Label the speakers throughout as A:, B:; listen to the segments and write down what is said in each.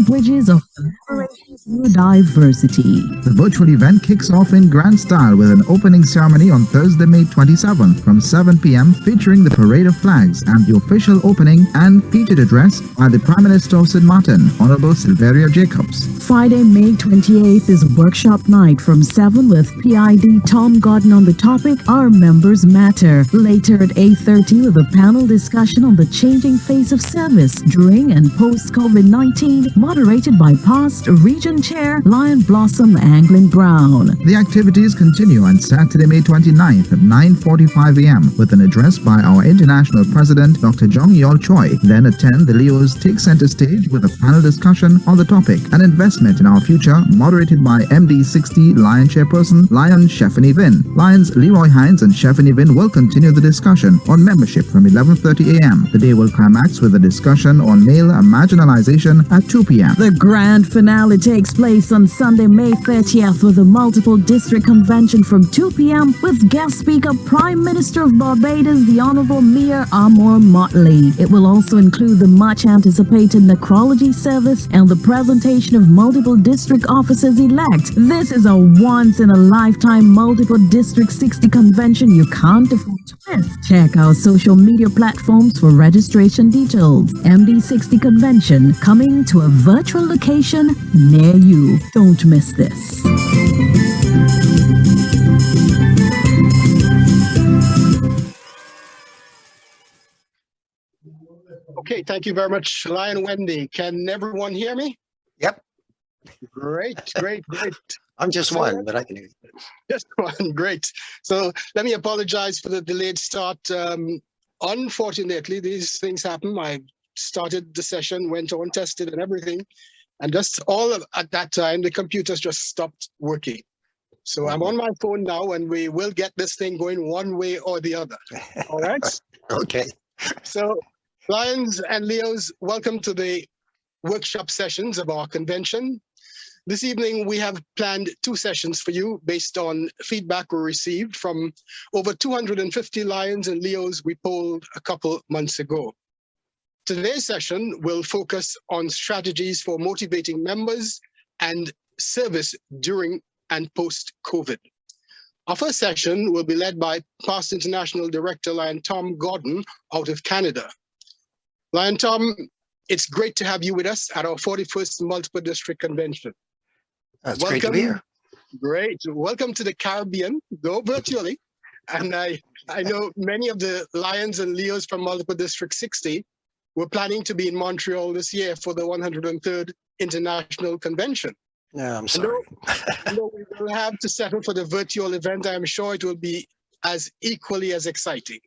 A: bridges of collaboration through diversity.
B: The virtual event kicks off in grand style with an opening ceremony on Thursday, May 27th from 7 p.m. featuring the Parade of Flags and the official opening and featured address by the Prime Minister of St. Martin, Honorable Silveria Jacobs.
A: Friday, May 28th is workshop night from 7 with PID Tom Gordon on the topic Our Members Matter. Later at 8:30 with a panel discussion on the changing face of service during and post-COVID-19, moderated by past Region Chair Lion Blossom Anglin Brown.
B: The activities continue on Saturday, May 29th at 9:45 a.m. with an address by our International President, Dr. Jong Yol Choi. Then attend the Leos Take Center stage with a panel discussion on the topic An Investment in Our Future, moderated by MD60 Lion Chairperson Lion Sheffany Vin. Lions Leroy Hines and Sheffany Vin will continue the discussion on membership from 11:30 a.m. The day will climax with a discussion on male marginalization at 2 p.m.
A: The grand finale takes place on Sunday, May 30th with a multiple district convention from 2 p.m. with guest speaker Prime Minister of Barbados, the Honorable Mia Amor Motley. It will also include the much anticipated necrology service and the presentation of multiple district officers-elect. This is a once-in-a-lifetime multiple district 60 convention you can't afford to miss. Check our social media platforms for registration details. MD60 Convention, coming to a virtual location near you. Don't miss this.
C: Okay, thank you very much, Lion Wendy. Can everyone hear me?
D: Yep.
C: Great, great, great.
D: I'm just one, but I can hear you.
C: Just one, great. So let me apologize for the delayed start. Unfortunately, these things happen. I started the session, went on, tested and everything. And just at that time, the computers just stopped working. So I'm on my phone now and we will get this thing going one way or the other. All right?
D: Okay.
C: So Lions and Leos, welcome to the workshop sessions of our convention. This evening, we have planned 2 sessions for you based on feedback we received from over 250 Lions and Leos we polled a couple months ago. Today's session will focus on strategies for motivating members and service during and post-COVID. Our first session will be led by past International Director Lion Tom Gordon out of Canada. Lion Tom, it's great to have you with us at our 41st Multiple District Convention.
D: That's great to be here.
C: Great. Welcome to the Caribbean, though virtually. And I know many of the Lions and Leos from Multiple District 60 were planning to be in Montreal this year for the 103rd International Convention.
D: No, I'm sorry.
C: Though we will have to settle for the virtual event, I'm sure it will be as equally as exciting.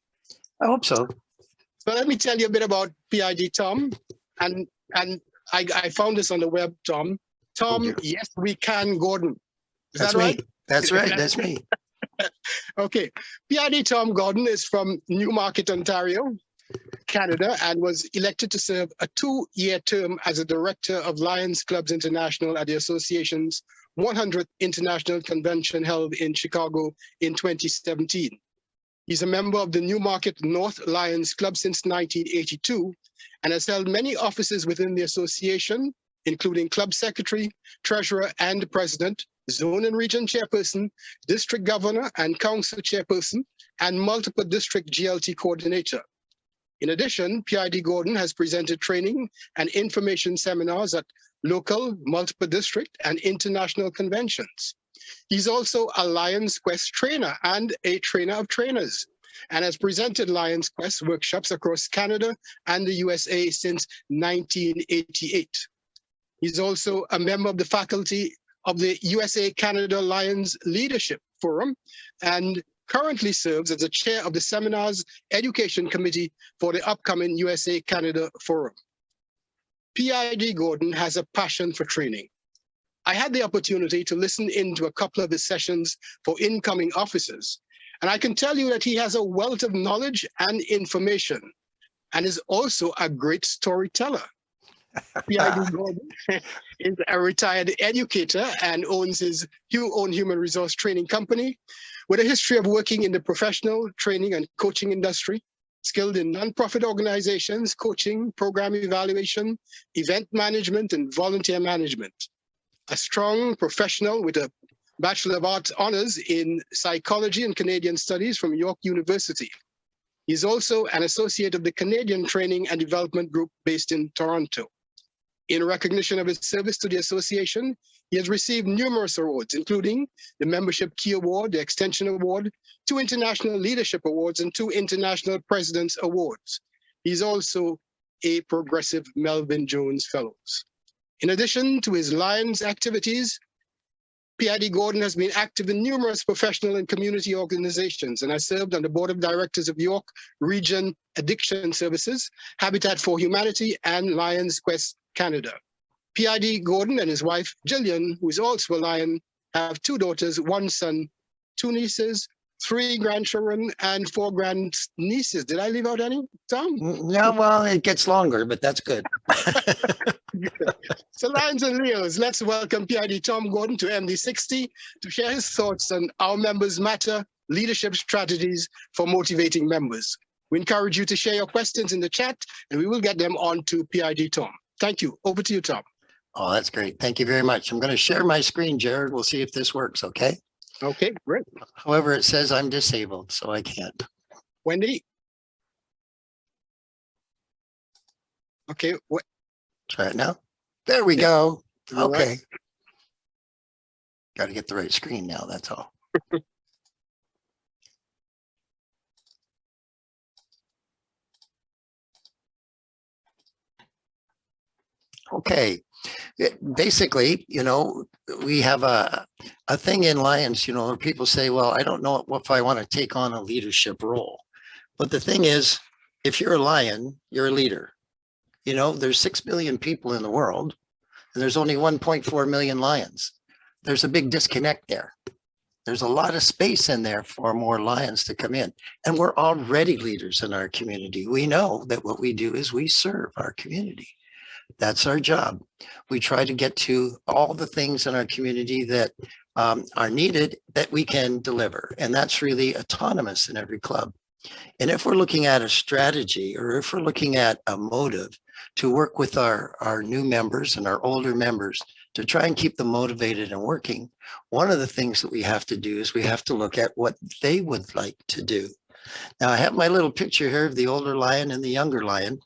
D: I hope so.
C: So let me tell you a bit about PID Tom. And I found this on the web, Tom. Tom, yes, we can, Gordon.
D: That's right? Me. That's right. That's me.
C: Okay. PID Tom Gordon is from Newmarket, Ontario, Canada, and was elected to serve a 2-year term as a director of Lions Clubs International at the association's 100th International Convention held in Chicago in 2017. He's a member of the Newmarket North Lions Club since 1982 and has held many offices within the association, including club secretary, treasurer, and president, zone and region chairperson, district governor and council chairperson, and multiple district GLT coordinator. In addition, PID Gordon has presented training and information seminars at local, multiple district, and international conventions. He's also a Lions Quest trainer and a trainer of trainers, and has presented Lions Quest workshops across Canada and the USA since 1988. He's also a member of the faculty of the USA-Canada Lions Leadership Forum and currently serves as the chair of the Seminars Education Committee for the upcoming USA-Canada Forum. PID Gordon has a passion for training. I had the opportunity to listen in to a couple of his sessions for incoming officers, and I can tell you that he has a wealth of knowledge and information and is also a great storyteller. PID Gordon is a retired educator and owns his own human resource training company with a history of working in the professional training and coaching industry. skilled in nonprofit organizations, coaching, program evaluation, event management, and volunteer management. A strong professional with a Bachelor of Arts honors in psychology and Canadian studies from York University. He's also an associate of the Canadian Training and Development Group based in Toronto. In recognition of his service to the association, he has received numerous awards, including the Membership Key Award, the Extension Award, 2 International Leadership Awards, and 2 International President's Awards. He's also a Progressive Melvin Jones Fellows. In addition to his Lions activities, PID Gordon has been active in numerous professional and community organizations and has served on the board of directors of York Region Addiction Services, Habitat for Humanity, and Lions Quest Canada. PID Gordon and his wife, Jillian, who is also a Lion, have 2 daughters, 1 son, 2 nieces, 3 grandchildren, and 4 grandnieces. Did I leave out any, Tom?
D: No, well, it gets longer, but that's good.
C: So Lions and Leos, let's welcome PID Tom Gordon to MD60 to share his thoughts on Our Members Matter leadership strategies for motivating members. We encourage you to share your questions in the chat and we will get them on to PID Tom. Thank you. Over to you, Tom.
D: Oh, that's great. Thank you very much. I'm going to share my screen, Jared. We'll see if this works, okay?
C: Okay, great.
D: However, it says I'm disabled, so I can't.
C: Wendy? Okay.
D: Try it now. There we go.
C: All
D: Okay.
C: right.
D: Got to get the right screen now, that's all. Okay. Basically, you know, we have a thing in Lions, you know, where people say, well, I don't know if I want to take on a leadership role. But the thing is, if you're a Lion, you're a leader. You know, there's 6 billion people in the world, and there's only 1.4 million Lions. There's a big disconnect there. There's a lot of space in there for more Lions to come in. And we're already leaders in our community. We know that what we do is we serve our community. That's our job. We try to get to all the things in our community that are needed that we can deliver. And that's really autonomous in every club. And if we're looking at a strategy, or if we're looking at a motive to work with our new members and our older members to try and keep them motivated and working, one of the things that we have to do is we have to look at what they would like to do. Now, I have my little picture here of the older Lion and the younger Lion.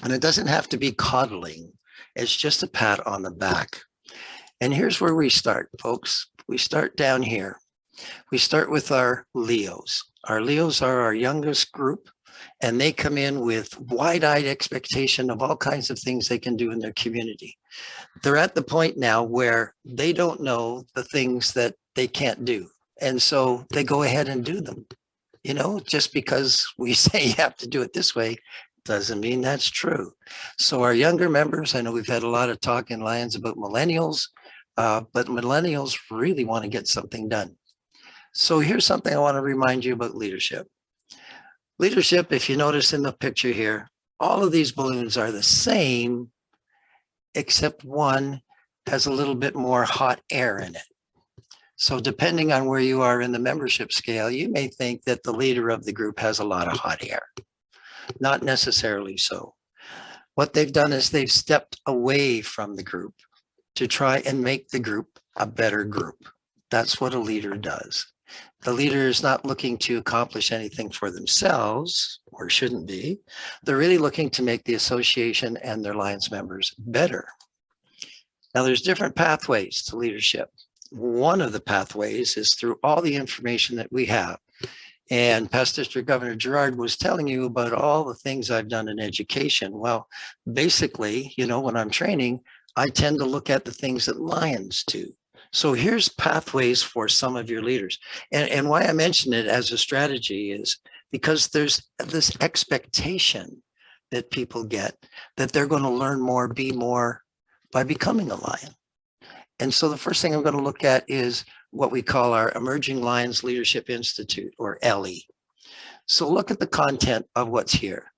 D: And it doesn't have to be coddling. It's just a pat on the back. And here's where we start, folks. We start down here. We start with our Leos. Our Leos are our youngest group, and they come in with wide-eyed expectation of all kinds of things they can do in their community. They're at the point now where they don't know the things that they can't do. And so they go ahead and do them. You know, just because we say you have to do it this way, doesn't mean that's true. So our younger members, I know we've had a lot of talk in Lions about millennials, but millennials really want to get something done. So here's something I want to remind you about leadership. Leadership, if you notice in the picture here, all of these balloons are the same, except one has a little bit more hot air in it. So depending on where you are in the membership scale, you may think that the leader of the group has a lot of hot air. Not necessarily so. What they've done is they've stepped away from the group to try and make the group a better group. That's what a leader does. The leader is not looking to accomplish anything for themselves, or shouldn't be. They're really looking to make the association and their Lions members better. Now, there's different pathways to leadership. One of the pathways is through all the information that we have. And past District Governor Gerard was telling you about all the things I've done in education. Well, basically, you know, when I'm training, I tend to look at the things that Lions do. So here's pathways for some of your leaders. And why I mention it as a strategy is because there's this expectation that people get that they're going to learn more, be more by becoming a Lion. And so the first thing I'm going to look at is what we call our Emerging Lions Leadership Institute, or ELLI. So look at the content of what's here.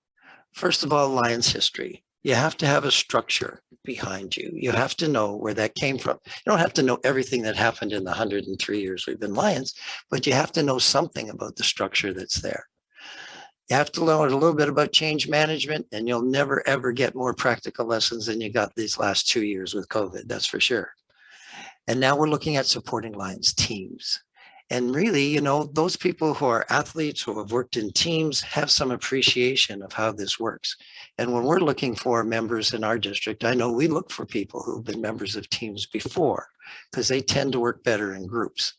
D: First of all, Lions history. You have to have a structure behind you. You have to know where that came from. You don't have to know everything that happened in the 103 years we've been Lions, but you have to know something about the structure that's there. You have to learn a little bit about change management, and you'll never, ever get more practical lessons than you got these last 2 years with COVID, that's for sure. And now we're looking at supporting Lions teams. And really, you know, those people who are athletes who have worked in teams have some appreciation of how this works. And when we're looking for members in our district, I know we look for people who've been members of teams before, because they tend to work better in groups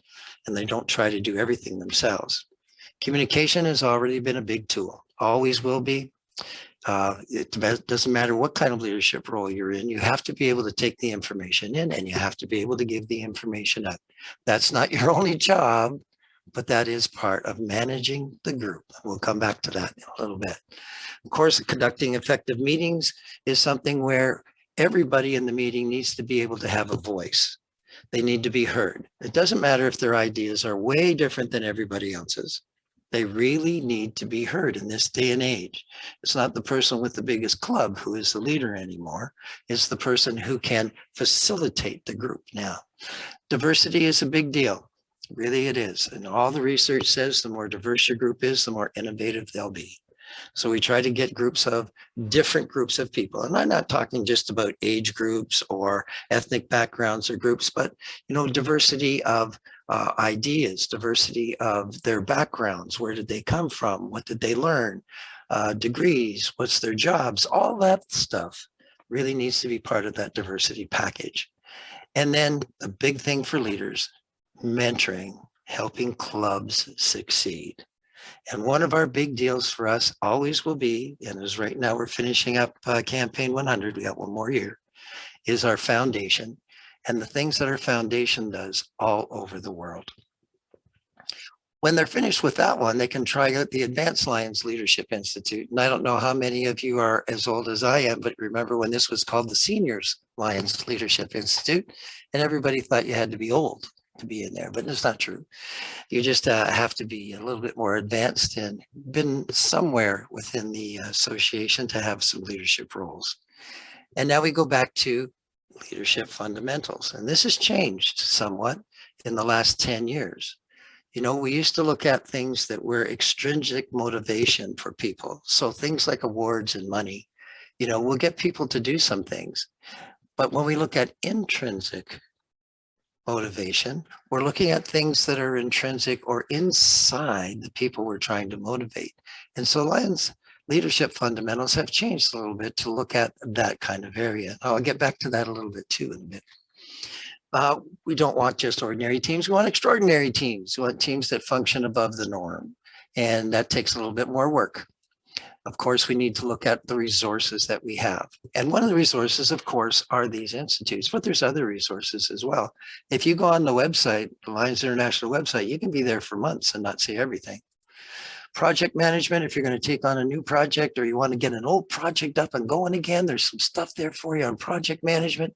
D: and they don't try to do everything themselves. Communication has already been a big tool, always will be. It doesn't matter what kind of leadership role you're in, you have to be able to take the information in and you have to be able to give the information out. That's not your only job, but that is part of managing the group. We'll come back to that in a little bit. Of course, conducting effective meetings is something where everybody in the meeting needs to be able to have a voice. They need to be heard. It doesn't matter if their ideas are way different than everybody else's. They really need to be heard in this day and age. It's not the person with the biggest club who is the leader anymore. It's the person who can facilitate the group now. Diversity is a big deal. Really it is. And all the research says the more diverse your group is, the more innovative they'll be. So we try to get different groups of people. And I'm not talking just about age groups or ethnic backgrounds or groups, but, you know, diversity of ideas, diversity of their backgrounds. Where did they come from? What did they learn? Degrees, what's their jobs? All that stuff really needs to be part of that diversity package. And then the big thing for leaders, mentoring, helping clubs succeed. And one of our big deals for us always will be, and as right now we're finishing up Campaign 100, we got one more year, is our foundation and the things that our foundation does all over the world. When they're finished with that one, they can try out the Advanced Lions Leadership Institute. And I don't know how many of you are as old as I am, but remember when this was called the Seniors Lions Leadership Institute, and everybody thought you had to be old to be in there, but it's not true. You just have to be a little bit more advanced and been somewhere within the association to have some leadership roles. And now we go back to leadership fundamentals. And this has changed somewhat in the last 10 years. You know, we used to look at things that were extrinsic motivation for people. So things like awards and money, you know, we'll get people to do some things. But when we look at intrinsic motivation, we're looking at things that are intrinsic or inside the people we're trying to motivate. And so Lions leadership fundamentals have changed a little bit to look at that kind of area. I'll get back to that a little bit too in a bit. We don't want just ordinary teams. We want extraordinary teams. We want teams that function above the norm. And that takes a little bit more work. Of course, we need to look at the resources that we have. And one of the resources, of course, are these institutes, but there's other resources as well. If you go on the website, the Lions International website, you can be there for months and not see everything. Project management, if you're going to take on a new project or you want to get an old project up and going again, there's some stuff there for you on project management,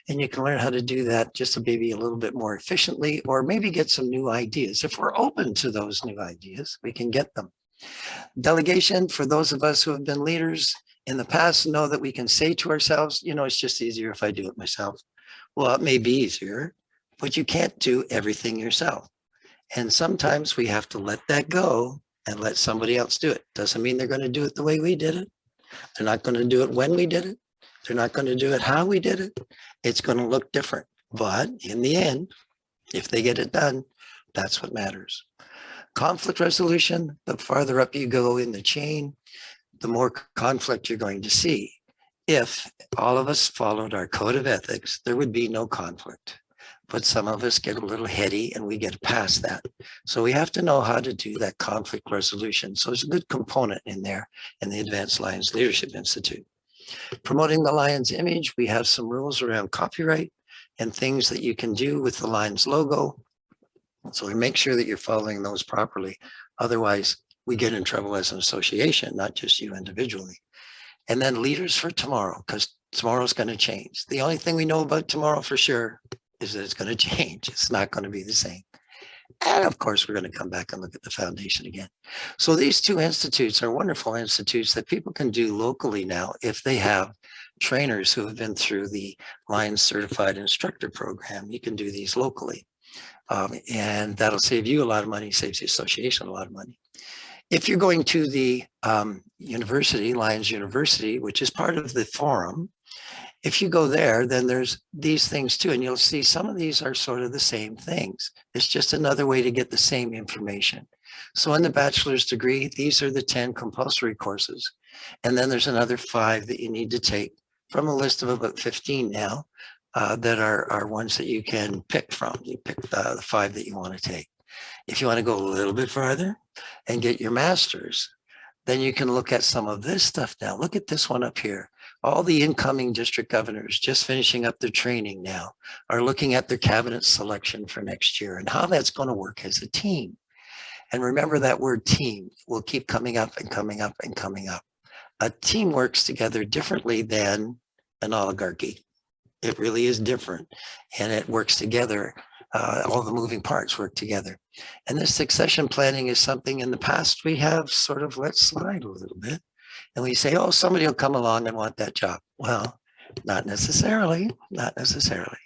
D: and you can learn how to do that just to maybe a little bit more efficiently, or maybe get some new ideas. If we're open to those new ideas, we can get them. Delegation, for those of us who have been leaders in the past, know that we can say to ourselves, you know, it's just easier if I do it myself. Well, it may be easier, but you can't do everything yourself. And sometimes we have to let that go and let somebody else do it. Doesn't mean they're going to do it the way we did it. They're not going to do it when we did it. They're not going to do it how we did it. It's going to look different. But in the end, if they get it done, that's what matters. Conflict resolution, the farther up you go in the chain, the more conflict you're going to see. If all of us followed our code of ethics, there would be no conflict. But some of us get a little heady and we get past that. So we have to know how to do that conflict resolution. So it's a good component in there in the Advanced Lions Leadership Institute. Promoting the Lions image, we have some rules around copyright and things that you can do with the Lions logo. So we make sure that you're following those properly. Otherwise, we get in trouble as an association, not just you individually. And then leaders for tomorrow, because tomorrow's going to change. The only thing we know about tomorrow for sure is that it's going to change. It's not going to be the same. And of course, we're going to come back and look at the foundation again. So these two institutes are wonderful institutes that people can do locally now if they have trainers who have been through the Lions Certified Instructor Program. You can do these locally. And that'll save you a lot of money, saves the association a lot of money. If you're going to the university, Lions University, which is part of the forum, if you go there, then there's these things too. And you'll see some of these are sort of the same things. It's just another way to get the same information. So in the bachelor's degree, these are the 10 compulsory courses. And then there's another 5 that you need to take from a list of about 15 now that are ones that you can pick from. You pick the 5 that you want to take. If you want to go a little bit farther and get your master's, then you can look at some of this stuff now. Look at this one up here. All the incoming district governors just finishing up their training now are looking at their cabinet selection for next year and how that's going to work as a team. And remember that word team will keep coming up and coming up and coming up. A team works together differently than an oligarchy. It really is different, and it works together. All the moving parts work together. And this succession planning is something in the past we have sort of let slide a little bit. And we say, oh, somebody will come along and want that job. Well, not necessarily, not necessarily.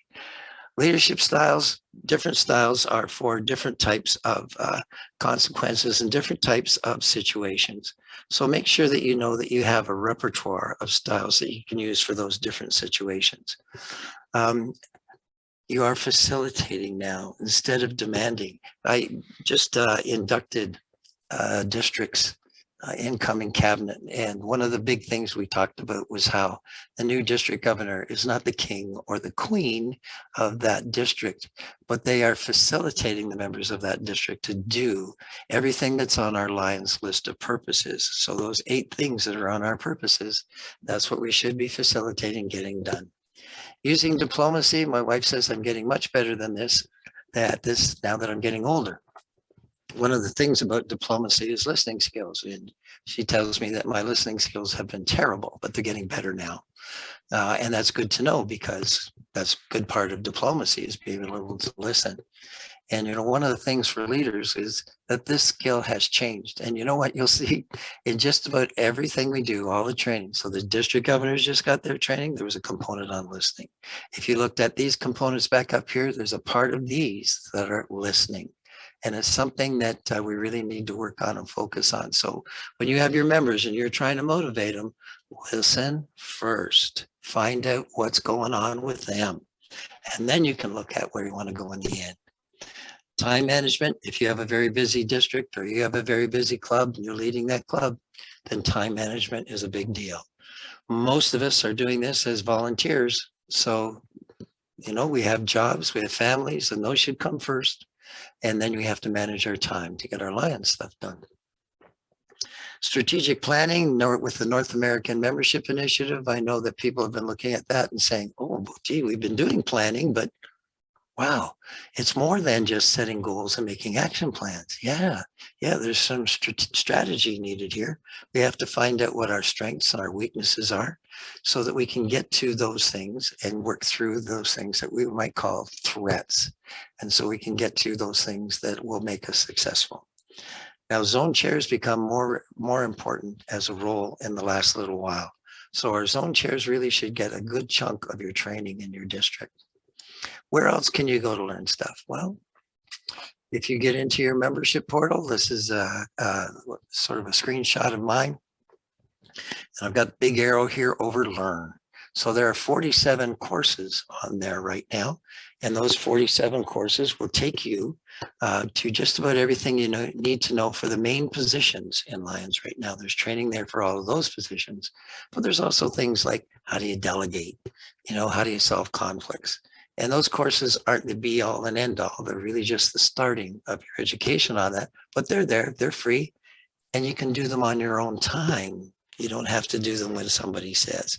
D: Leadership styles, different styles are for different types of consequences and different types of situations. So make sure that you know that you have a repertoire of styles that you can use for those different situations. You are facilitating now instead of demanding. I just inducted districts incoming cabinet. And one of the big things we talked about was how the new district governor is not the king or the queen of that district, but they are facilitating the members of that district to do everything that's on our Lions list of purposes. So those 8 things that are on our purposes, that's what we should be facilitating getting done. Using diplomacy, my wife says I'm getting much better than this now that I'm getting older. One of the things about diplomacy is listening skills. And she tells me that my listening skills have been terrible, but they're getting better now. And that's good to know because that's a good part of diplomacy is being able to listen. And, one of the things for leaders is that this skill has changed. And you know what you'll see in just about everything we do, all the training. So the district governors just got their training. There was a component on listening. If you looked at these components back up here, there's a part of these that are listening. And it's something that we really need to work on and focus on. So when you have your members and you're trying to motivate them, listen first, find out what's going on with them. And then you can look at where you want to go in the end. Time management, if you have a very busy district or you have a very busy club and you're leading that club, then time management is a big deal. Most of us are doing this as volunteers. So, we have jobs, we have families, and those should come first. And then we have to manage our time to get our Lions stuff done. Strategic planning with the North American Membership Initiative. I know that people have been looking at that and saying, oh, gee, we've been doing planning, but wow, it's more than just setting goals and making action plans. Yeah, there's some strategy needed here. We have to find out what our strengths and our weaknesses are so that we can get to those things and work through those things that we might call threats. And so we can get to those things that will make us successful. Now, zone chairs become more important as a role in the last little while. So our zone chairs really should get a good chunk of your training in your district. Where else can you go to learn stuff? Well, if you get into your membership portal, this is sort of a screenshot of mine. And I've got a big arrow here over Learn. So there are 47 courses on there right now. And those 47 courses will take you to just about everything you need to know for the main positions in Lions right now. There's training there for all of those positions. But there's also things like how do you delegate? How do you solve conflicts? And those courses aren't the be all and end all. They're really just the starting of your education on that. But they're there, they're free, and you can do them on your own time. You don't have to do them when somebody says.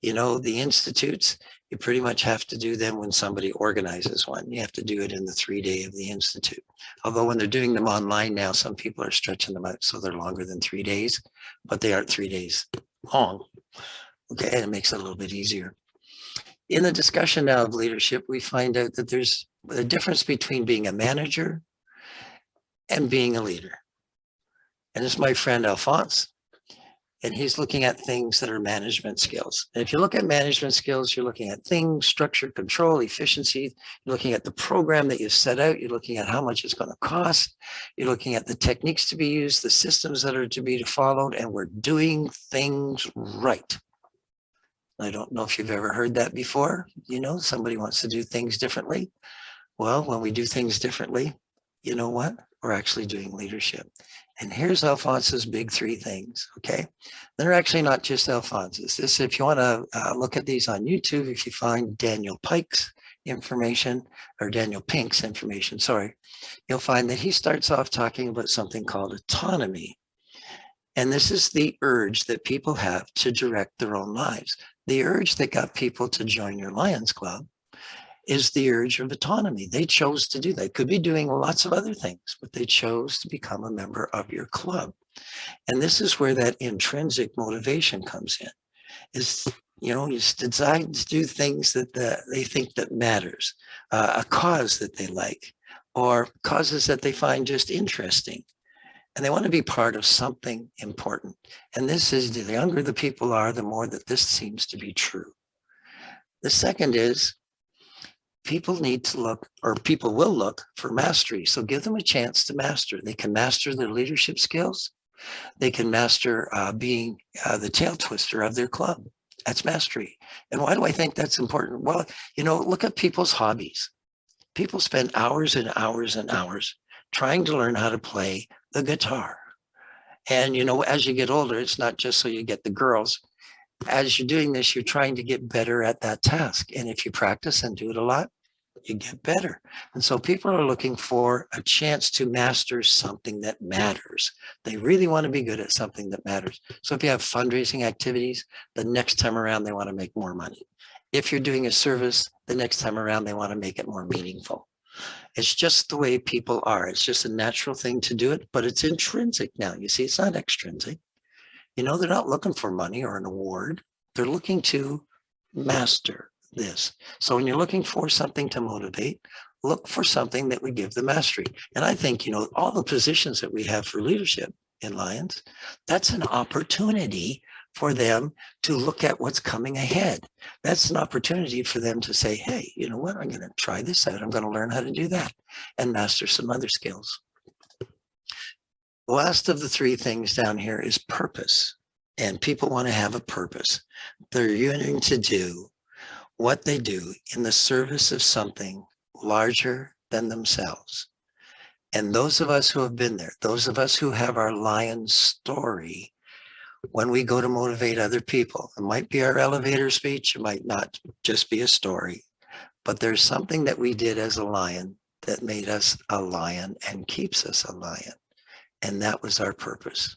D: The institutes, you pretty much have to do them when somebody organizes one. You have to do it in the 3-day of the institute. Although when they're doing them online now, some people are stretching them out so they're longer than 3 days, but they aren't 3 days long. Okay, and it makes it a little bit easier. In the discussion now of leadership, we find out that there's a difference between being a manager and being a leader. And it's my friend Alphonse. And he's looking at things that are management skills. And if you look at management skills, you're looking at things, structure, control, efficiency. You're looking at the program that you've set out. You're looking at how much it's going to cost. You're looking at the techniques to be used, the systems that are to be followed, and we're doing things right. I don't know if you've ever heard that before. You know, somebody wants to do things differently. Well, when we do things differently, you know what? We're actually doing leadership. And here's Alphonse's big three things, okay? They're actually not just Alphonse's. This, if you want to look at these on YouTube, if you find Daniel Pike's information, or Daniel Pink's information, sorry, you'll find that he starts off talking about something called autonomy. And this is the urge that people have to direct their own lives. The urge that got people to join your Lions Club is the urge of autonomy. They chose to do that. Could be doing lots of other things, but they chose to become a member of your club. And this is where that intrinsic motivation comes in. Is, you know, you decide to do things that they think that matters, a cause that they like, or causes that they find just interesting. And they want to be part of something important. And this is, the younger the people are, the more that this seems to be true. The second is, people need to look, or people will look for mastery. So give them a chance to master. They can master their leadership skills. They can master being the tail twister of their club. That's mastery. And why do I think that's important? Well, you know, look at people's hobbies. People spend hours and hours and hours trying to learn how to play the guitar. And, you know, as you get older, it's not just so you get the girls. As you're doing this, you're trying to get better at that task. And if you practice and do it a lot, you get better. And so people are looking for a chance to master something that matters. They really want to be good at something that matters. So if you have fundraising activities, the next time around, they want to make more money. If you're doing a service, the next time around, they want to make it more meaningful. It's just the way people are. It's just a natural thing to do it, but it's intrinsic now. You see, it's not extrinsic. You know, they're not looking for money or an award. They're looking to master this. So when you're looking for something to motivate, look for something that would give the mastery. And I think, you know, all the positions that we have for leadership in Lions, that's an opportunity for them to look at what's coming ahead. That's an opportunity for them to say, hey, you know what, I'm going to try this out. I'm going to learn how to do that and master some other skills. The last of the three things down here is purpose. And people want to have a purpose. They're yearning to do what they do in the service of something larger than themselves. And those of us who have been there, those of us who have our Lion story, when we go to motivate other people, it might be our elevator speech, it might not just be a story, but there's something that we did as a Lion that made us a Lion and keeps us a Lion. And that was our purpose.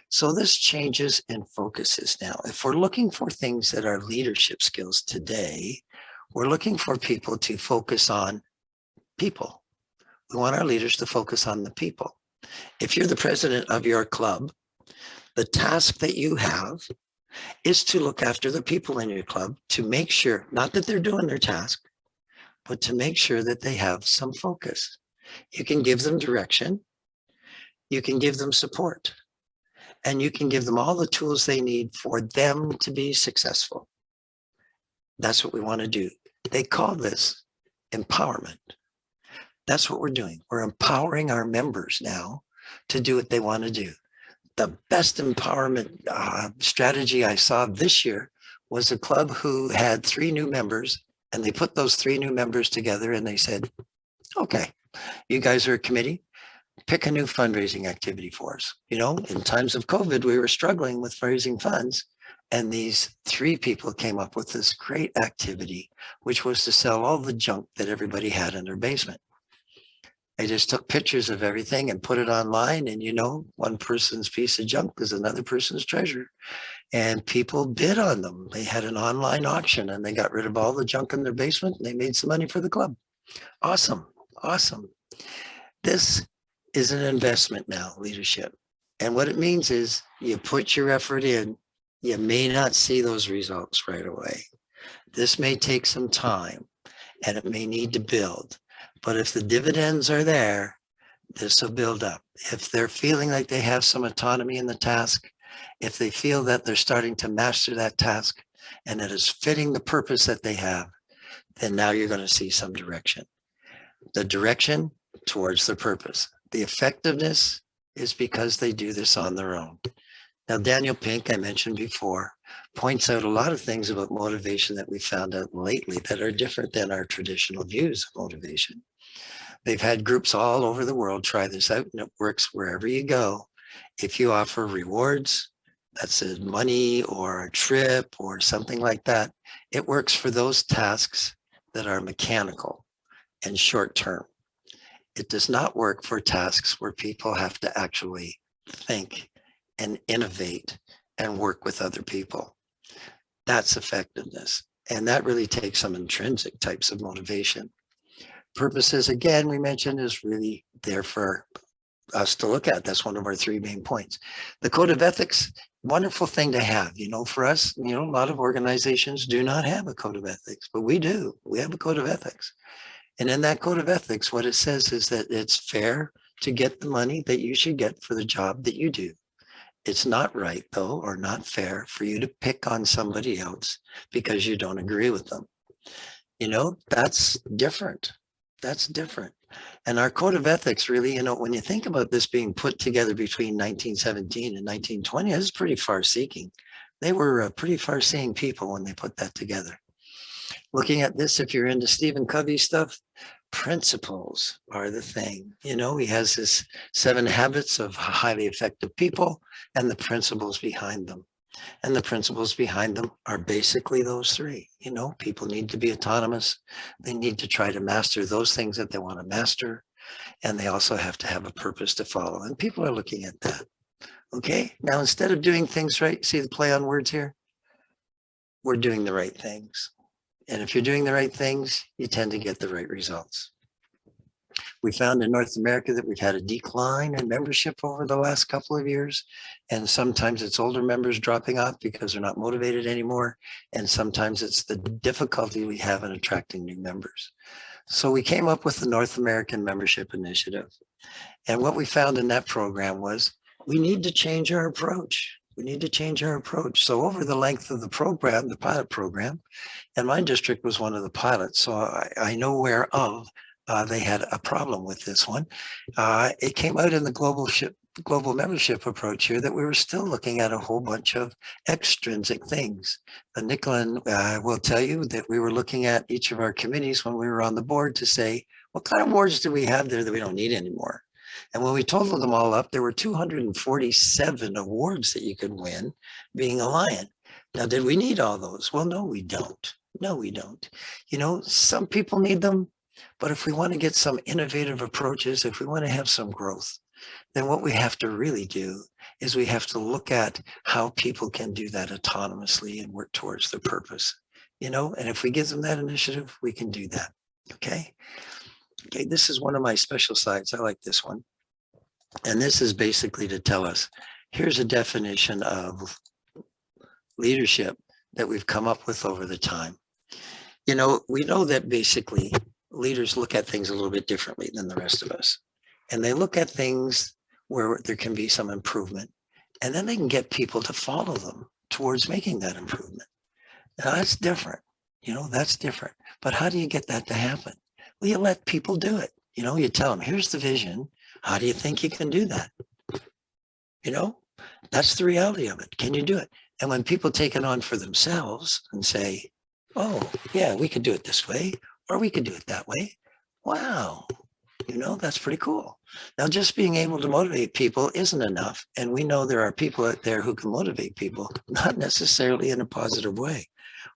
D: So this changes and focuses now. If we're looking for things that are leadership skills today, we're looking for people to focus on people. We want our leaders to focus on the people. If you're the president of your club, the task that you have is to look after the people in your club, to make sure, not that they're doing their task, but to make sure that they have some focus. You can give them direction. You can give them support. And you can give them all the tools they need for them to be successful. That's what we want to do. They call this empowerment. That's what we're doing. We're empowering our members now to do what they want to do. The best empowerment strategy I saw this year was a club who had 3 new members, and they put those 3 new members together and they said, okay, you guys are a committee. Pick a new fundraising activity for us. You know, in times of COVID, we were struggling with raising funds. And these 3 people came up with this great activity, which was to sell all the junk that everybody had in their basement. They just took pictures of everything and put it online. And, you know, one person's piece of junk is another person's treasure. And people bid on them. They had an online auction and they got rid of all the junk in their basement and they made some money for the club. Awesome. Awesome. This is an investment now, leadership. And what it means is you put your effort in, you may not see those results right away. This may take some time and it may need to build. But if the dividends are there, this will build up. If they're feeling like they have some autonomy in the task, If they feel that they're starting to master that task and it is fitting the purpose that they have, then now you're going to see some direction. The direction towards the purpose. The effectiveness is because they do this on their own. Now, Daniel Pink, I mentioned before, points out a lot of things about motivation that we found out lately that are different than our traditional views of motivation. They've had groups all over the world try this out, and it works wherever you go. If you offer rewards, that's a money or a trip or something like that, it works for those tasks that are mechanical and short term. It does not work for tasks where people have to actually think and innovate and work with other people. That's effectiveness. And that really takes some intrinsic types of motivation. Purposes, again, we mentioned, is really there for us to look at. That's one of our three main points. The code of ethics, wonderful thing to have. You know, for us, you know, a lot of organizations do not have a code of ethics, but we do. We have a code of ethics. And in that code of ethics, what it says is that it's fair to get the money that you should get for the job that you do. It's not right, though, or not fair for you to pick on somebody else because you don't agree with them. You know, that's different. That's different. And our code of ethics really, you know, when you think about this being put together between 1917 and 1920, it's pretty far-seeking. They were pretty far-seeing people when they put that together. Looking at this, if you're into Stephen Covey stuff, principles are the thing. You know, he has his 7 habits of highly effective people and the principles behind them. And the principles behind them are basically those 3. You know, people need to be autonomous. They need to try to master those things that they want to master. And they also have to have a purpose to follow. And people are looking at that. Okay, now instead of doing things right, see the play on words here? We're doing the right things. And if you're doing the right things, you tend to get the right results. We found in North America that we've had a decline in membership over the last couple of years. And sometimes it's older members dropping off because they're not motivated anymore. And sometimes it's the difficulty we have in attracting new members. So we came up with the North American Membership Initiative. And what we found in that program was we need to change our approach. We need to change our approach. So over the length of the program, the pilot program, and my district was one of the pilots, so I know whereof they had a problem with this one. It came out in the global membership approach here that we were still looking at a whole bunch of extrinsic things. Nicola will tell you that we were looking at each of our committees when we were on the board to say, what kind of awards do we have there that we don't need anymore? And when we totaled them all up, there were 247 awards that you could win being a Lion. Now, did we need all those? Well, no, we don't. No, we don't. You know, some people need them, but if we want to get some innovative approaches, if we want to have some growth, then what we have to really do is we have to look at how people can do that autonomously and work towards their purpose, you know, and if we give them that initiative, we can do that. Okay. Okay. This is one of my special slides. I like this one. And this is basically to tell us, here's a definition of leadership that we've come up with over the time. You know, we know that basically leaders look at things a little bit differently than the rest of us. And they look at things where there can be some improvement, and then they can get people to follow them towards making that improvement. Now that's different, you know, that's different. But how do you get that to happen? Well, you let people do it. You know, you tell them, here's the vision. How do you think you can do that? You know, that's the reality of it. Can you do it? And when people take it on for themselves and say, oh, yeah, we could do it this way, or we could do it that way. Wow. You know, that's pretty cool. Now, just being able to motivate people isn't enough. And we know there are people out there who can motivate people, not necessarily in a positive way.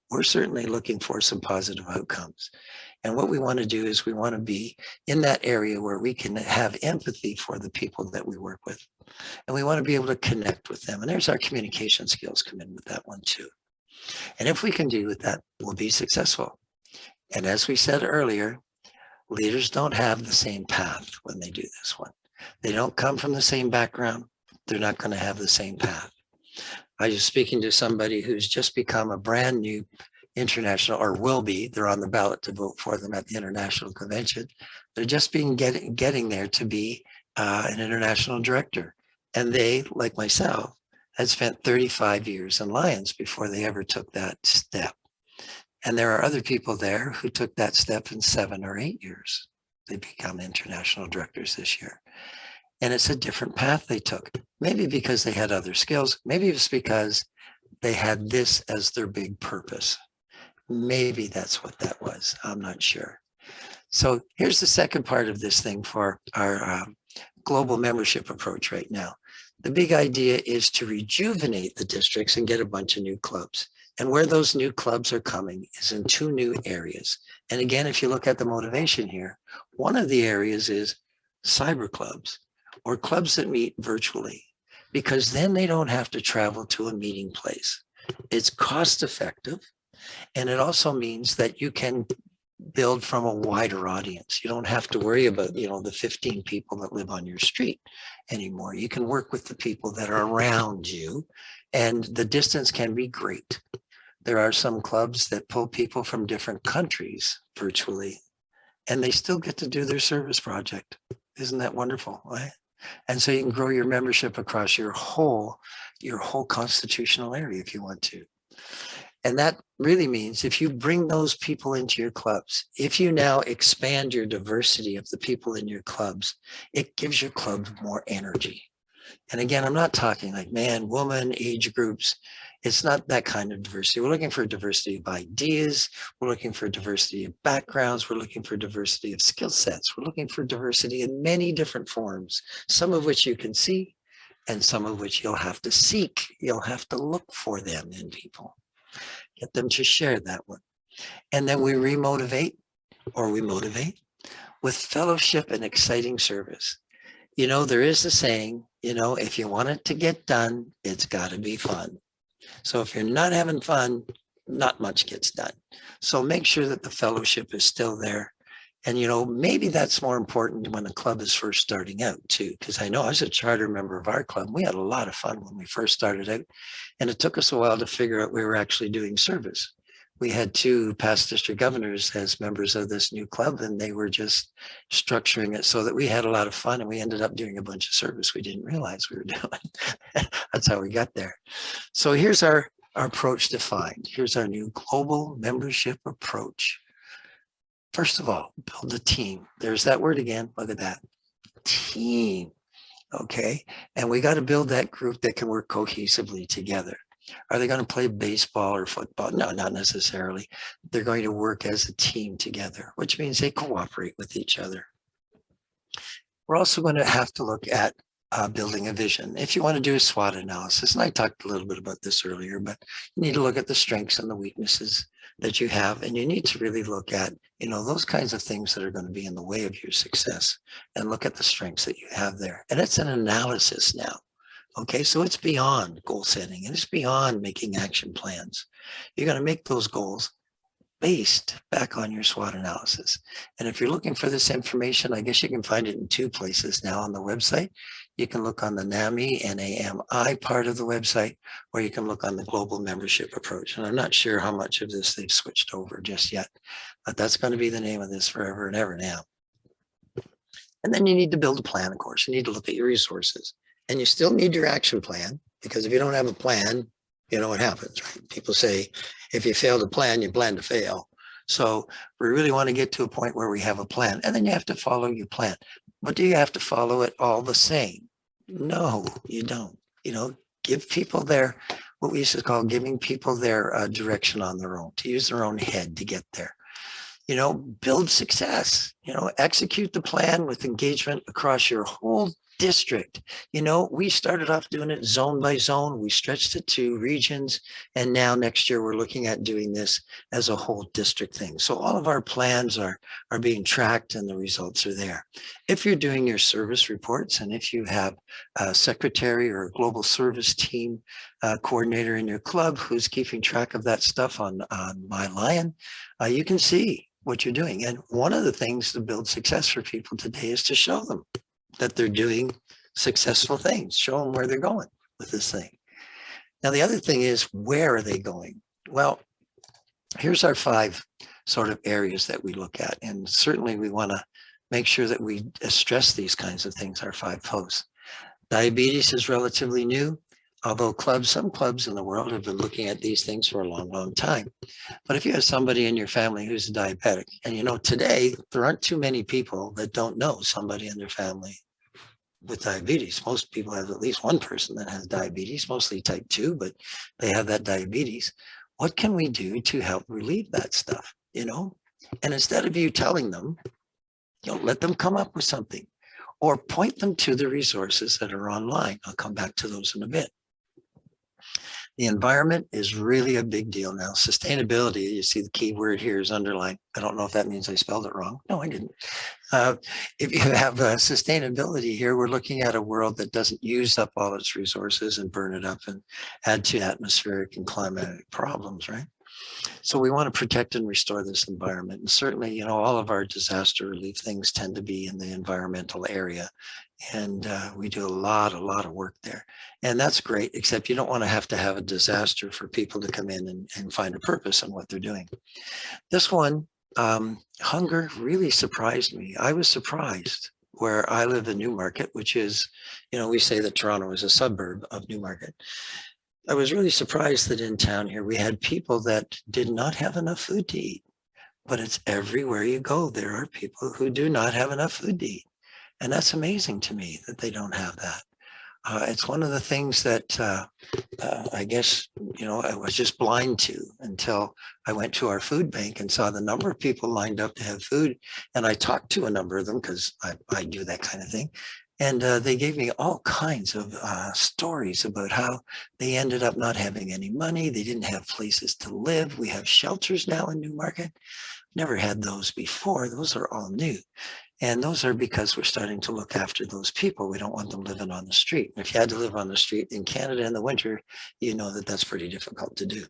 D: We're certainly looking for some positive outcomes. And what we want to do is we want to be in that area where we can have empathy for the people that we work with. And we want to be able to connect with them. And there's our communication skills come in with that one too. And if we can do with that, we'll be successful. And as we said earlier, leaders don't have the same path when they do this one. They don't come from the same background. They're not going to have the same path. I was speaking to somebody who's just become a brand new international, or will be, they're on the ballot to vote for them at the International Convention. They're just getting there to be an international director. And they, like myself, had spent 35 years in Lions before they ever took that step. And there are other people there who took that step in 7 or 8 years. They become international directors this year. And it's a different path they took. Maybe because they had other skills. Maybe it's because they had this as their big purpose. Maybe that's what that was. I'm not sure. So here's the second part of this thing for our global membership approach right now. The big idea is to rejuvenate the districts and get a bunch of new clubs. And where those new clubs are coming is in 2 new areas. And again, if you look at the motivation here, one of the areas is cyber clubs or clubs that meet virtually, because then they don't have to travel to a meeting place. It's cost effective. And it also means that you can build from a wider audience. You don't have to worry about, the 15 people that live on your street anymore. You can work with the people that are around you, and the distance can be great. There are some clubs that pull people from different countries virtually, and they still get to do their service project. Isn't that wonderful, right? And so you can grow your membership across your whole constitutional area if you want to. And that really means if you bring those people into your clubs, if you now expand your diversity of the people in your clubs, it gives your club more energy. And again, I'm not talking like man, woman, age groups. It's not that kind of diversity. We're looking for diversity of ideas. We're looking for diversity of backgrounds. We're looking for diversity of skill sets. We're looking for diversity in many different forms, some of which you can see and some of which you'll have to seek. You'll have to look for them in people. Get them to share that one. And then we remotivate, or we motivate with fellowship and exciting service. There is a saying, if you want it to get done, it's got to be fun. So if you're not having fun, not much gets done. So make sure that the fellowship is still there. And, maybe that's more important when a club is first starting out too, because I know as a charter member of our club, we had a lot of fun when we first started out. And it took us a while to figure out we were actually doing service. We had 2 past district governors as members of this new club, and they were just structuring it so that we had a lot of fun, and we ended up doing a bunch of service we didn't realize we were doing. That's how we got there. So here's our approach defined. Here's our new global membership approach. First of all, build a team. There's that word again. Look at that. Team. Okay. And we got to build that group that can work cohesively together. Are they going to play baseball or football? No, not necessarily. They're going to work as a team together, which means they cooperate with each other. We're also going to have to look at building a vision. If you want to do a SWOT analysis, and I talked a little bit about this earlier, but you need to look at the strengths and the weaknesses that you have, and you need to really look at, those kinds of things that are going to be in the way of your success, and look at the strengths that you have there. And it's an analysis now. Okay, so it's beyond goal setting, and it's beyond making action plans. You're going to make those goals based back on your SWOT analysis. And if you're looking for this information, I guess you can find it in 2 places now on the website. You can look on the NAMI, N-A-M-I part of the website, or you can look on the global membership approach. And I'm not sure how much of this they've switched over just yet, but that's going to be the name of this forever and ever now. And then you need to build a plan, of course. You need to look at your resources, and you still need your action plan, because if you don't have a plan, you know what happens, right? People say, if you fail to plan, you plan to fail. So we really want to get to a point where we have a plan, and then you have to follow your plan. But do you have to follow it all the same? No, you don't. Give people what we used to call giving people their direction on their own, to use their own head to get there. Build success, execute the plan with engagement across your whole district. We started off doing it zone by zone. We stretched it to regions. And now next year, we're looking at doing this as a whole district thing. So all of our plans are being tracked, and the results are there. If you're doing your service reports, and if you have a secretary or a global service team coordinator in your club who's keeping track of that stuff on My Lion, you can see what you're doing. And one of the things to build success for people today is to show them that they're doing successful things. Show them where they're going with this thing. Now, the other thing is, where are they going? Well, here's our 5 sort of areas that we look at. And certainly we want to make sure that we stress these kinds of things, our 5 posts. Diabetes is relatively new. Although some clubs in the world have been looking at these things for a long, long time. But if you have somebody in your family who's a diabetic, and today there aren't too many people that don't know somebody in their family with diabetes. Most people have at least one person that has diabetes, mostly type 2, but they have that diabetes. What can we do to help relieve that stuff? And instead of you telling them, let them come up with something or point them to the resources that are online. I'll come back to those in a bit. The environment is really a big deal now. Sustainability, you see the key word here is underlined. I don't know if that means I spelled it wrong. No, I didn't. If you have sustainability here, we're looking at a world that doesn't use up all its resources and burn it up and add to atmospheric and climatic problems, right? So we want to protect and restore this environment. And certainly, all of our disaster relief things tend to be in the environmental area. And we do a lot of work there. And that's great, except you don't want to have a disaster for people to come in and find a purpose in what they're doing. This one, hunger really surprised me. I was surprised where I live in Newmarket, which is, we say that Toronto is a suburb of Newmarket. I was really surprised that in town here, we had people that did not have enough food to eat, but it's everywhere you go. There are people who do not have enough food to eat. And that's amazing to me that they don't have that. It's one of the things that I guess, I was just blind to until I went to our food bank and saw the number of people lined up to have food. And I talked to a number of them because I do that kind of thing. And they gave me all kinds of stories about how they ended up not having any money. They didn't have places to live. We have shelters now in Newmarket. Never had those before. Those are all new. And those are because we're starting to look after those people. We don't want them living on the street. If you had to live on the street in Canada in the winter, you know that that's pretty difficult to do.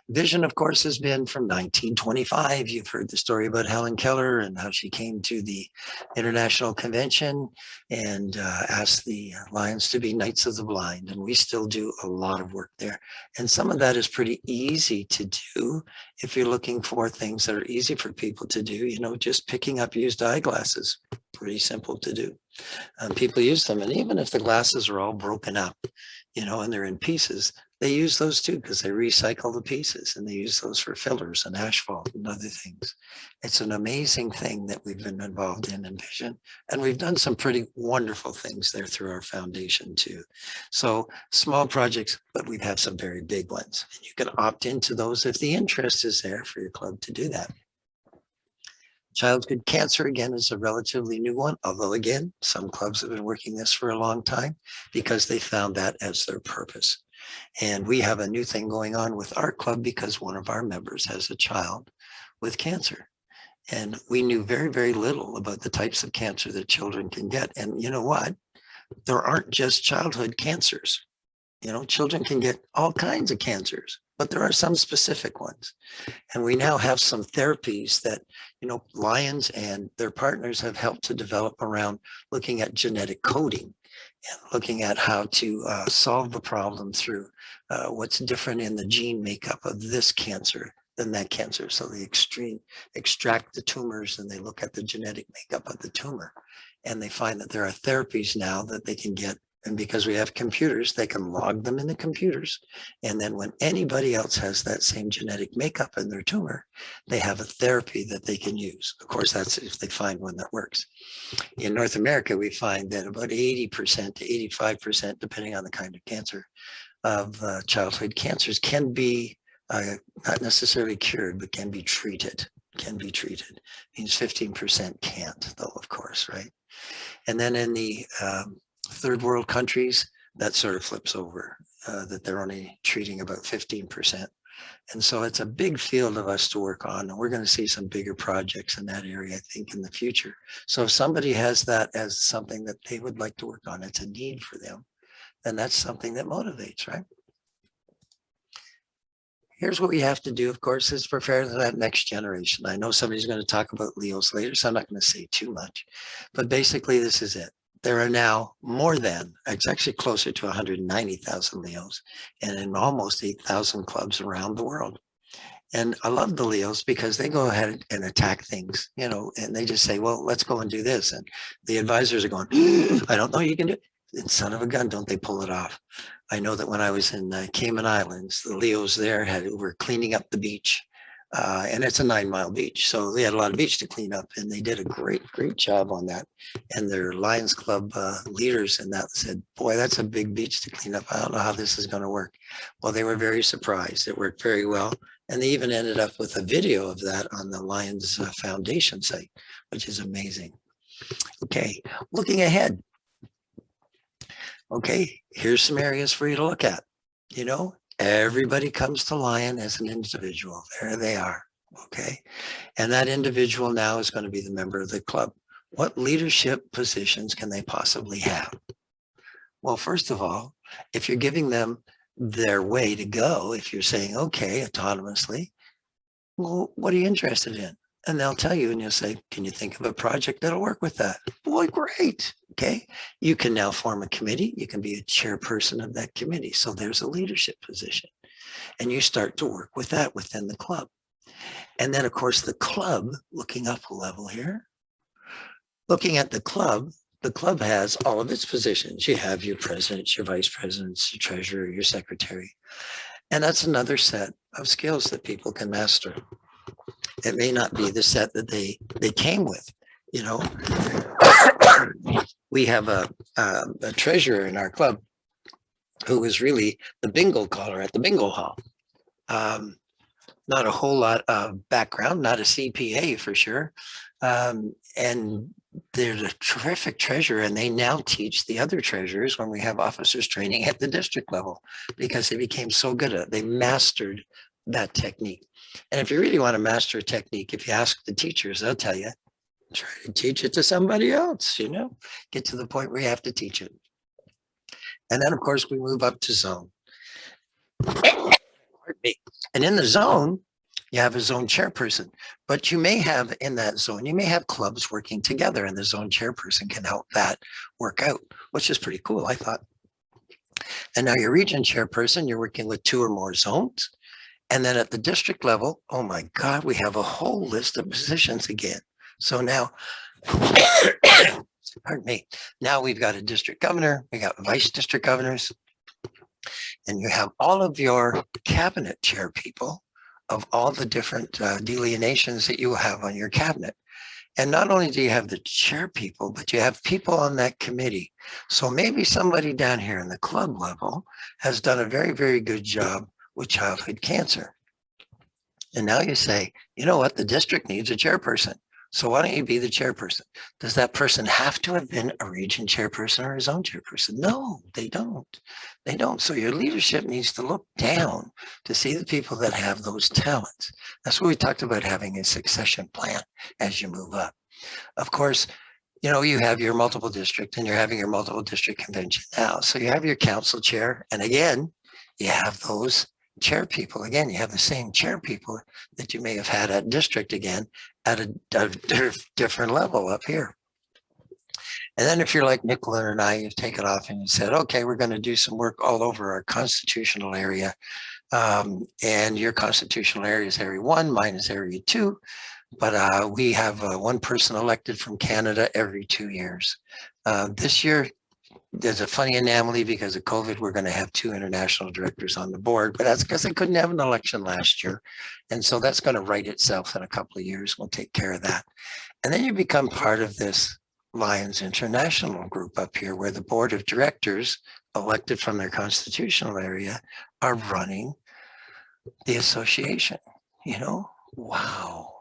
D: Vision, of course, has been from 1925. You've heard the story about Helen Keller and how she came to the International Convention and asked the Lions to be Knights of the Blind. And we still do a lot of work there. And some of that is pretty easy to do if you're looking for things that are easy for people to do, just picking up used eyeglasses, pretty simple to do. People use them. And even if the glasses are all broken up, and they're in pieces, they use those too because they recycle the pieces and they use those for fillers and asphalt and other things. It's an amazing thing that we've been involved in Vision. And we've done some pretty wonderful things there through our foundation too. So small projects, but we've had some very big ones. And you can opt into those if the interest is there for your club to do that. Childhood cancer, again, is a relatively new one, although, again, some clubs have been working this for a long time because they found that as their purpose. And we have a new thing going on with our club because one of our members has a child with cancer. And we knew very, very little about the types of cancer that children can get. And you know what? There aren't just childhood cancers. Children can get all kinds of cancers, but there are some specific ones. And we now have some therapies that, Lions and their partners have helped to develop around looking at genetic coding and looking at how to solve the problem through what's different in the gene makeup of this cancer than that cancer. So they extract the tumors and they look at the genetic makeup of the tumor. And they find that there are therapies now that they can get. And because we have computers, they can log them in the computers. And then when anybody else has that same genetic makeup in their tumor, they have a therapy that they can use. Of course, that's if they find one that works. In North America, we find that about 80% to 85%, depending on the kind of cancer, of childhood cancers can be not necessarily cured, but can be treated. Means 15% can't, though, of course, right? And then in the third world countries, that sort of flips over, that they're only treating about 15%. And so it's a big field of us to work on. And we're going to see some bigger projects in that area, I think, in the future. So if somebody has that as something that they would like to work on, it's a need for them, then that's something that motivates, right? Here's what we have to do, of course, is prepare for that next generation. I know somebody's going to talk about LEOs later, so I'm not going to say too much. But basically, this is it. There are now more than, it's actually closer to 190,000 LEOs and in almost 8,000 clubs around the world. And I love the LEOs because they go ahead and attack things, and they just say, well, let's go and do this. And the advisors are going, I don't know you can do it. And son of a gun, don't they pull it off. I know that when I was in Cayman Islands, the Leos there were cleaning up the beach. And it's a 9-mile beach. So they had a lot of beach to clean up, and they did a great job on that. And their Lions Club leaders and that said, boy, that's a big beach to clean up. I don't know how this is going to work. Well, they were very surprised. It worked very well. And they even ended up with a video of that on the Lions Foundation site, which is amazing. Okay, looking ahead. Okay, here's some areas for you to look at. You know, everybody comes to Lion as an individual. There they are. Okay. And that individual now is going to be the member of the club. What leadership positions can they possibly have? Well, first of all, if you're giving them their way to go, if you're saying, okay, autonomously, well, what are you interested in? And they'll tell you, and you'll say, can you think of a project that'll work with that? Boy, great. Okay. You can now form a committee. You can be a chairperson of that committee. So there's a leadership position. And you start to work with that within the club. And then, of course, the club, looking up a level here, looking at the club has all of its positions. You have your president, your vice presidents, your treasurer, your secretary. And that's another set of skills that people can master. It may not be the set that they came with, you know. We have a treasurer in our club who is really the bingo caller at the bingo hall. Not a whole lot of background, not a CPA for sure. And they're a terrific treasurer, and they now teach the other treasurers when we have officers training at the district level, because they became so good at it. They mastered that technique. And if you really want to master a technique, if you ask the teachers, they'll tell you, try to teach it to somebody else, you know, get to the point where you have to teach it. And then, of course, we move up to zone. And in the zone, you have a zone chairperson, but you may have in that zone, you may have clubs working together, and the zone chairperson can help that work out, which is pretty cool, I thought. And now your region chairperson, you're working with 2 or more zones. And then at the district level, oh my God, we have a whole list of positions again. So now, pardon me, now we've got a district governor, we got vice district governors, and you have all of your cabinet chair people of all the different delineations that you have on your cabinet. And not only do you have the chair people, but you have people on that committee. So maybe somebody down here in the club level has done a very, very good job with childhood cancer. And now you say, you know what, the district needs a chairperson. So why don't you be the chairperson? Does that person have to have been a region chairperson or a zone chairperson? No, they don't. They don't. So your leadership needs to look down to see the people that have those talents. That's what we talked about, having a succession plan as you move up. Of course, you know, you have your multiple district, and you're having your multiple district convention now. So you have your council chair. And again, you have those chair people. Again, you have the same chair people that you may have had at district again at a different level up here. And then if you're like Nicola and I, you've taken off and you said, okay, we're going to do some work all over our constitutional area. And your constitutional area is area 1, mine is area 2. But we have one person elected from Canada every 2 years. This year, there's a funny anomaly because of COVID. We're going to have 2 international directors on the board, but that's because they couldn't have an election last year. And so that's going to right itself in a couple of years. We'll take care of that. And then you become part of this Lions International group up here, where the board of directors elected from their constitutional area are running the association. You know, wow.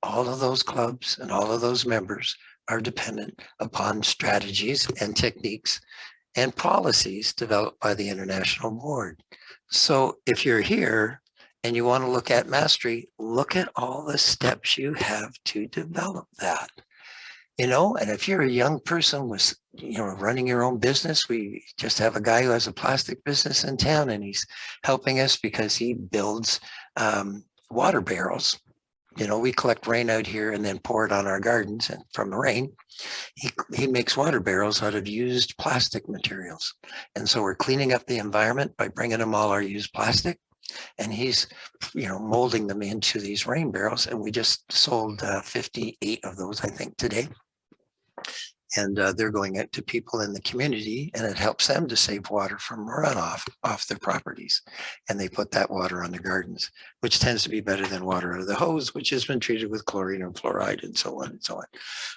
D: All of those clubs and all of those members are dependent upon strategies and techniques and policies developed by the international board. So if you're here and you want to look at mastery, look at all the steps you have to develop that. You know, and if you're a young person with, you know, running your own business, we just have a guy who has a plastic business in town, and he's helping us because he builds water barrels. You know, we collect rain out here and then pour it on our gardens, and from the rain, he makes water barrels out of used plastic materials. And so we're cleaning up the environment by bringing him all our used plastic, and he's, you know, molding them into these rain barrels. And we just sold 58 of those, I think, today. And they're going out to people in the community, and it helps them to save water from runoff off their properties. And they put that water on their gardens, which tends to be better than water out of the hose, which has been treated with chlorine or fluoride and so on and so on.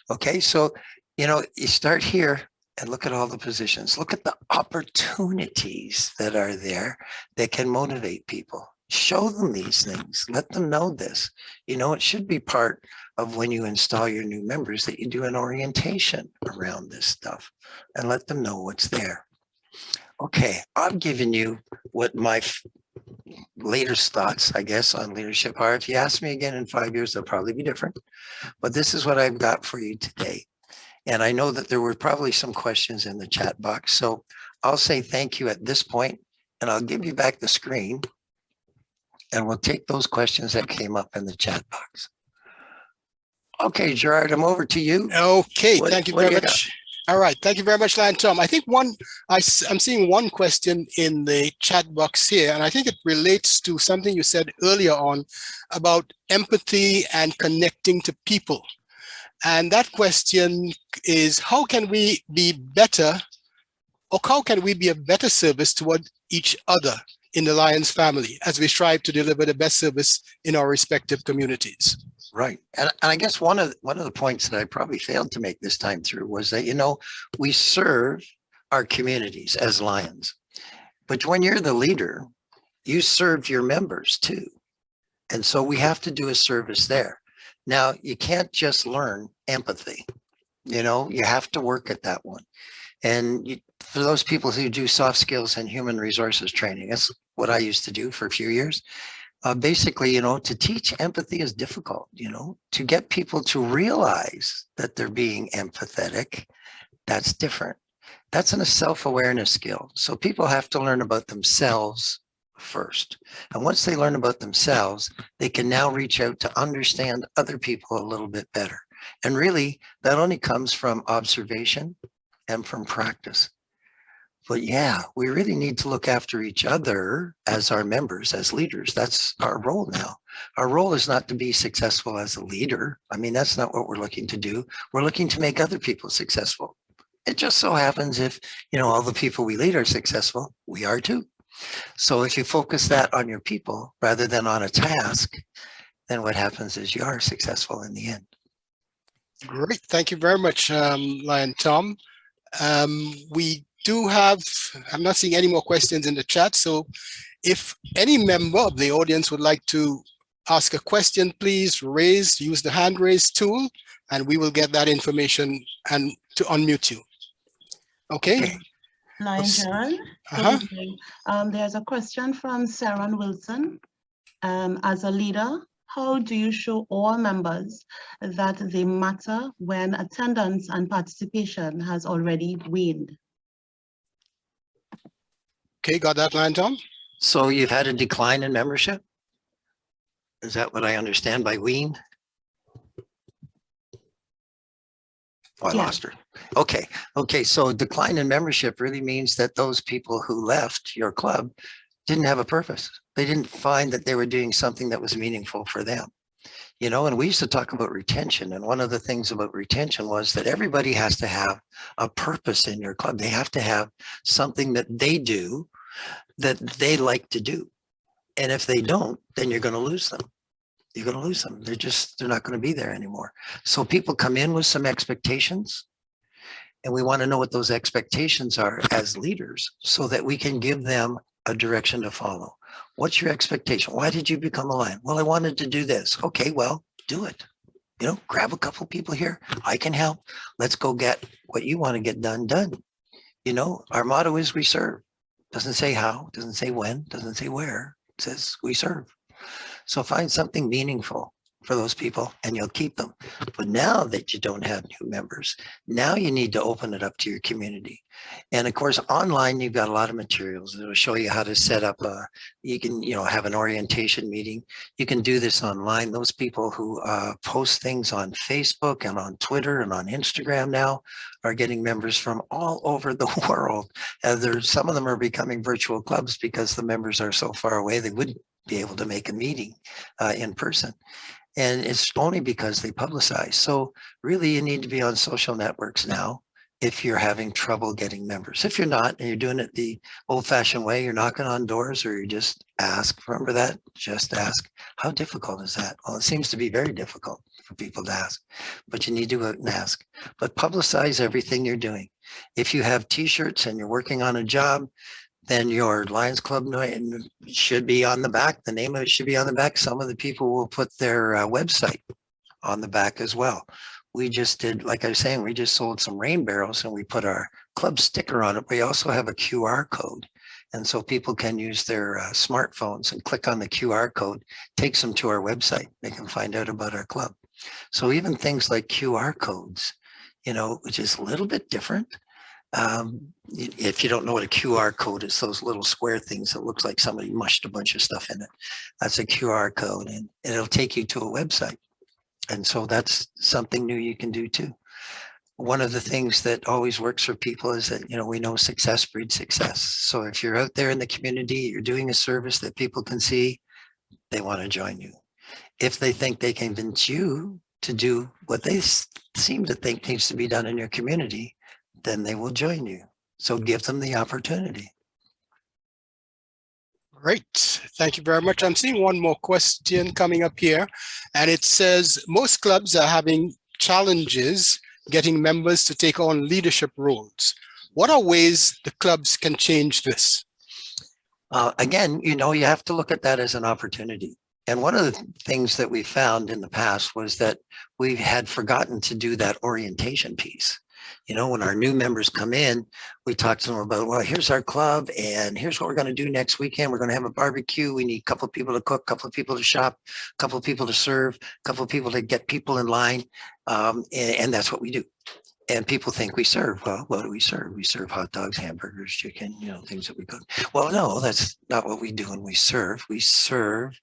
D: Okay, so, you know, you start here and look at all the positions. Look at the opportunities that are there that can motivate people. Show them these things. Let them know this. You know, it should be part of when you install your new members that you do an orientation around this stuff and let them know what's there. Okay, I've given you what my latest thoughts, I guess, on leadership are. If you ask me again in 5 years, they'll probably be different. But this is what I've got for you today. And I know that there were probably some questions in the chat box. So I'll say thank you at this point, and I'll give you back the screen. And we'll take those questions that came up in the chat box. Okay, Gerard, I'm over to you.
C: Okay, thank you very much. All right, thank you very much, Lion Tom. I think I'm seeing one question in the chat box here, and I think it relates to something you said earlier on about empathy and connecting to people. And that question is, how can we be better, or how can we be a better service toward each other in the Lions family as we strive to deliver the best service in our respective communities?
D: Right. And I guess one of the points that I probably failed to make this time through was that, you know, we serve our communities as Lions, but when you're the leader, you serve your members too. And so we have to do a service there. Now, you can't just learn empathy, you know, you have to work at that one. And for those people who do soft skills and human resources training, that's what I used to do for a few years. Basically, you know, to teach empathy is difficult, you know, to get people to realize that they're being empathetic, that's different. That's a self-awareness skill. So people have to learn about themselves first. And once they learn about themselves, they can now reach out to understand other people a little bit better. And really, that only comes from observation and from practice. But yeah, we really need to look after each other as our members, as leaders. That's our role now. Our role is not to be successful as a leader. I mean, that's not what we're looking to do. We're looking to make other people successful. It just so happens if, you know, all the people we lead are successful, we are too. So if you focus that on your people rather than on a task, then what happens is you are successful in the end.
C: Great. Thank you very much, Lion Tom. We do have, I'm not seeing any more questions in the chat. So if any member of the audience would like to ask a question, please use the hand raise tool, and we will get that information and to unmute you. Okay.
E: Lion John, there's a question from Sarah Wilson. As a leader, how do you show all members that they matter when attendance and participation has already waned?
C: Okay, got that, Lion Tom?
D: So you've had a decline in membership? Is that what I understand by wean? Oh, I lost her. Okay. Okay. So decline in membership really means that those people who left your club didn't have a purpose. They didn't find that they were doing something that was meaningful for them. You know, and we used to talk about retention. And one of the things about retention was that everybody has to have a purpose in your club. They have to have something that they do that they like to do. And if they don't, then you're going to lose them. You're going to lose them. They're not going to be there anymore. So people come in with some expectations, and we want to know what those expectations are as leaders so that we can give them a direction to follow. What's your expectation? Why did you become a Lion? Well, I wanted to do this. Okay, well, do it. You know, grab a couple people here. I can help. Let's go get what you want to get done. You know, our motto is we serve. Doesn't say how, doesn't say when, doesn't say where. It says we serve. So find something meaningful for those people and you'll keep them. But now that you don't have new members, now you need to open it up to your community. And of course, online, you've got a lot of materials that will show you how to set up you can, you know, have an orientation meeting. You can do this online. Those people who post things on Facebook and on Twitter and on Instagram now are getting members from all over the world. Some of them are becoming virtual clubs because the members are so far away, they wouldn't be able to make a meeting in person. And it's only because they publicize. So really you need to be on social networks now if you're having trouble getting members. If you're not, and you're doing it the old fashioned way, you're knocking on doors or you just ask. Remember that? Just ask. How difficult is that? Well, it seems to be very difficult for people to ask, but you need to go out and ask. But publicize everything you're doing. If you have t-shirts and you're working on a job, then your Lions Club should be on the back. The name of it should be on the back. Some of the people will put their website on the back as well. We just did, like I was saying, we just sold some rain barrels and we put our club sticker on it. We also have a QR code. And so people can use their smartphones and click on the QR code, takes them to our website. They can find out about our club. So even things like QR codes, you know, which is a little bit different. If you don't know what a QR code is, those little square things that looks like somebody mushed a bunch of stuff in it. That's a QR code, and it'll take you to a website. And so that's something new you can do too. One of the things that always works for people is that, you know, we know success breeds success. So if you're out there in the community, you're doing a service that people can see, they want to join you. If they think they can convince you to do what they seem to think needs to be done in your community, then they will join you. So give them the opportunity.
C: Great. Thank you very much. I'm seeing one more question coming up here, and it says most clubs are having challenges getting members to take on leadership roles. What are ways the clubs can change this?
D: Again, you know, you have to look at that as an opportunity. And one of the things that we found in the past was that we had forgotten to do that orientation piece. You know, when our new members come in, we talk to them about, well, here's our club and here's what we're going to do next weekend. We're going to have a barbecue. We need a couple of people to cook, a couple of people to shop, a couple of people to serve, a couple of people to get people in line. And that's what we do. And people think we serve. Well, what do we serve? We serve hot dogs, hamburgers, chicken, you know, things that we cook. Well, no, that's not what we do when we serve. We serve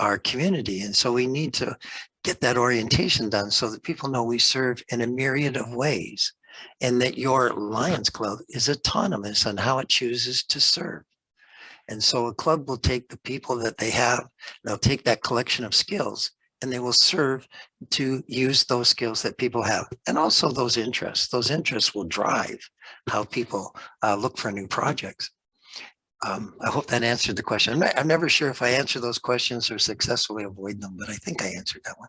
D: our community. And so we need to get that orientation done so that people know we serve in a myriad of ways, and that your Lions Club is autonomous on how it chooses to serve. And so a club will take the people that they have, they'll take that collection of skills, and they will serve to use those skills that people have. And also those interests. Those interests will drive how people look for new projects. I hope that answered the question. I'm never sure if I answer those questions or successfully avoid them, but I think I answered that one.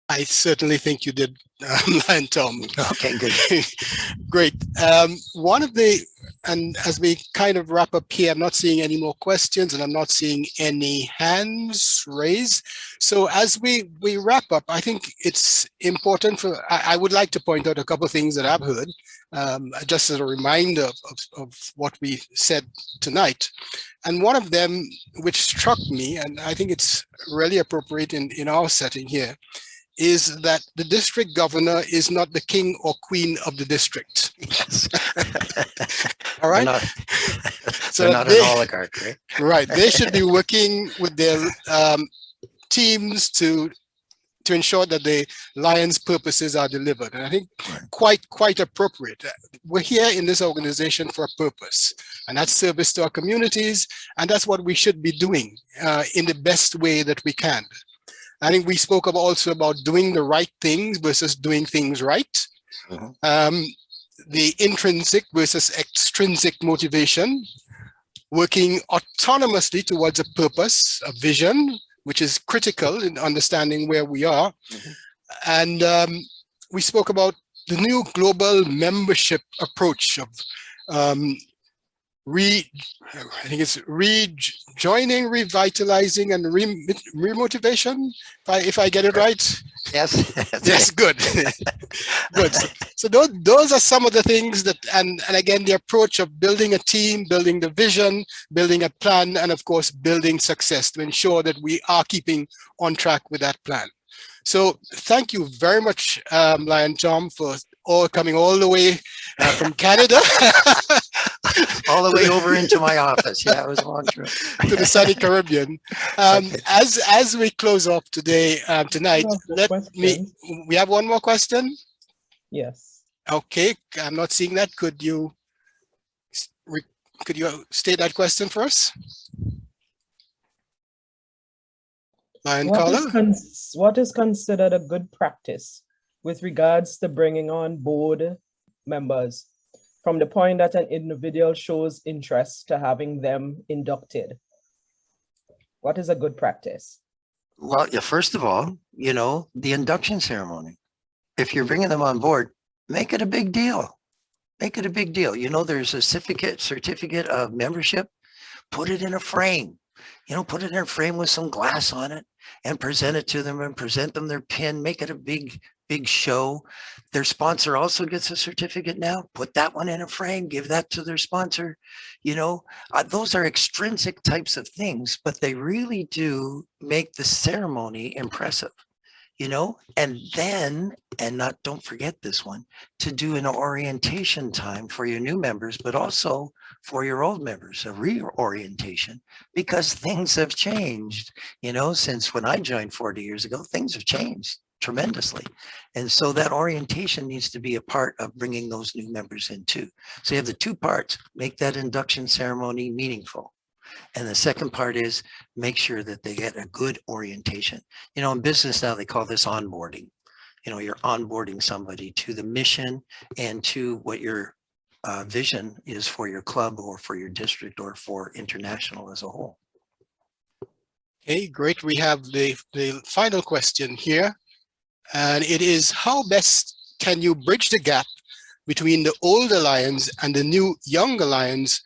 C: I certainly think you did, Lion Tom.
D: Okay, good.
C: Great. One of the, and as we kind of wrap up here, I'm not seeing any more questions and I'm not seeing any hands raised. So as we wrap up, I think it's important for, I would like to point out a couple of things that I've heard, just as a reminder of what we said tonight. And one of them, which struck me, and I think it's really appropriate in our setting here, is that the district governor is not the king or queen of the district.
D: Yes.
C: All right.
D: They're not an oligarch, right?
C: Right. They should be working with their teams to ensure that the Lions' purposes are delivered. And I think quite appropriate. We're here in this organization for a purpose, and that's service to our communities. And that's what we should be doing in the best way that we can. I think we spoke also about doing the right things versus doing things right. The intrinsic versus extrinsic motivation, working autonomously towards a purpose, a vision, which is critical in understanding where we are. And we spoke about the new global membership approach of rejoining, revitalizing, and remotivation. If I get it right.
D: Yes.
C: Yes, good. Good. So those are some of the things that, and again, the approach of building a team, building the vision, building a plan, and of course, building success to ensure that we are keeping on track with that plan. So thank you very much, Lion Tom, for coming all the way from Canada.
D: All the way over into my office. Yeah, it was a long trip.
C: To the sunny Caribbean. As we close off today, tonight, we have one more question?
F: Yes.
C: Okay, I'm not seeing that. Could you state that question for us? Lion
F: What
C: caller.
F: what is considered a good practice with regards to bringing on board members from the point that an individual shows interest to having them inducted? What is a good practice?
D: Well, yeah, first of all, you know, the induction ceremony. If you're bringing them on board, make it a big deal. Make it a big deal. You know, there's a certificate of membership. Put it in a frame. You know, put it in a frame with some glass on it and present it to them and present them their pin. Make it a big show. Their sponsor also gets a certificate now. Put that one in a frame. Give that to their sponsor. You know, those are extrinsic types of things, but they really do make the ceremony impressive. You know, and then, don't forget this one, to do an orientation time for your new members, but also for your old members, a reorientation, because things have changed, you know, since when I joined 40 years ago, things have changed tremendously. And so that orientation needs to be a part of bringing those new members in too. So you have the two parts, make that induction ceremony meaningful. And the second part is make sure that they get a good orientation. You know, in business now, they call this onboarding. You know, you're onboarding somebody to the mission and to what your vision is for your club or for your district or for international as a whole.
C: Okay, great. We have the final question here. And it is, how best can you bridge the gap between the older Lions and the new younger Lions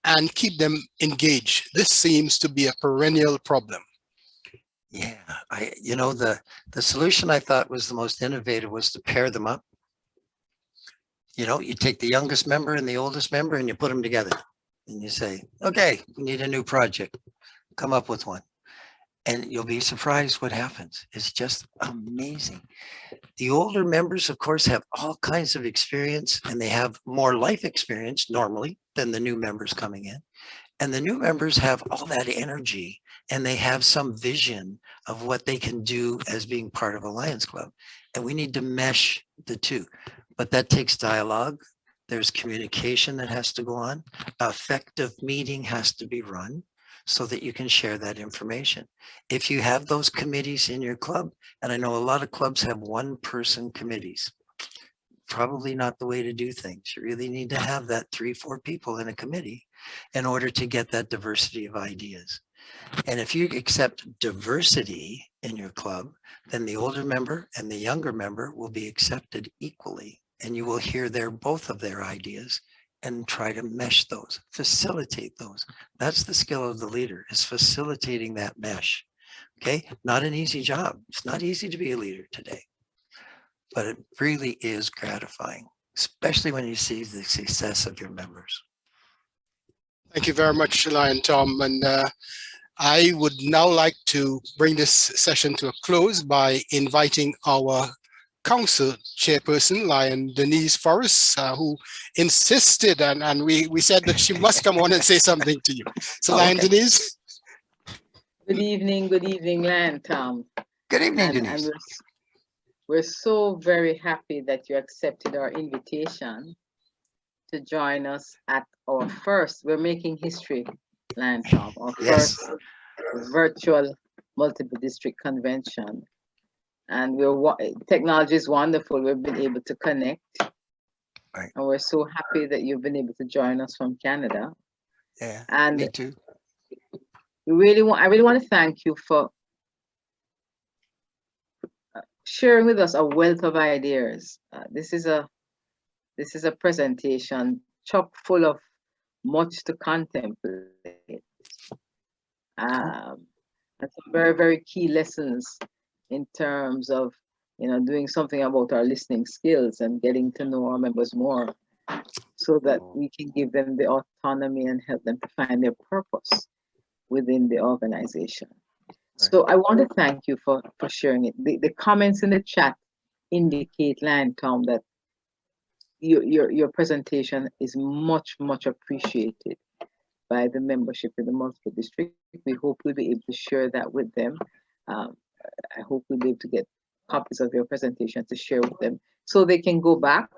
C: and keep them engaged? This seems to be a perennial problem.
D: Yeah, you know, the solution I thought was the most innovative was to pair them up. You know, you take the youngest member and the oldest member and you put them together and you say, okay, we need a new project. Come up with one. And you'll be surprised what happens. It's just amazing. The older members, of course, have all kinds of experience and they have more life experience normally than the new members coming in. And the new members have all that energy and they have some vision of what they can do as being part of a Lions Club. And we need to mesh the two. But that takes dialogue. There's communication that has to go on. Effective meeting has to be run so that you can share that information. If you have those committees in your club, and I know a lot of clubs have one-person committees, probably not the way to do things. You really need to have that 3-4 people in a committee in order to get that diversity of ideas. And if you accept diversity in your club, then the older member and the younger member will be accepted equally, and you will hear both of their ideas and try to mesh those, facilitate those. That's the skill of the leader, is facilitating that mesh. Okay, not an easy job. It's not easy to be a leader today, but it really is gratifying, especially when you see the success of your members.
C: Thank you very much, Lion Tom. And I would now like to bring this session to a close by inviting our council chairperson, Lion Denise Forrest, who insisted, and we said that she must come on and say something to you. So Lion Denise.
G: Good evening, Lion Tom.
D: Good evening, Denise.
G: And we're so very happy that you accepted our invitation to join us at our first, we're making history, Lion Tom, our first virtual multiple district convention. And technology is wonderful. We've been able to connect. Right. And we're so happy that you've been able to join us from Canada.
D: Yeah,
G: and
D: me too.
G: I really want to thank you for sharing with us a wealth of ideas. This is a presentation chock full of much to contemplate. And some very, very key lessons in terms of, you know, doing something about our listening skills and getting to know our members more so that we can give them the autonomy and help them to find their purpose within the organization. Right. So I want to thank you for sharing it. The comments in the chat indicate, Lion Tom, that your presentation is much, much appreciated by the membership in the multiple district. We hope we'll be able to share that with them. I hope we'll be able to get copies of your presentation to share with them so they can go back.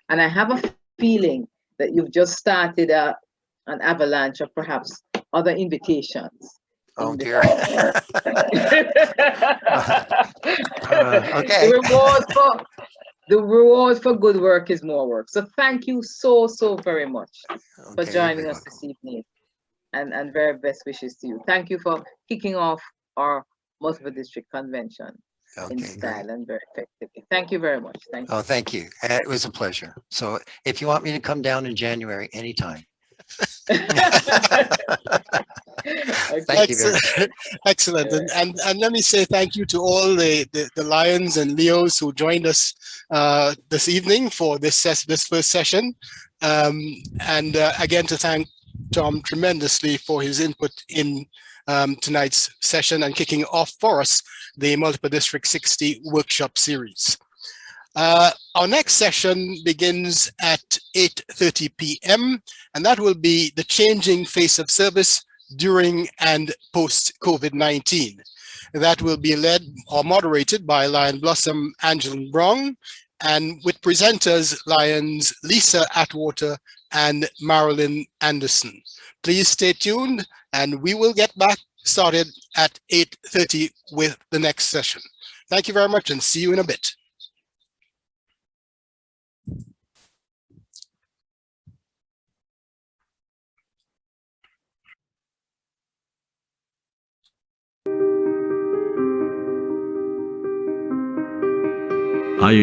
G: And I have a feeling that you've just started an avalanche of perhaps other invitations
D: Oh
G: in the
D: dear. Okay.
G: The reward for good work is more work. So thank you so very much for
D: Okay,
G: joining
D: you're
G: us this
D: welcome.
G: evening, and very best wishes to you. Thank you for kicking off our multiple district convention in
D: Okay,
G: style
D: great.
G: and very effectively. Thank you very much. Thank you.
D: Oh, thank you. It was a pleasure. So if you want me to come down in January, anytime. Thank you very much.
C: Excellent. Excellent. And let me say thank you to all the Lions and Leos who joined us this evening for this first session. And again, to thank Tom tremendously for his input in tonight's session and kicking off for us the Multiple District 60 workshop series. Our next session begins at 8:30 p.m. and that will be the changing face of service during and post COVID-19. That will be led or moderated by Lion Blossom Angela Brown, and with presenters Lions Lisa Atwater and Marilyn Anderson. Please stay tuned and we will get back started at 8:30 with the next session. Thank you very much and see you in a bit.
H: I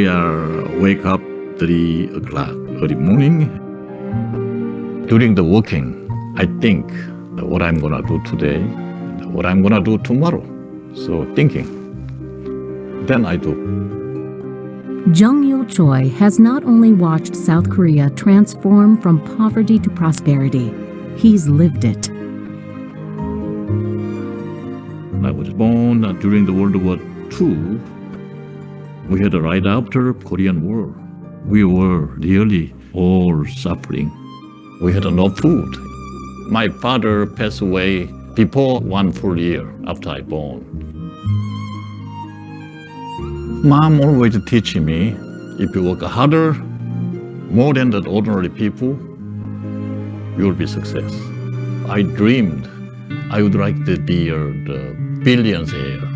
H: wake up 3 o'clock early morning. During the walking, I think what I'm gonna do today, what I'm gonna do tomorrow. So thinking, then I do.
A: Jung-il Choi has not only watched South Korea transform from poverty to prosperity, he's lived it.
H: I was born during the World War II. We had right after Korean War. We were really all suffering. We had no food. My father passed away before 1 full year after I born. Mom always teaching me, if you work harder, more than the ordinary people, you will be success. I dreamed I would like to be the billionaire.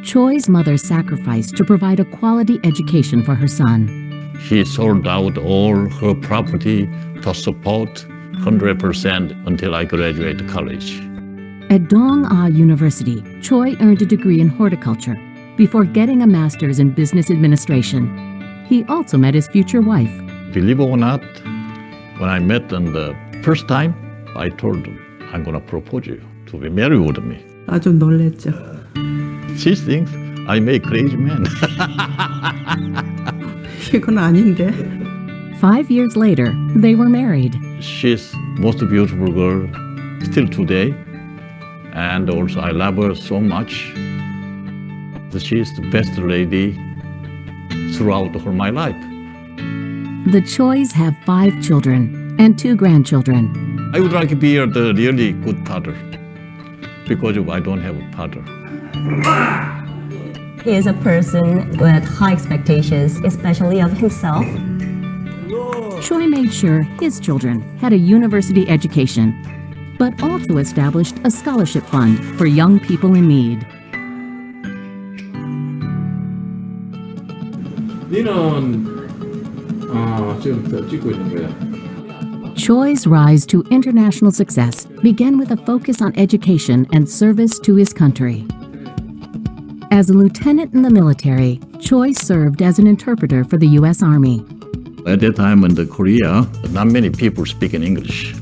A: Choi's mother sacrificed to provide a quality education for her son.
H: She sold out all her property to support 100% until I graduated college.
A: At Dong-A University, Choi earned a degree in horticulture before getting a master's in business administration. He also met his future wife.
H: Believe it or not, when I met them the first time, I told them, I'm going to propose you to be married with me.
I: 아주 놀랬죠.
H: She thinks I may crazy man.
I: 이건 아닌데.
A: 5 years later, they were married.
H: She's most beautiful girl still today. And also I love her so much. She's the best lady throughout my life.
A: The Chois have 5 children and 2 grandchildren.
H: I would like to be the really good father because I don't have a father.
J: He is a person with high expectations, especially of himself.
A: Choi made sure his children had a university education, but also established a scholarship fund for young people in need.
H: 지금 찍고 있는 거야.
A: Choi's rise to international success began with a focus on education and service to his country. As a lieutenant in the military, Choi served as an interpreter for the U.S. Army.
H: At that time in Korea, not many people speak in English.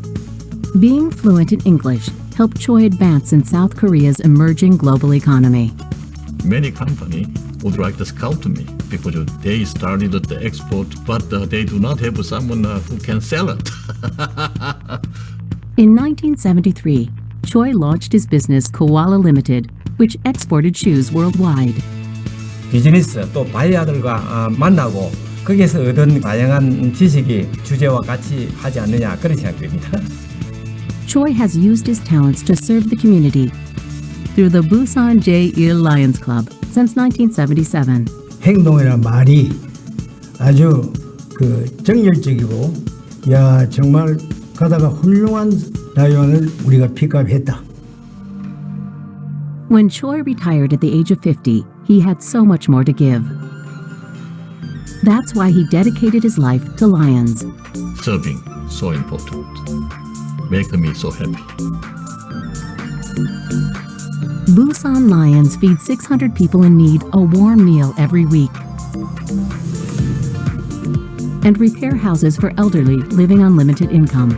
A: Being fluent in English helped Choi advance in South Korea's emerging global economy.
H: Many companies would like to scout me because they started the export, but they do not have someone who can sell it.
A: In 1973, Choi launched his business Koala Limited, which exported shoes worldwide.
K: 비즈니스 또 바이어들과 만나고 거기에서 얻은 다양한 지식이 주제와 같이 하지 않느냐 그런 생각됩니다.
A: Choi has used his talents to serve the community through the Busan J-Il Lions Club since 1977.
L: 행동이란 말이 아주 정열적이고 야 정말 가다가 훌륭한 라이온을 우리가 픽업했다
M: When Choi retired at the age of 50, he had so much more to give. That's why he dedicated his life to lions.
H: Serving, so important. Make me so happy.
M: Busan Lions feed 600 people in need a warm meal every week and repair houses for elderly living on limited income.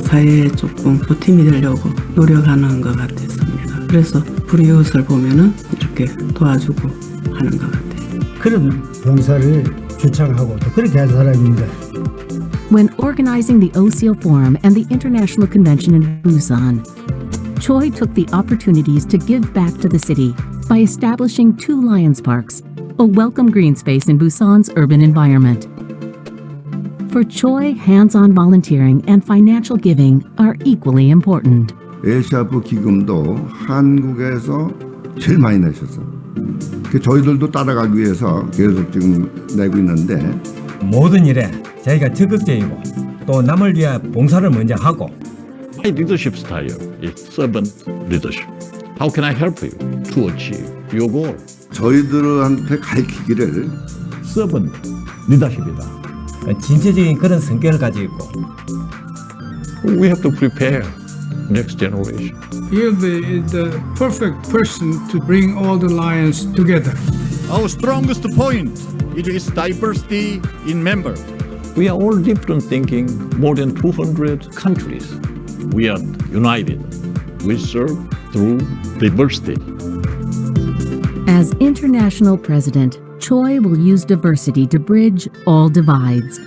I: 사회에 조금 보탬이 되려고 노력하는 것 같았습니다. 그래서 불이웃을 보면은 이렇게 도와주고 하는 것 같아요.
L: 그런 봉사를 주창하고 또 그렇게 한 사람입니다.
M: When organizing the OSEAL Forum and the International Convention in Busan, Choi took the opportunities to give back to the city by establishing 2 Lions Parks, a welcome green space in Busan's urban environment. For Choi, hands-on volunteering and financial giving are equally important.
N: ACF 기금도 한국에서 제일 많이 내셨어요. 저희들도 따라가기 위해서 계속 지금 내고 있는데
K: 모든 일에 자기가 적극적이고 또 남을 위해 봉사를 먼저 하고.
H: My leadership style is servant leadership. How can I help you to achieve your goal?
N: 저희들한테 가르치기를
H: servant leadership이다.
K: 진취적인 그런 성격을 가지고 있고.
H: We have to prepare next generation.
O: You're the perfect person to bring all the lions together.
P: Our strongest point is diversity in members.
H: We are all different thinking, more than 200 countries. We are united. We serve through diversity.
M: As international president, Choi will use diversity to bridge all divides.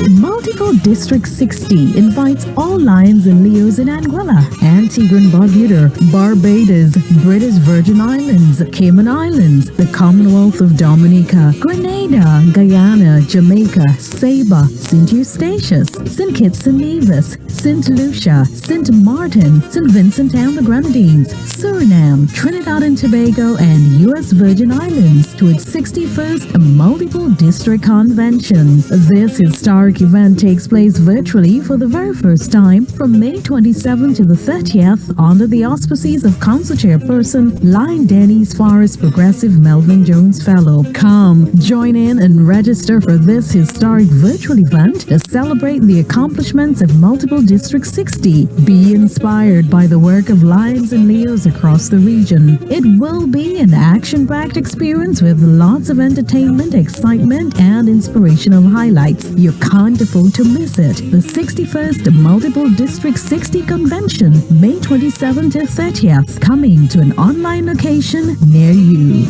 A: Multiple District 60 invites all lions and Leos in Anguilla, Antigua and Barbuda, Barbados, British Virgin Islands, Cayman Islands, the Commonwealth of Dominica, Grenada, Guyana, Jamaica, Saba, St. Eustatius, St. Kitts and Nevis, St. Lucia, St. Martin, St. Vincent and the Grenadines, Suriname, Trinidad and Tobago, and U.S. Virgin Islands to its 61st Multiple District Convention. This historic event takes place virtually for the very first time from May 27th to the 30th under the auspices of Council Chairperson Lion Denny's Forest Progressive Melvin Jones Fellow. Come, join in and register for this historic virtual event to celebrate the accomplishments of Multiple District 60. Be inspired by the work of lions and Leos across the region. It will be an action-packed experience with lots of entertainment, excitement, and inspirational highlights. You can't afford to miss it. The 61st Multiple District 60 Convention, May 27th to 30th, coming to an online location near you.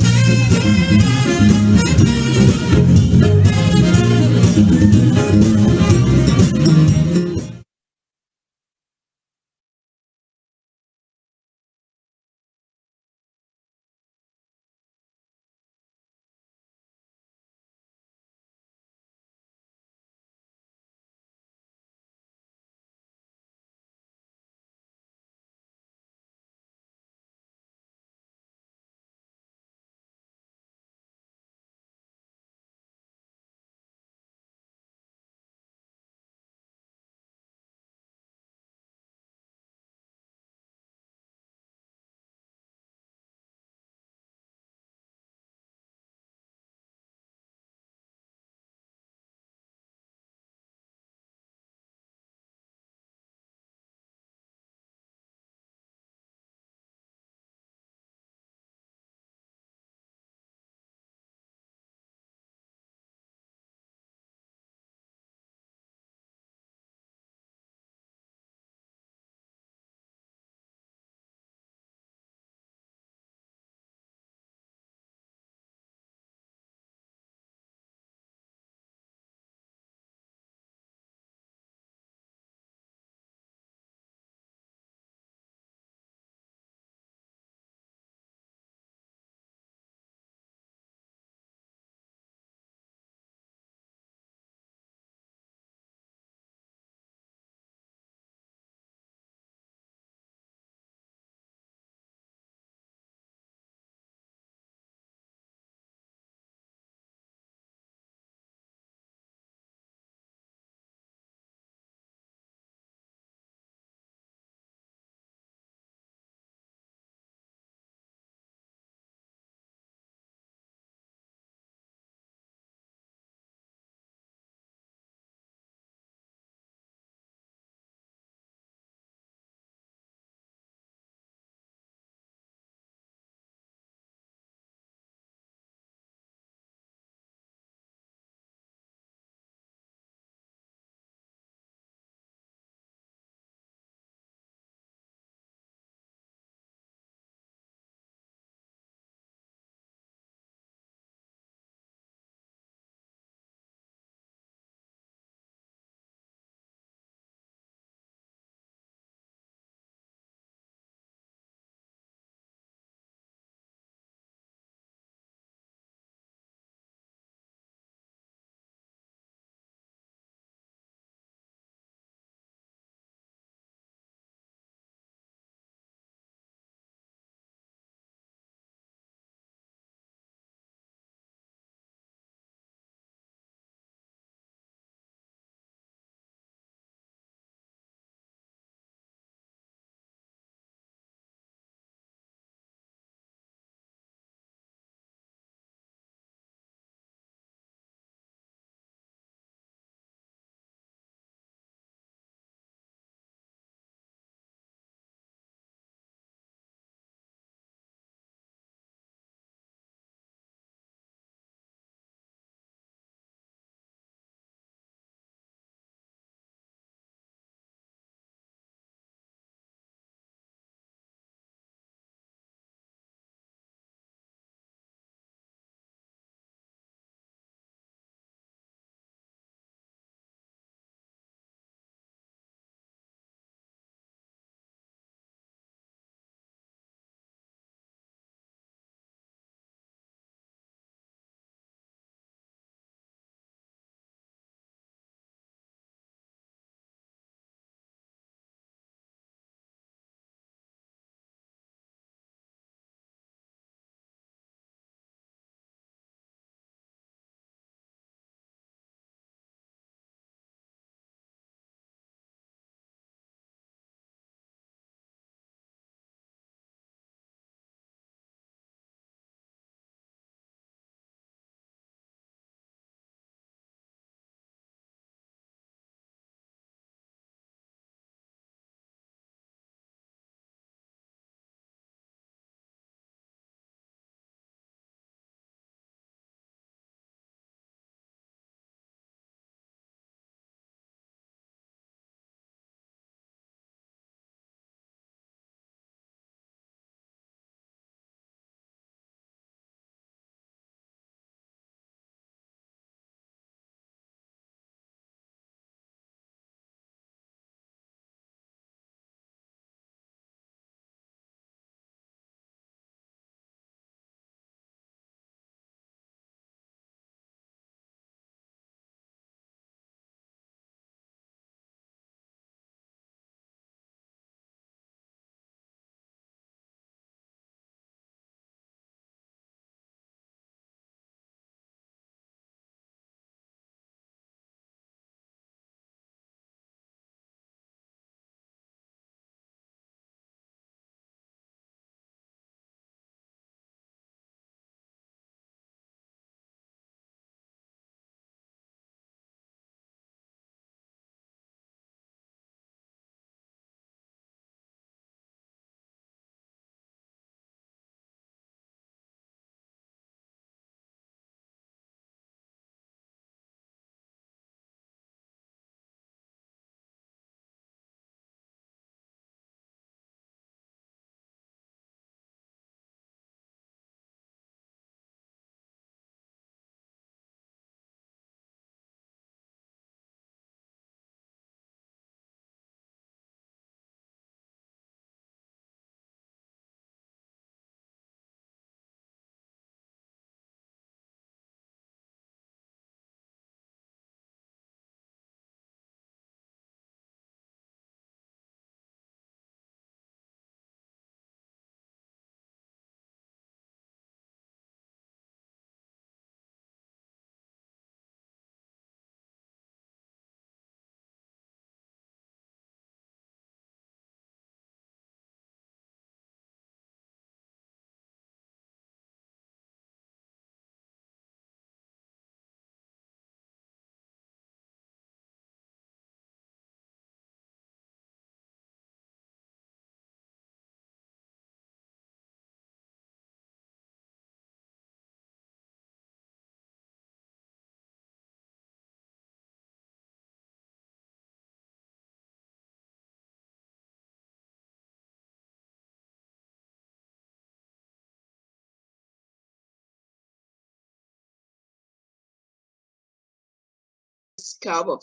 Q: Lions Club of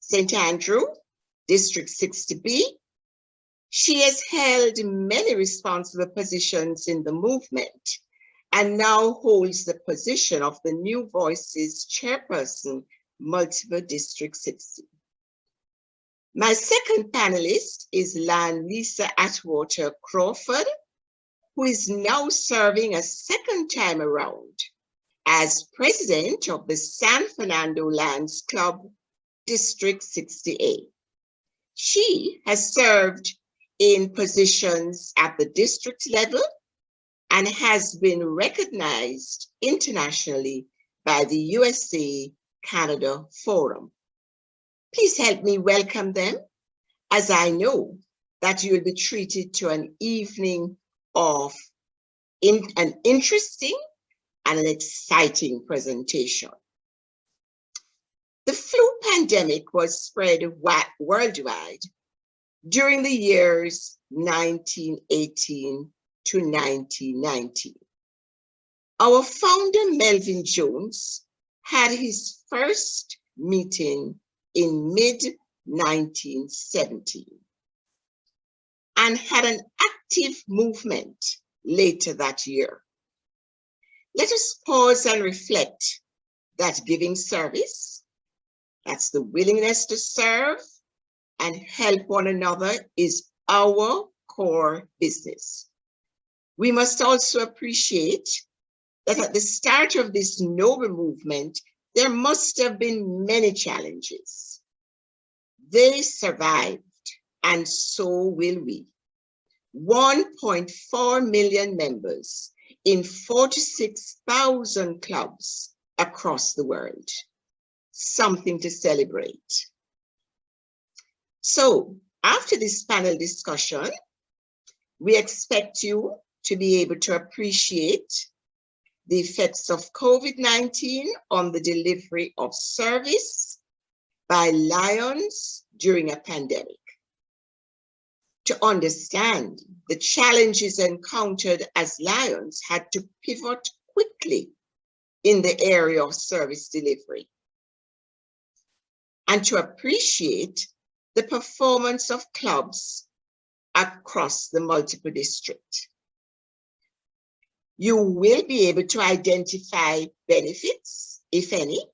Q: St. Andrew, District 60B. She has held many responsible positions in the movement and now holds the position of the New Voices Chairperson, Multiple District 60. My second panelist is Lisa Atwater Crawford, who is now serving a second time around as president of the San Fernando Lions Club, District 60A. She has served in positions at the district level and has been recognized internationally by the USA-Canada Forum. Please help me welcome them, as I know that you will be treated to an evening of an interesting and an exciting presentation. The flu pandemic was spread worldwide during the years 1918 to 1919. Our founder, Melvin Jones, had his first meeting in mid-1917 and had an active movement later that year. Let us pause and reflect that giving service, that's the willingness to serve and help one another, is our core business. We must also appreciate that at the start of this noble movement, there must have been many challenges. They survived, and so will we. 1.4 million members in 46,000 clubs across the world. Something to celebrate. So, after this panel discussion, we expect you to be able to appreciate the effects of COVID-19 on the delivery of service by Lions during a pandemic, to understand the challenges encountered as Lions had to pivot quickly in the area of service delivery, and to appreciate the performance of clubs across the multiple district. You will be able to identify benefits, if any,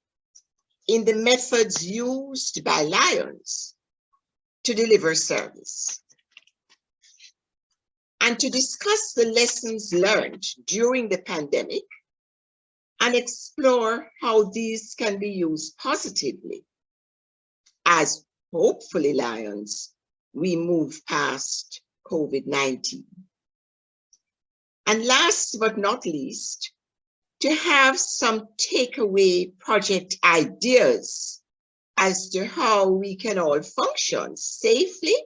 Q: in the methods used by Lions to deliver service, and to discuss the lessons learned during the pandemic and explore how these can be used positively as hopefully Lions we move past COVID-19. And last but not least, to have some takeaway project ideas as to how we can all function safely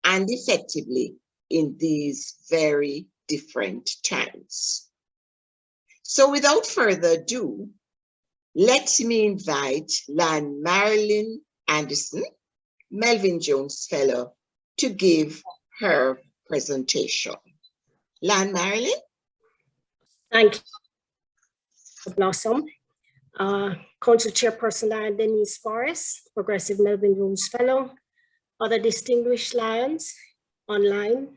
Q: and effectively in these very different times. So without further ado, let me invite Lan Marilyn Anderson, Melvin Jones Fellow, to give her presentation. Lan Marilyn?
R: Thank you, Blossom. Council Chairperson Lion Denise Forrest, Progressive Melvin Jones Fellow, other distinguished Lions online,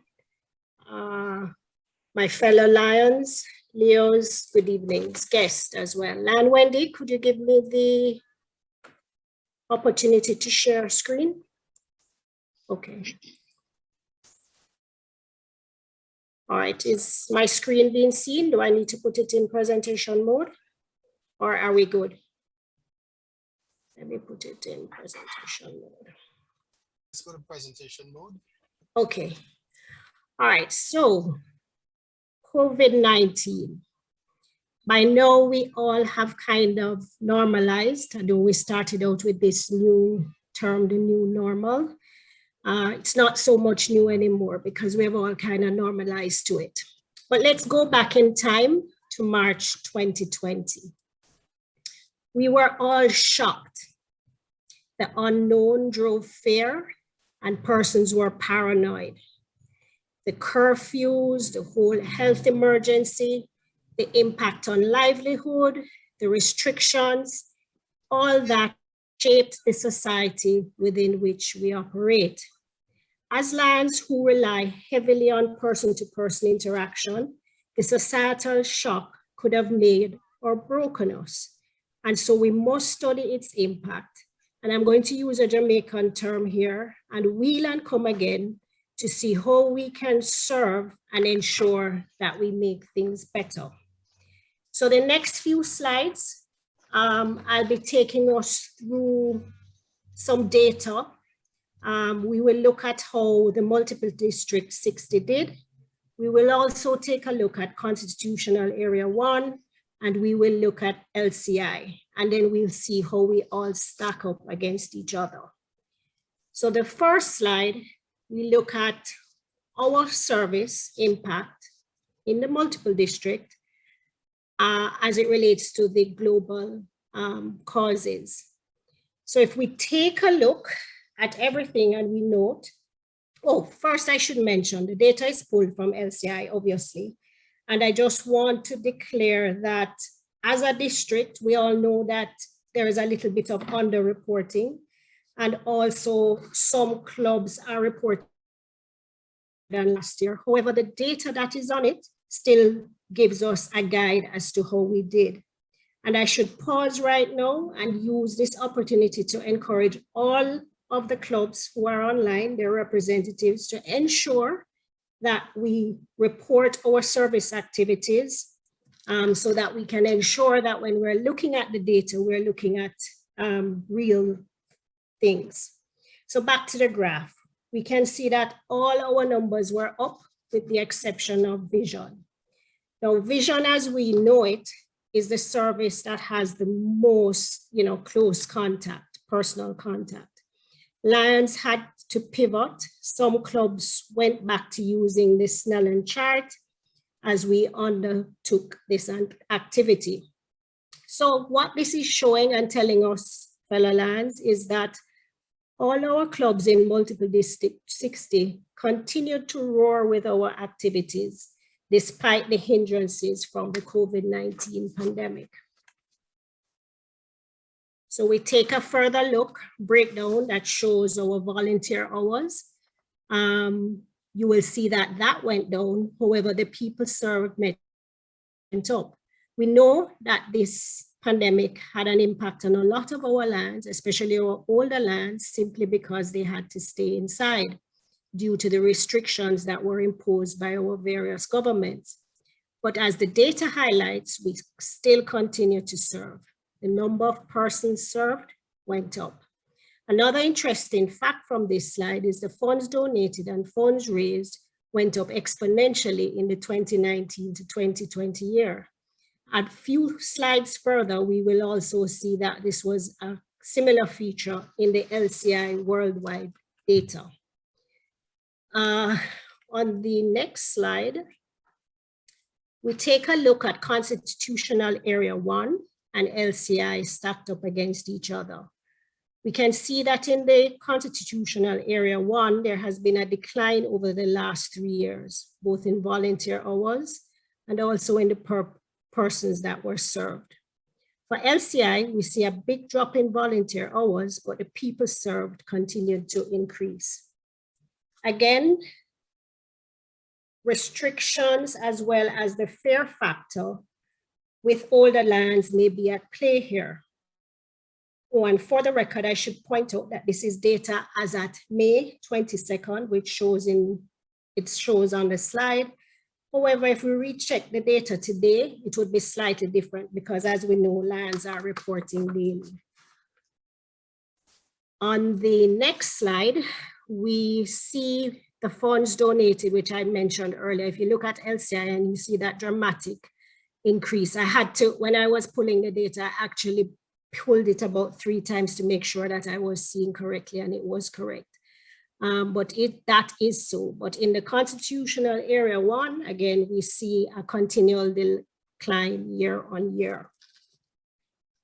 R: my fellow Lions, Leos, good evenings, guests as well. Lan Wendy, could you give me the opportunity to share screen? Okay. All right, is my screen being seen? Do I need to put it in presentation mode, or are we good? Let me put it in presentation mode.
C: Let's go to presentation mode.
R: Okay. All right, so COVID-19. By now, we all have kind of normalized, although we started out with this new term, the new normal. It's not so much new anymore because we have all kind of normalized to it. But let's go back in time to March 2020. We were all shocked. The unknown drove fear and persons were paranoid. The curfews, the whole health emergency, the impact on livelihood, the restrictions, all that shaped the society within which we operate. As lands who rely heavily on person-to-person interaction, the societal shock could have made or broken us. And so we must study its impact. And I'm going to use a Jamaican term here, and wheel and come again to see how we can serve and ensure that we make things better. So the next few slides, I'll be taking us through some data. We will look at how the multiple district 60 did. We will also take a look at constitutional area 1, and we will look at LCI, and then we'll see how we all stack up against each other. So the first slide, we look at our service impact in the multiple district as it relates to the global causes. So if we take a look at everything and we note, first I should mention the data is pulled from LCI, obviously. And I just want to declare that as a district, we all know that there is a little bit of underreporting, and also some clubs are reporting than last year. However, the data that is on it still gives us a guide as to how we did. And I should pause right now and use this opportunity to encourage all of the clubs who are online, their representatives, to ensure that we report our service activities so that we can ensure that when we're looking at the data, we're looking at real things. So back to the graph, we can see that all our numbers were up with the exception of vision. Now, vision as we know it is the service that has the most, close contact, personal contact. Lions had to pivot. Some clubs went back to using the Snellen chart as we undertook this activity. So what this is showing and telling us, fellow Lions, is that all our clubs in multiple district 60 continued to roar with our activities despite the hindrances from the COVID-19 pandemic. So we take a further look, breakdown that shows our volunteer hours. You will see that that went down. However, the people served went up. We know that this pandemic had an impact on a lot of our lands, especially our older lands, simply because they had to stay inside due to the restrictions that were imposed by our various governments. But as the data highlights, we still continue to serve. The number of persons served went up. Another interesting fact from this slide is the funds donated and funds raised went up exponentially in the 2019 to 2020 year. A few slides further, we will also see that this was a similar feature in the LCI worldwide data. On the next slide, we take a look at constitutional area 1 and LCI stacked up against each other. We can see that in the constitutional area 1, there has been a decline over the last 3 years, both in volunteer hours and also in the persons that were served. For LCI, we see a big drop in volunteer hours, but the people served continued to increase. Again, restrictions as well as the fear factor with older lands may be at play here. Oh, and for the record, I should point out that this is data as at May 22nd, which shows on the slide. However, if we recheck the data today, it would be slightly different because as we know, lands are reporting daily. On the next slide, we see the funds donated, which I mentioned earlier. If you look at LCI and you see that dramatic increase, I had to, when I was pulling the data, I actually pulled it about 3 times to make sure that I was seeing correctly, and it was correct. But that is so. But in the constitutional area 1, again, we see a continual decline year on year.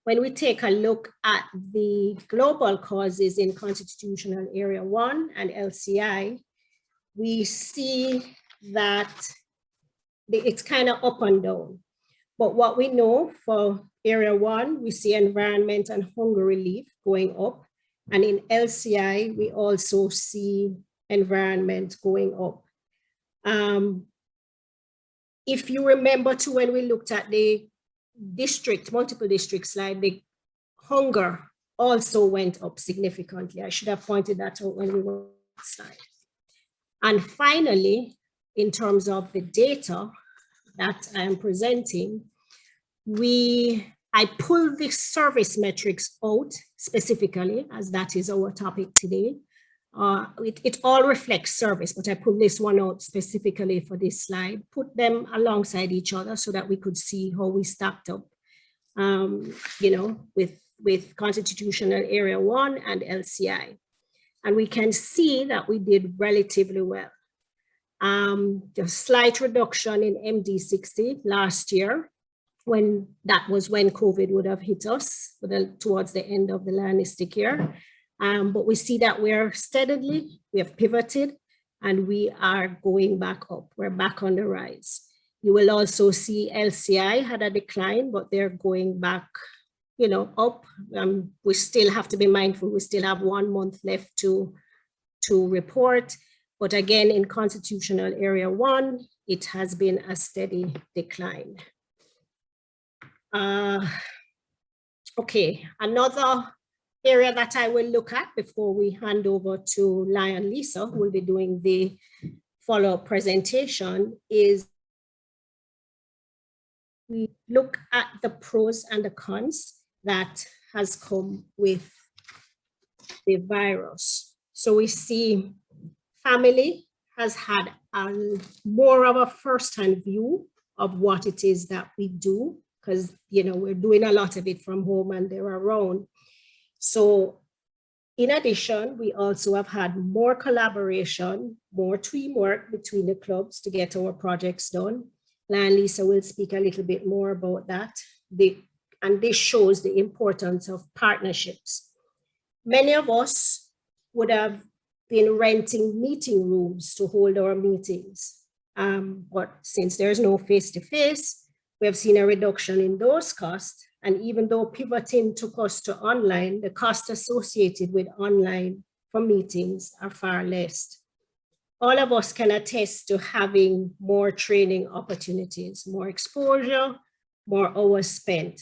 R: When we take a look at the global causes in constitutional area 1 and LCI, we see that it's kind of up and down. But what we know for Area 1, we see environment and hunger relief going up. And in LCI, we also see environment going up. If you remember too, when we looked at the multiple district slide, the hunger also went up significantly. I should have pointed that out when we were on the slide. And finally, in terms of the data that I am presenting, I pulled the service metrics out specifically, as that is our topic today. It all reflects service, but I pulled this one out specifically for this slide, put them alongside each other so that we could see how we stacked up, with constitutional area 1 and LCI. And we can see that we did relatively well. The slight reduction in MD60 last year, when COVID would have hit us towards the end of the Lionistic year. But we see that we have pivoted and we are going back up. We're back on the rise. You will also see LCI had a decline, but they're going back, up. We still have to be mindful. We still have 1 month left to report. But again, in constitutional area 1, it has been a steady decline. Okay, another area that I will look at before we hand over to Lion Lisa, who will be doing the follow-up presentation, is we look at the pros and the cons that has come with the virus. So we see family has had more of a first-hand view of what it is that we do, because we're doing a lot of it from home and they're around. So in addition, we also have had more collaboration, more teamwork between the clubs to get our projects done. Lion Lisa will speak a little bit more about that. And this shows the importance of partnerships. Many of us would have been renting meeting rooms to hold our meetings. But since there's no face-to-face, we have seen a reduction in those costs. And even though pivoting took us to online, the costs associated with online for meetings are far less. All of us can attest to having more training opportunities, more exposure, more hours spent.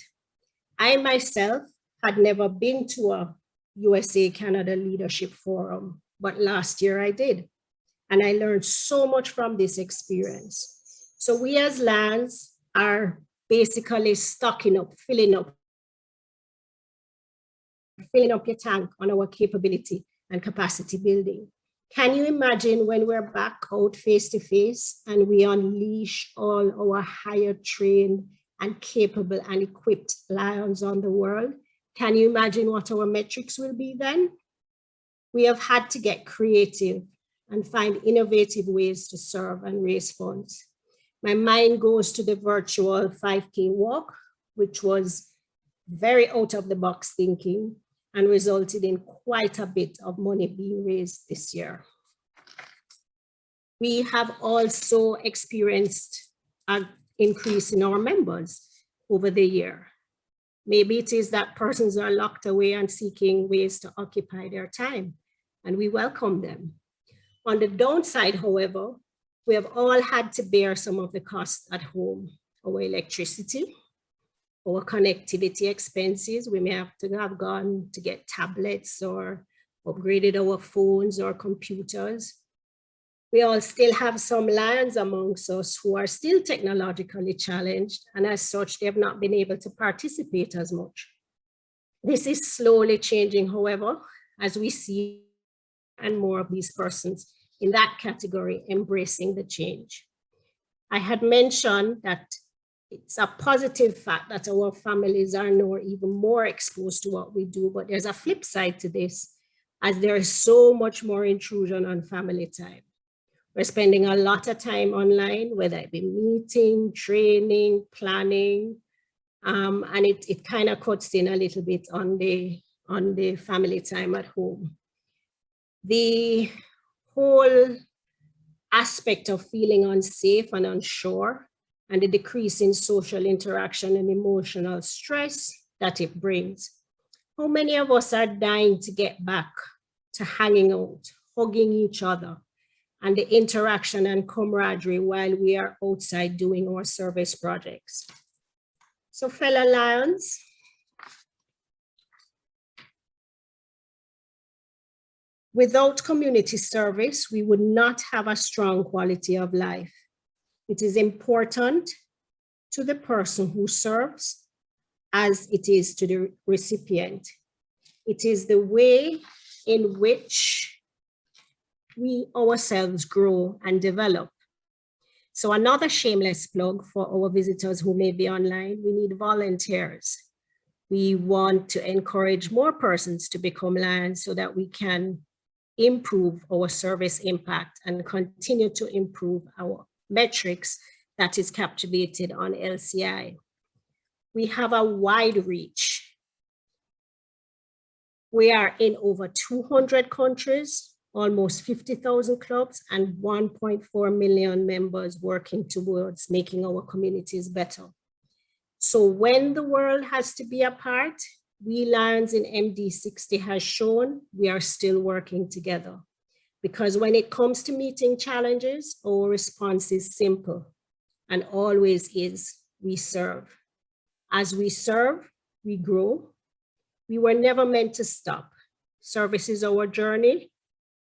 R: I myself had never been to a USA-Canada Leadership Forum, but last year I did. And I learned so much from this experience. So we as LANs are basically stocking up, filling up your tank on our capability and capacity building. Can you imagine when we're back out face-to-face and we unleash all our higher trained and capable and equipped Lions on the world? Can you imagine what our metrics will be then? We have had to get creative and find innovative ways to serve and raise funds. My mind goes to the virtual 5K walk, which was very out of the box thinking and resulted in quite a bit of money being raised this year. We have also experienced an increase in our members over the year. Maybe it is that persons are locked away and seeking ways to occupy their time, and we welcome them. On the downside, however, we have all had to bear some of the costs at home, our electricity, our connectivity expenses. We may have to have gone to get tablets or upgraded our phones or computers. We all still have some Lions amongst us who are still technologically challenged, and as such, they have not been able to participate as much. This is slowly changing, however, as we see and more of these persons in that category embracing the change. I had mentioned that it's a positive fact that our families are now even more exposed to what we do, but there's a flip side to this, as there is so much more intrusion on family time. We're spending a lot of time online, whether it be meeting, training, planning, and it kind of cuts in a little bit on the family time at home. The whole aspect of feeling unsafe and unsure and the decrease in social interaction and emotional stress that it brings. How many of us are dying to get back to hanging out, hugging each other, and the interaction and camaraderie while we are outside doing our service projects? So fellow Lions, without community service, we would not have a strong quality of life. It is important to the person who serves as it is to the recipient. It is the way in which we ourselves grow and develop. So another shameless plug for our visitors who may be online, we need volunteers. We want to encourage more persons to become Lions so that we can improve our service impact and continue to improve our metrics that is captivated on LCI. We have a wide reach. We are in over 200 countries, almost 50,000 clubs, and 1.4 million members working towards making our communities better. So when the world has to be apart, we Lions in MD60 has shown we are still working together. Because when it comes to meeting challenges, our response is simple and always is, we serve. As we serve, we grow. We were never meant to stop. Service is our journey.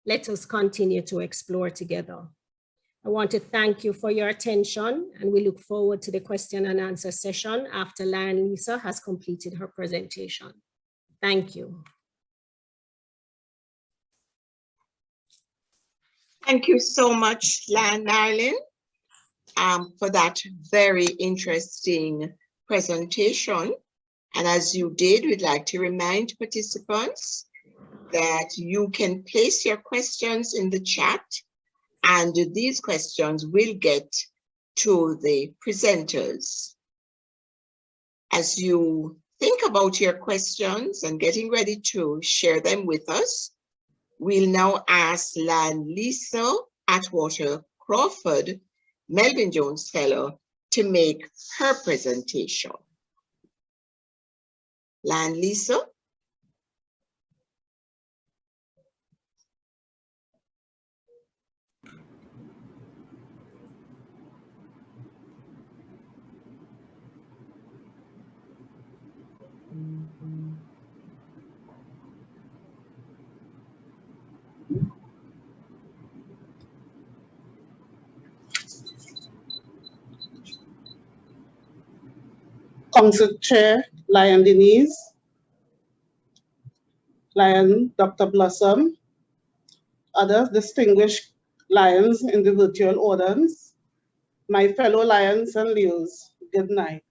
R: Let us continue to explore together. I want to thank you for your attention, and we look forward to the question and answer session after Lion Lisa has completed her presentation. Thank you.
Q: Thank you so much, Lion Marilyn, for that very interesting presentation. And as you did, we'd like to remind participants that you can place your questions in the chat, and these questions will get to the presenters. As you think about your questions and getting ready to share them with us, we'll now ask Lion Lisa Atwater Crawford, Melvin Jones Fellow, to make her presentation. Lion Lisa.
S: Council Chair, Lion Denise, Lion Dr. Blossom, other distinguished Lions in the virtual audience, my fellow Lions and Leos, good night.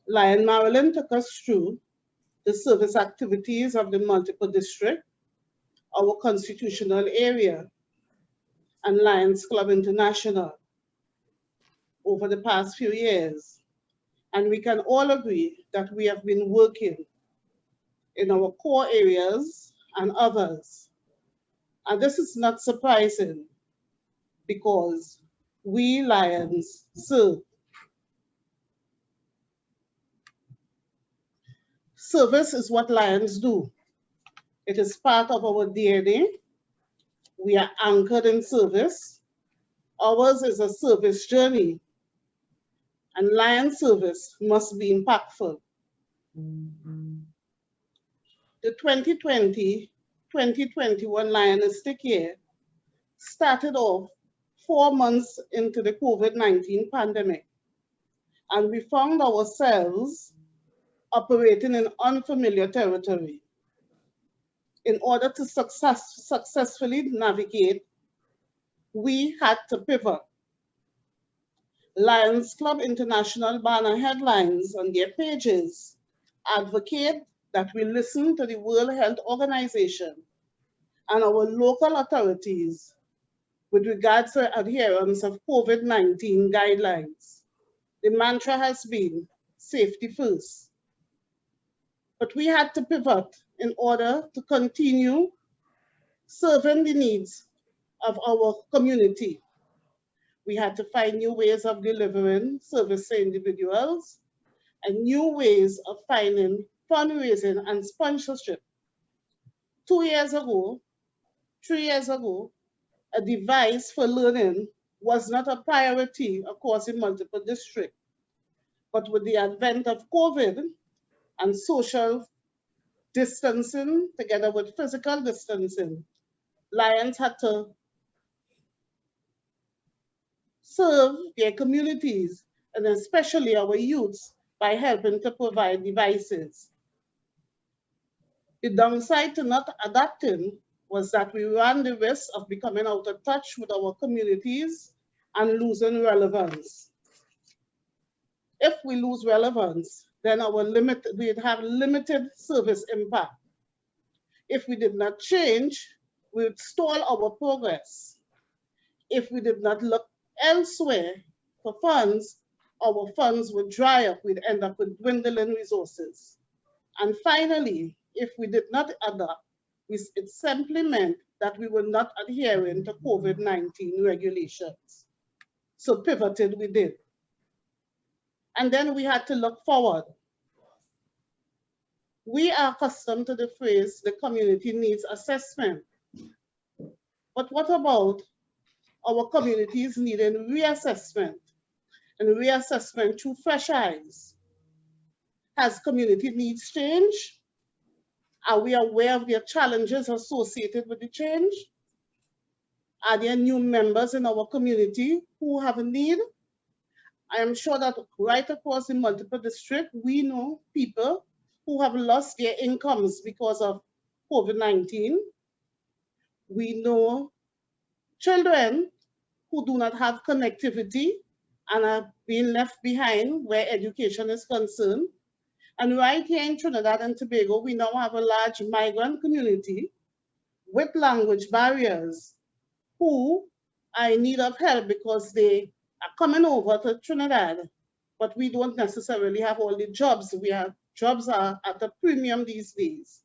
S: Lion Marilyn took us through the service activities of the multiple district, our constitutional area, and Lions Club International over the past few years. And we can all agree that we have been working in our core areas and others. And this is not surprising because we Lions serve. Service is what Lions do. It is part of our DNA. We are anchored in service. Ours is a service journey. And Lion service must be impactful. The 2020-2021 Lionistic year started off 4 months into the COVID-19 pandemic, and we found ourselves operating in unfamiliar territory. In order to successfully navigate, we had to pivot. Lions Club International banner headlines on their pages advocate that we listen to the World Health Organization and our local authorities with regards to adherence of COVID-19 guidelines. The mantra has been safety first. But we had to pivot in order to continue serving the needs of our community. We had to find new ways of delivering service to individuals and new ways of finding fundraising and sponsorship. 2 years ago, 3 years ago, a device for learning was not a priority across the multiple districts. But with the advent of COVID and social distancing together with physical distancing, Lions had to serve their communities and especially our youths by helping to provide devices. The downside to not adapting was that we ran the risk of becoming out of touch with our communities and losing relevance. If we lose relevance, then we'd have limited service impact. If we did not change, we would stall our progress. If we did not look elsewhere for funds, our funds would dry up, we'd end up with dwindling resources. And finally, if we did not adapt, it simply meant that we were not adhering to COVID-19 regulations. So pivoted we did. And then we had to look forward. We are accustomed to the phrase, the community needs assessment. But what about our communities needing reassessment and reassessment through fresh eyes? Has community needs changed? Are we aware of the challenges associated with the change? Are there new members in our community who have a need? I am sure that right across the multiple district, we know people who have lost their incomes because of COVID-19. We know children who do not have connectivity and are being left behind where education is concerned. And right here in Trinidad and Tobago, we now have a large migrant community with language barriers who are in need of help because they are coming over to Trinidad, but we don't necessarily have all the jobs. Jobs are at a premium these days.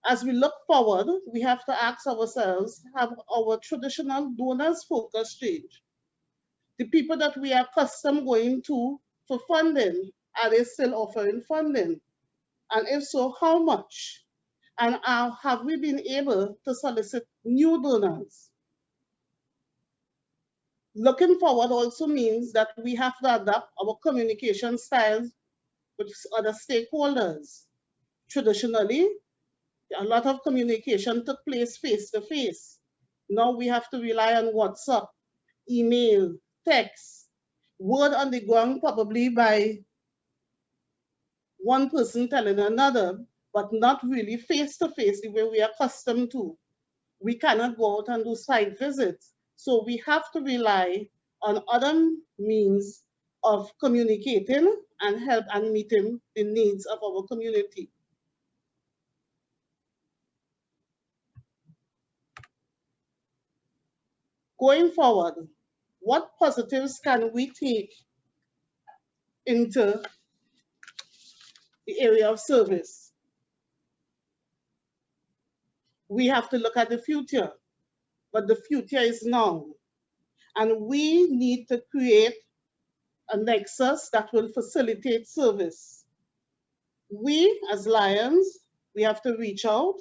S: As we look forward, we have to ask ourselves, have our traditional donors focus changed? The people that we are accustomed going to for funding, are they still offering funding? And if so, how much? And have we been able to solicit new donors? Looking forward also means that we have to adapt our communication styles with other stakeholders. Traditionally, a lot of communication took place face-to-face. Now we have to rely on WhatsApp, email, text, word on the ground probably by one person telling another, but not really face-to-face the way we are accustomed to. We cannot go out and do site visits. So we have to rely on other means of communicating and help and meeting the needs of our community. Going forward, what positives can we take into the area of service? We have to look at the future, but the future is now. And we need to create a nexus that will facilitate service. We, as Lions, we have to reach out,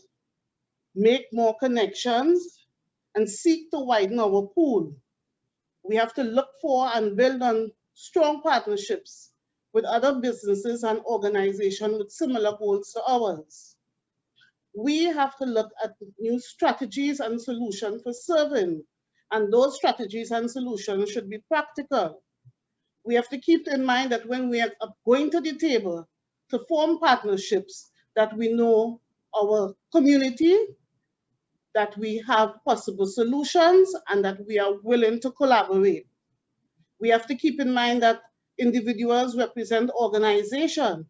S: make more connections, and seek to widen our pool. We have to look for and build on strong partnerships with other businesses and organizations with similar goals to ours. We have to look at new strategies and solutions for serving, and those strategies and solutions should be practical. We have to keep in mind that when we are going to the table to form partnerships, that we know our community, that we have possible solutions, and that we are willing to collaborate. We have to keep in mind that individuals represent organizations,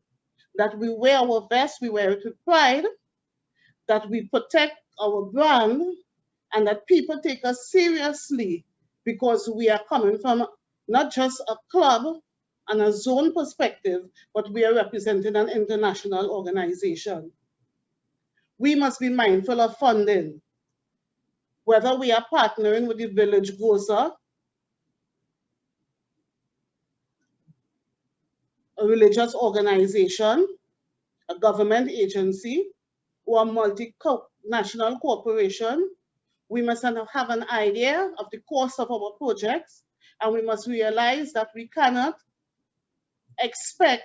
S: that we wear our vest, we wear it with pride, that we protect our brand, and that people take us seriously because we are coming from not just a club and a zone perspective, but we are representing an international organization. We must be mindful of funding. Whether we are partnering with the Village GOSA a religious organization, a government agency, or a multinational corporation, we must have an idea of the cost of our projects, and we must realize that we cannot expect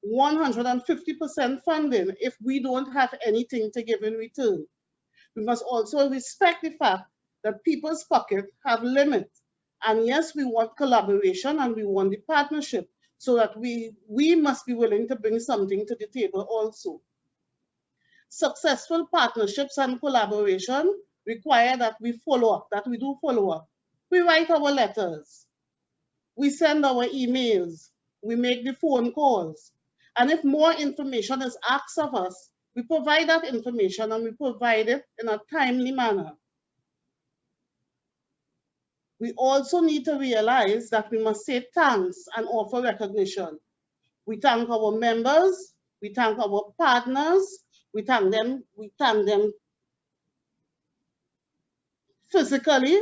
S: 150% funding if we don't have anything to give in return. We must also respect the fact that people's pockets have limits. And yes, we want collaboration and we want the partnership, so that we must be willing to bring something to the table also. Successful partnerships and collaboration require that we follow up, that we do follow up. We write our letters, we send our emails, we make the phone calls. And if more information is asked of us, we provide that information and we provide it in a timely manner. We also need to realize that we must say thanks and offer recognition. We thank our members, we thank our partners, we thank them physically.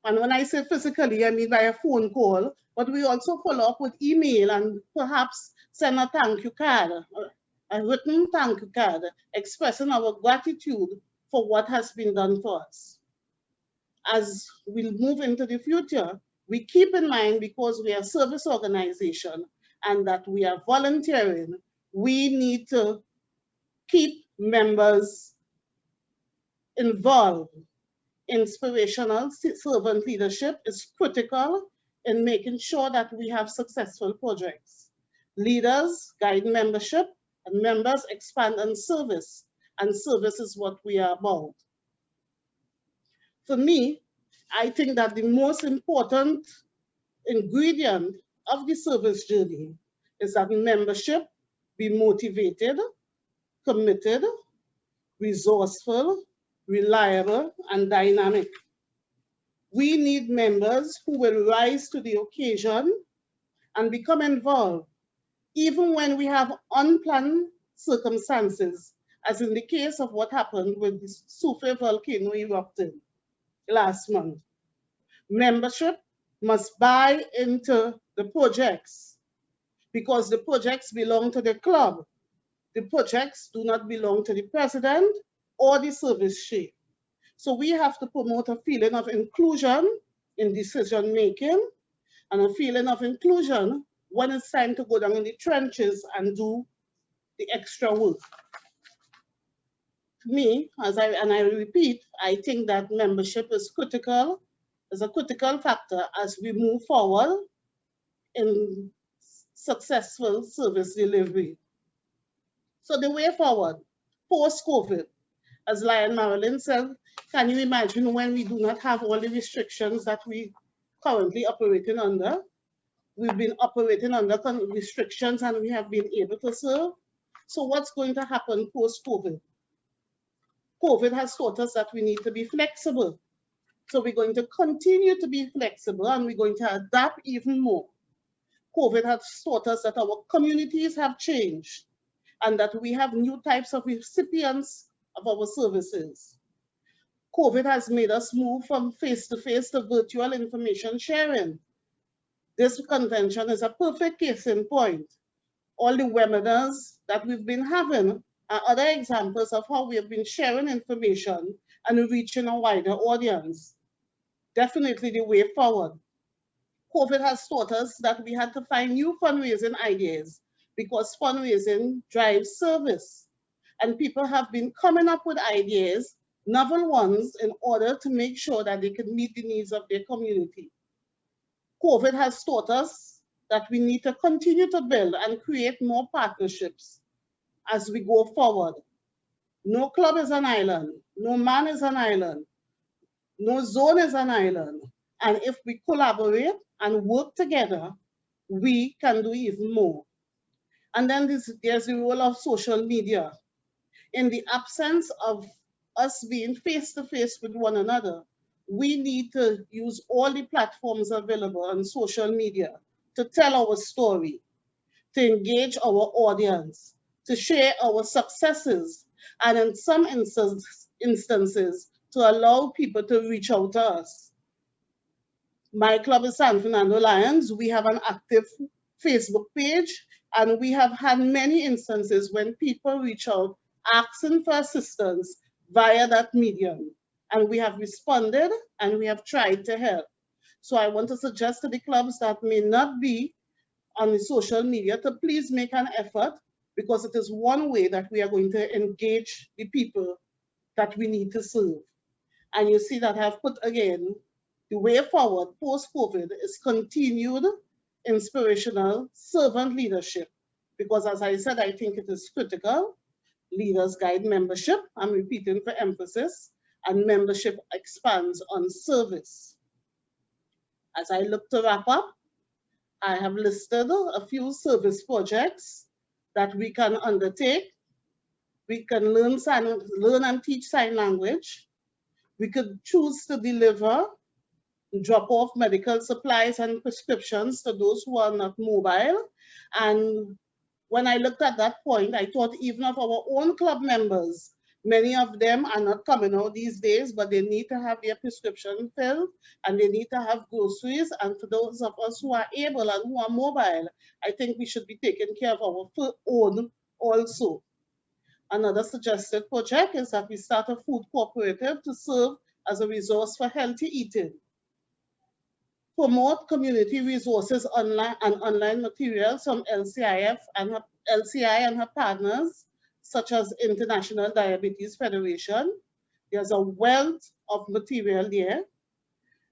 S: And when I say physically, I mean by a phone call, but we also follow up with email and perhaps send a thank you card, a written thank you card, expressing our gratitude for what has been done for us. As we move into the future, we keep in mind, because we are a service organization and that we are volunteering, we need to keep members involved. Inspirational servant leadership is critical in making sure that we have successful projects. Leaders guide membership, and members expand on service, and service is what we are about. For me, I think that the most important ingredient of the service journey is that membership be motivated, committed, resourceful, reliable, and dynamic. We need members who will rise to the occasion and become involved, even when we have unplanned circumstances, as in the case of what happened with the Sufe volcano erupting last month. Membership must buy into the projects, because the projects belong to the club. The projects do not belong to the president or the service chief. So we have to promote a feeling of inclusion in decision making, and a feeling of inclusion when it's time to go down in the trenches and do the extra work. To me, I repeat, I think that membership is critical, is a critical factor as we move forward in successful service delivery. So the way forward, post-COVID, as Lion Marilyn said, can you imagine when we do not have all the restrictions that we currently operating under? We've been operating under restrictions and we have been able to serve. So what's going to happen post-COVID? COVID has taught us that we need to be flexible. So we're going to continue to be flexible and we're going to adapt even more. COVID has taught us that our communities have changed and that we have new types of recipients of our services. COVID has made us move from face-to-face to virtual information sharing. This convention is a perfect case in point. All the webinars that we've been having are other examples of how we have been sharing information and reaching a wider audience. Definitely the way forward. COVID has taught us that we had to find new fundraising ideas, because fundraising drives service. And people have been coming up with ideas, novel ones, in order to make sure that they can meet the needs of their community. COVID has taught us that we need to continue to build and create more partnerships as we go forward. No club is an island, no man is an island, no zone is an island. And if we collaborate and work together, we can do even more. And then there's the role of social media. In the absence of us being face-to-face with one another, we need to use all the platforms available on social media to tell our story, to engage our audience, to share our successes, and in some instances, to allow people to reach out to us. My club is San Fernando Lions. We have an active Facebook page. And we have had many instances when people reach out asking for assistance via that medium. And we have responded and we have tried to help. So I want to suggest to the clubs that may not be on the social media to please make an effort, because it is one way that we are going to engage the people that we need to serve. And you see that I've put again, the way forward post-COVID is continued inspirational servant leadership. Because as I said, I think it is critical. Leaders guide membership, I'm repeating for emphasis, and membership expands on service. As I look to wrap up, I have listed a few service projects that we can undertake. We can learn and teach sign language. We could choose to deliver, drop off medical supplies and prescriptions to those who are not mobile. And when I looked at that point, I thought even of our own club members, many of them are not coming out these days, but they need to have their prescription filled and they need to have groceries. And for those of us who are able and who are mobile, I think we should be taking care of our own also. Another suggested project is that we start a food cooperative to serve as a resource for healthy eating. Promote community resources online and online materials from LCI and her partners, such as International Diabetes Federation. There's a wealth of material there.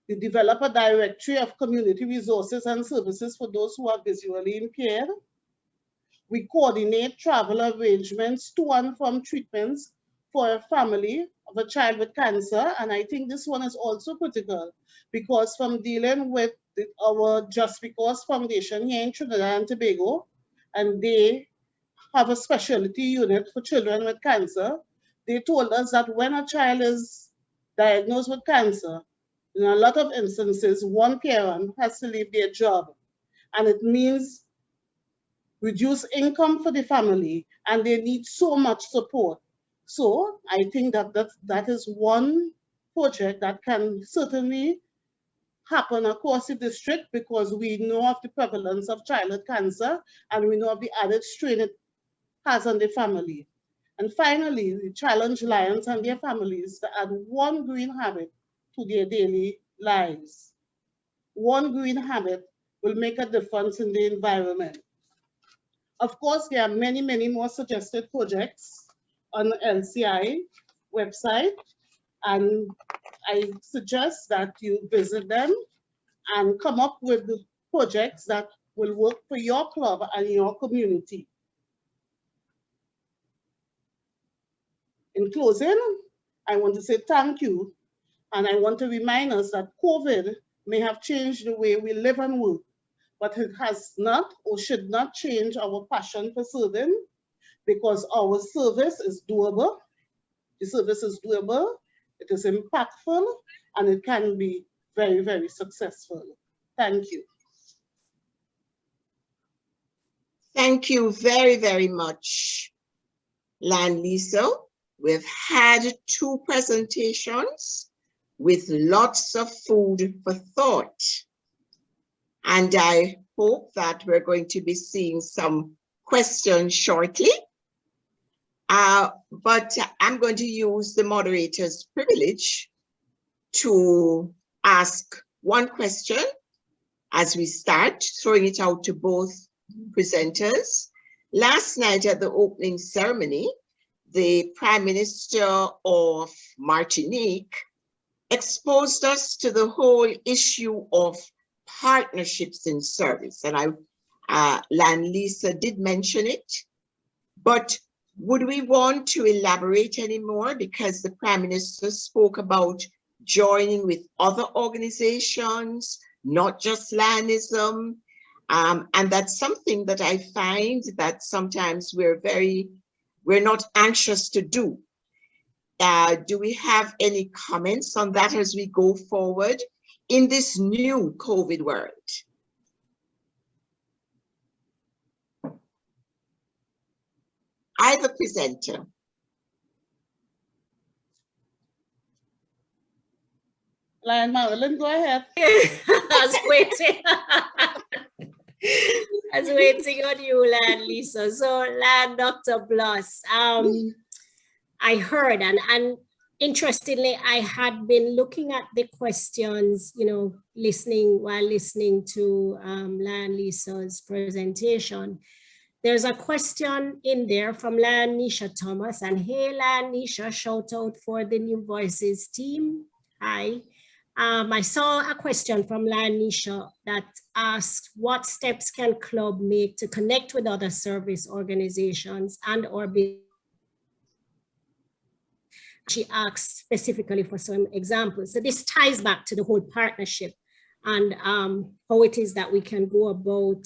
S: We develop a directory of community resources and services for those who are visually impaired. We coordinate travel arrangements to and from treatments for a family of a child with cancer. And I think this one is also critical, because from dealing with our Just Because Foundation here in Trinidad and Tobago, and they have a specialty unit for children with cancer, they told us that when a child is diagnosed with cancer, in a lot of instances, one parent has to leave their job. And it means reduced income for the family, and they need so much support. So I think that is one project that can certainly happen across the district, because we know of the prevalence of childhood cancer and we know of the added strain it has on the family. And finally, we challenge Lions and their families to add one green habit to their daily lives. One green habit will make a difference in the environment. Of course, there are many, many more suggested projects on the LCI website, and I suggest that you visit them and come up with projects that will work for your club and your community. In closing, I want to say thank you, and I want to remind us that COVID may have changed the way we live and work, but it has not or should not change our passion for serving, because our service is doable. The service is doable, it is impactful, and it can be very, very successful. Thank you.
Q: Thank you very, very much, Lisa. We've had 2 presentations with lots of food for thought. And I hope that we're going to be seeing some questions shortly. But I'm going to use the moderator's privilege to ask one question as we start, throwing it out to both presenters. Last night at the opening ceremony, the Prime Minister of Martinique exposed us to the whole issue of partnerships in service. And Lisa did mention it, but would we want to elaborate any more? Because the Prime Minister spoke about joining with other organizations, not just Lionism. And that's something that I find that sometimes we're not anxious to do. Do we have any comments on that as we go forward in this new COVID world? Either presenter.
S: Lion Marilyn, go ahead.
R: I was waiting. I was waiting on you, Lan Lisa. So, Lan, Dr. Bloss, I heard, and interestingly, I had been looking at the questions, you know, while listening to Lan Lisa's presentation. There's a question in there from Lan Nisha Thomas, and hey, Lan Nisha, shout out for the New Voices team. Hi. I saw a question from Lan Nisha that asked, what steps can club make to connect with other service organizations and or business? She asked specifically for some examples. So this ties back to the whole partnership and how it is that we can go about,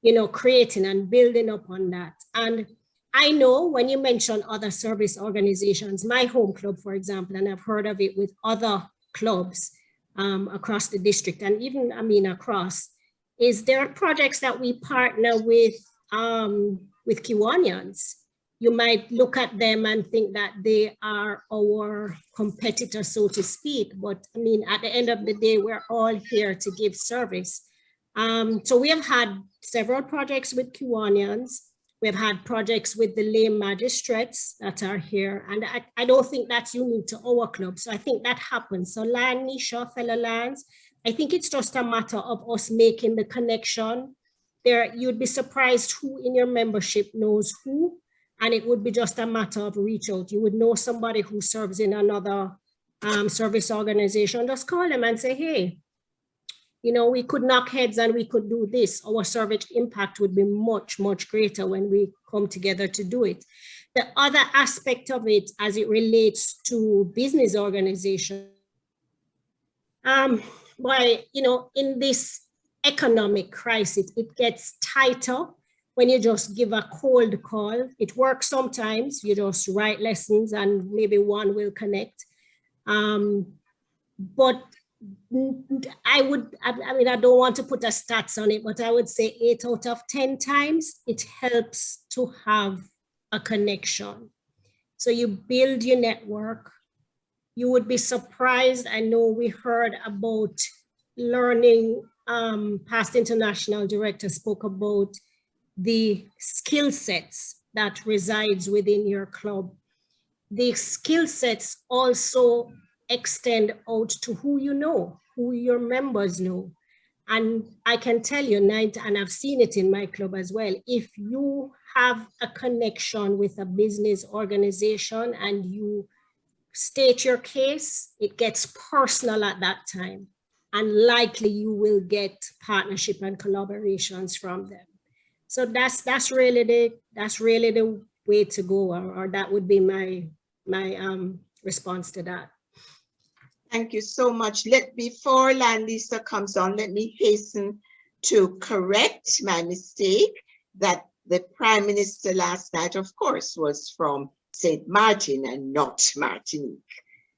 R: you know, creating and building upon that. And I know when you mention other service organizations, my home club, for example, and I've heard of it with other clubs across the district and even, I mean, across, is there are projects that we partner with Kiwanians. You might look at them and think that they are our competitor, so to speak. But I mean, at the end of the day, we're all here to give service. So we have had several projects with Kiwanians. We've had projects with the lay magistrates that are here. And I don't think that's unique to our club. So I think that happens. So Lan Nisha, fellow Lands, I think it's just a matter of us making the connection. There, you'd be surprised who in your membership knows who. And it would be just a matter of reach out. You would know somebody who serves in another service organization. Just call them and say, hey, you know, we could knock heads and we could do this. Our service impact would be much, much greater when we come together to do it. The other aspect of it as it relates to business organization, why, you know, in this economic crisis, it gets tighter when you just give a cold call. It works sometimes, you just write lessons and maybe one will connect. But I mean, I don't want to put a stats on it, but I would say 8 out of 10 times, it helps to have a connection. So you build your network. You would be surprised. I know we heard about learning, past international director spoke about the skill sets that resides within your club. The skill sets also extend out to who you know, who your members know. And I can tell you, and I've seen it in my club as well, if you have a connection with a business organization and you state your case, it gets personal at that time. And likely you will get partnership and collaborations from them. So that's really the way to go, or that would be my response to that.
Q: Thank you so much. Before Lan Lisa comes on, let me hasten to correct my mistake that the Prime Minister last night, of course, was from St. Martin and not Martinique.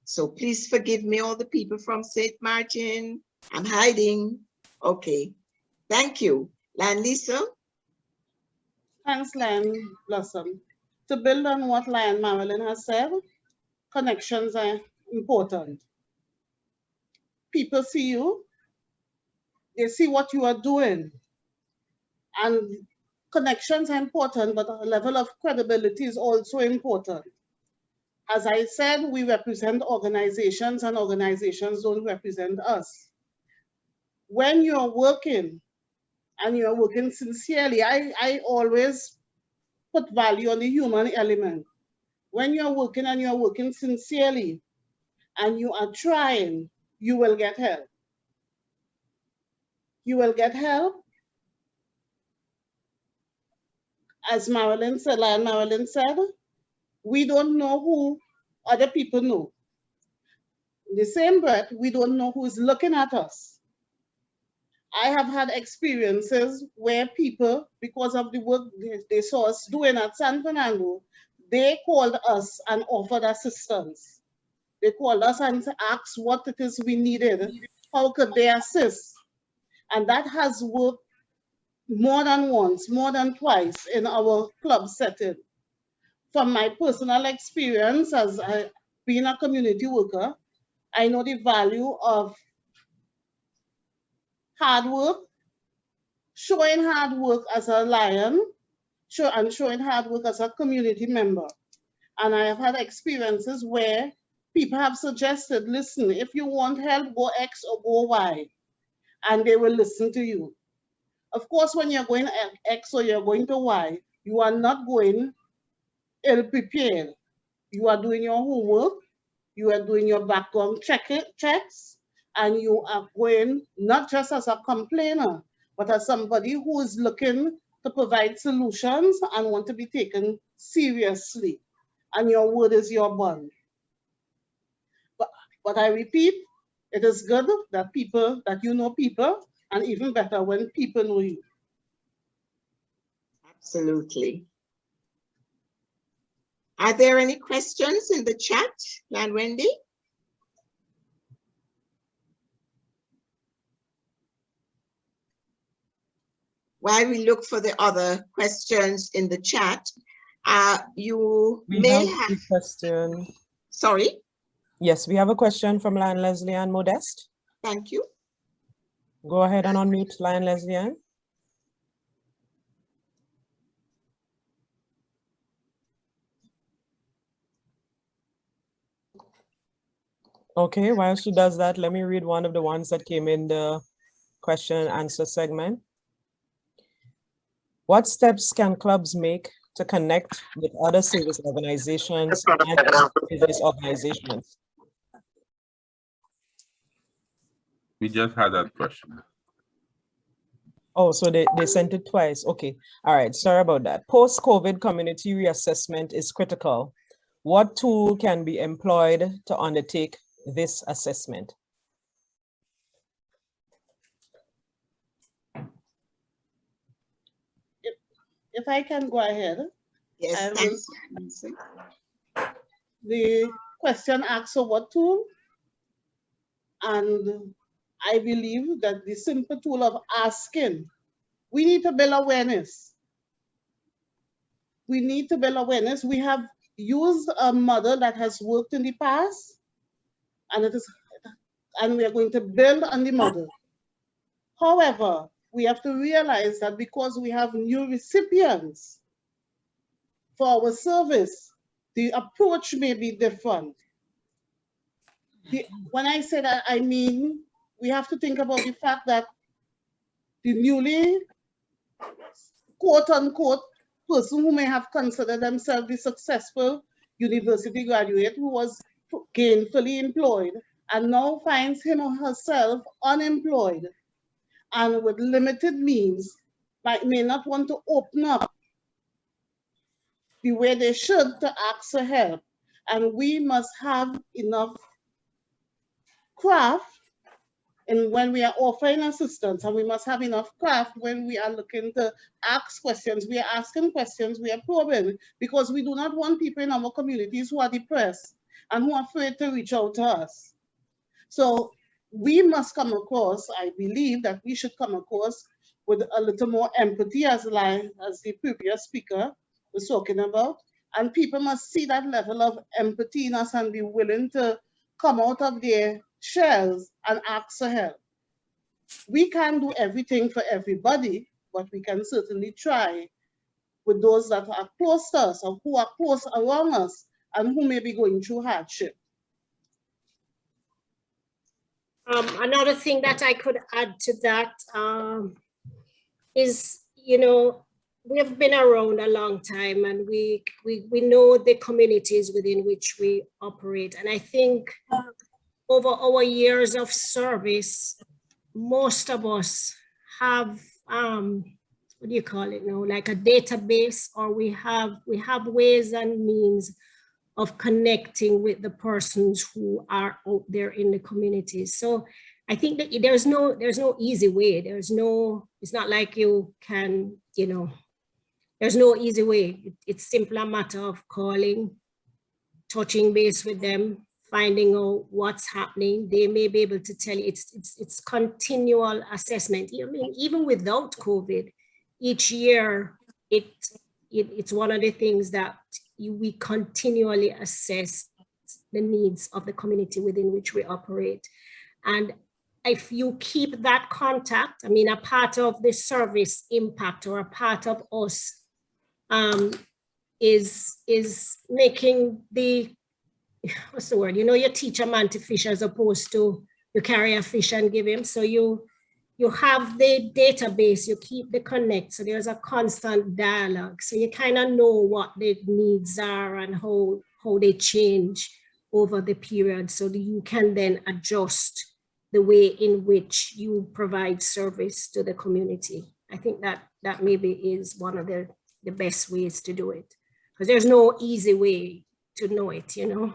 Q: So please forgive me, all the people from St. Martin. I'm hiding. Okay. Thank you. Lan Lisa?
S: Thanks, Lion Blossom. To build on what Lion Marilyn has said, connections are important. People see you, they see what you are doing. And connections are important, but a level of credibility is also important. As I said, we represent organizations and organizations don't represent us. When you're working and you're working sincerely, I always put value on the human element. When you're working and you're working sincerely and you are trying, you will get help. You will get help. As Marilyn said, Lion Marilyn said, we don't know who other people know. In the same breath, we don't know who's looking at us. I have had experiences where people, because of the work they saw us doing at San Fernando, they called us and offered assistance. They called us and asked what it is we needed. How could they assist? And that has worked more than once, more than twice in our club setting. From my personal experience as being a community worker, I know the value of hard work showing hard work as a lion, and showing hard work as a community member. And I have had experiences where people have suggested, listen, if you want help, go X or go Y, and they will listen to you. Of course, when you're going X or you're going to Y, you are not going ill-prepared. You are doing your homework, you are doing your background checks, and you are going not just as a complainer, but as somebody who is looking to provide solutions and want to be taken seriously. And your word is your bond. But I repeat, it is good that you know people, and even better when people know you.
Q: Absolutely. Are there any questions in the chat, Lan Wendy? While we look for the other questions in the chat, you may have
F: a question.
Q: Sorry?
F: Yes, we have a question from Lion Leslie Ann Modest.
Q: Thank you.
F: Go ahead and unmute Lion Leslie Ann. Okay, while she does that, let me read one of the ones that came in the question and answer segment. What steps can clubs make to connect with other service organizations and business organizations?
T: We just had that question.
F: Oh, so they sent it twice. Okay. All right. Sorry about that. Post-COVID community reassessment is critical. What tool can be employed to undertake this assessment?
S: If I can go ahead.
Q: Yes, thanks.
S: The question asks for what tool? And I believe that the simple tool of asking, we need to build awareness. We need to build awareness. We have used a model that has worked in the past, and we are going to build on the model. However, we have to realize that because we have new recipients for our service, the approach may be different. When I say that, I mean, we have to think about the fact that the newly, quote unquote, person who may have considered themselves the successful university graduate who was gainfully employed and now finds him or herself unemployed and with limited means, may not want to open up the way they should to ask for help. And we must have enough craft and when we are offering assistance, and we must have enough craft when we are looking to ask questions. We are asking questions, we are probing, because we do not want people in our communities who are depressed and who are afraid to reach out to us. So we must come across, I believe that we should come across with a little more empathy as the previous speaker was talking about. And people must see that level of empathy in us and be willing to come out of their shells and ask for help. We can't do everything for everybody, but we can certainly try with those that are close to us or who are close around us and who may be going through hardship.
R: Another thing that I could add to that is, you know, we have been around a long time and we know the communities within which we operate. And I think over our years of service, most of us have, what do you call it now, like a database, or we have ways and means of connecting with the persons who are out there in the communities. So I think that there's no easy way. It's not like you can, you know, there's no easy way. It's simply a matter of calling, touching base with them, finding out what's happening. They may be able to tell you. It's continual assessment. I mean, even without COVID, each year it's one of the things that we continually assess the needs of the community within which we operate. And if you keep that contact, I mean, a part of the service impact or a part of us is making the, what's the word? You know, you teach a man to fish as opposed to you carry a fish and give him. So you have the database, you keep the connect. So there's a constant dialogue. So you kind of know what the needs are and how they change over the period. So that you can then adjust the way in which you provide service to the community. I think that maybe is one of the best ways to do it. Because there's no easy way to know it, you know.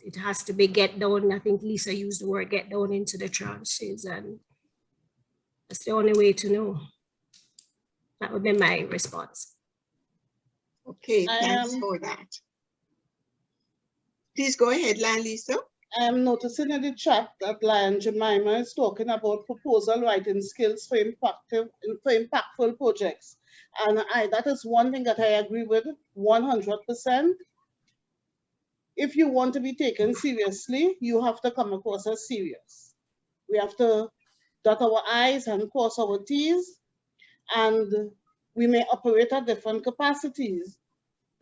R: It has to be get down. I think Lisa used the word get down into the tranches, and that's the only way to know. That would be my response.
Q: Okay, thanks for that. Please go ahead, Lisa.
S: I'm noticing in the chat that Lion Jemima is talking about proposal writing skills for impactful projects. And that is one thing that I agree with 100%. If you want to be taken seriously, you have to come across as serious. We have to dot our I's and cross our T's, and we may operate at different capacities.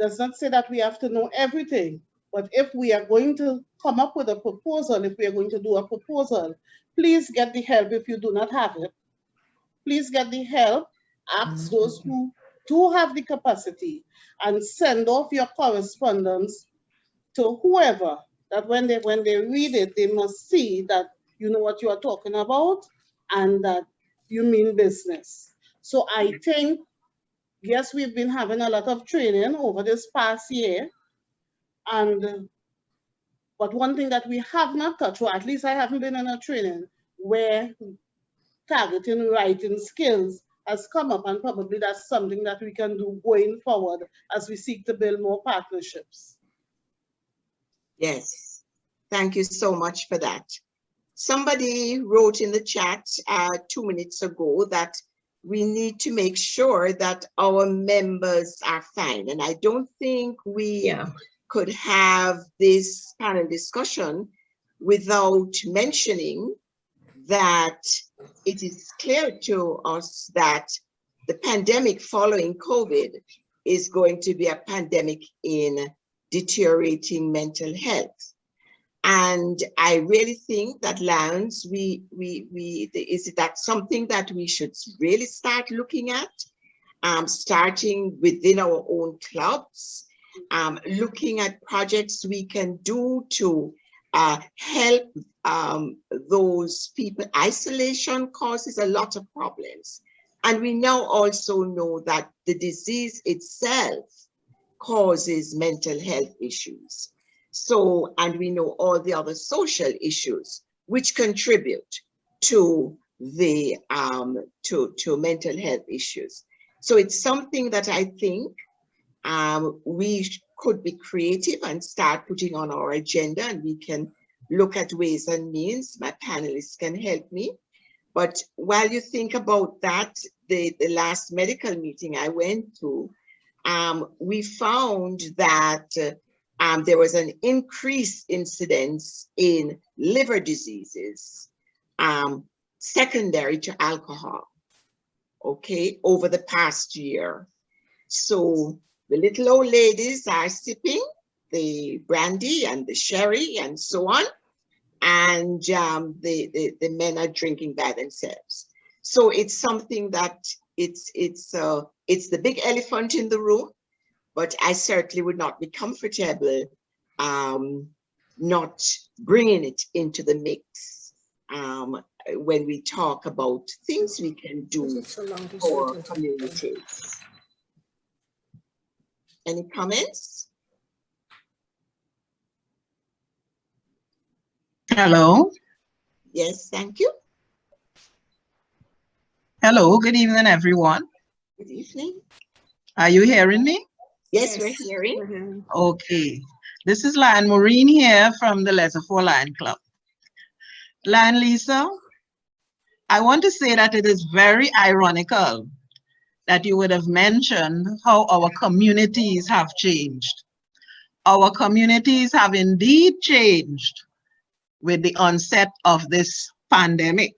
S: Does not say that we have to know everything, but if we are going to come up with a proposal, if we are going to do a proposal, please get the help if you do not have it. Please get the help, ask those who do have the capacity, and send off your correspondence to whoever, that when they read it, they must see that you know what you are talking about and that you mean business. So I think, yes, we've been having a lot of training over this past year, but one thing that we have not touched, or at least I haven't been in a training where targeting writing skills has come up, and probably that's something that we can do going forward as we seek to build more partnerships.
Q: Yes, thank you so much for that. Somebody wrote in the chat 2 minutes ago that we need to make sure that our members are fine. And I don't think we could have this panel discussion without mentioning that it is clear to us that the pandemic following COVID is going to be a pandemic in deteriorating mental health. And I really think that Lions, is that something that we should really start looking at, starting within our own clubs, looking at projects we can do to help those people. Isolation causes a lot of problems. And we now also know that the disease itself causes mental health issues. So, and we know all the other social issues which contribute to the to mental health issues. So it's something that I think we could be creative and start putting on our agenda, and we can look at ways and means. My panelists can help me. But while you think about that, the last medical meeting I went to, we found that there was an increased incidence in liver diseases secondary to alcohol, okay, over the past year. So the little old ladies are sipping the brandy and the sherry and so on, and the men are drinking by themselves. So it's something that it's the big elephant in the room, but I certainly would not be comfortable not bringing it into the mix when we talk about things we can do for communities. Any comments?
U: Hello.
Q: Yes, thank you.
U: Hello, good evening, everyone.
Q: Good evening.
U: Are you hearing me?
Q: Yes, we're hearing.
U: Okay. This is Lion Maureen here from the Letter for Lion Club. Lion Lisa, I want to say that it is very ironical that you would have mentioned how our communities have changed. Our communities have indeed changed with the onset of this pandemic.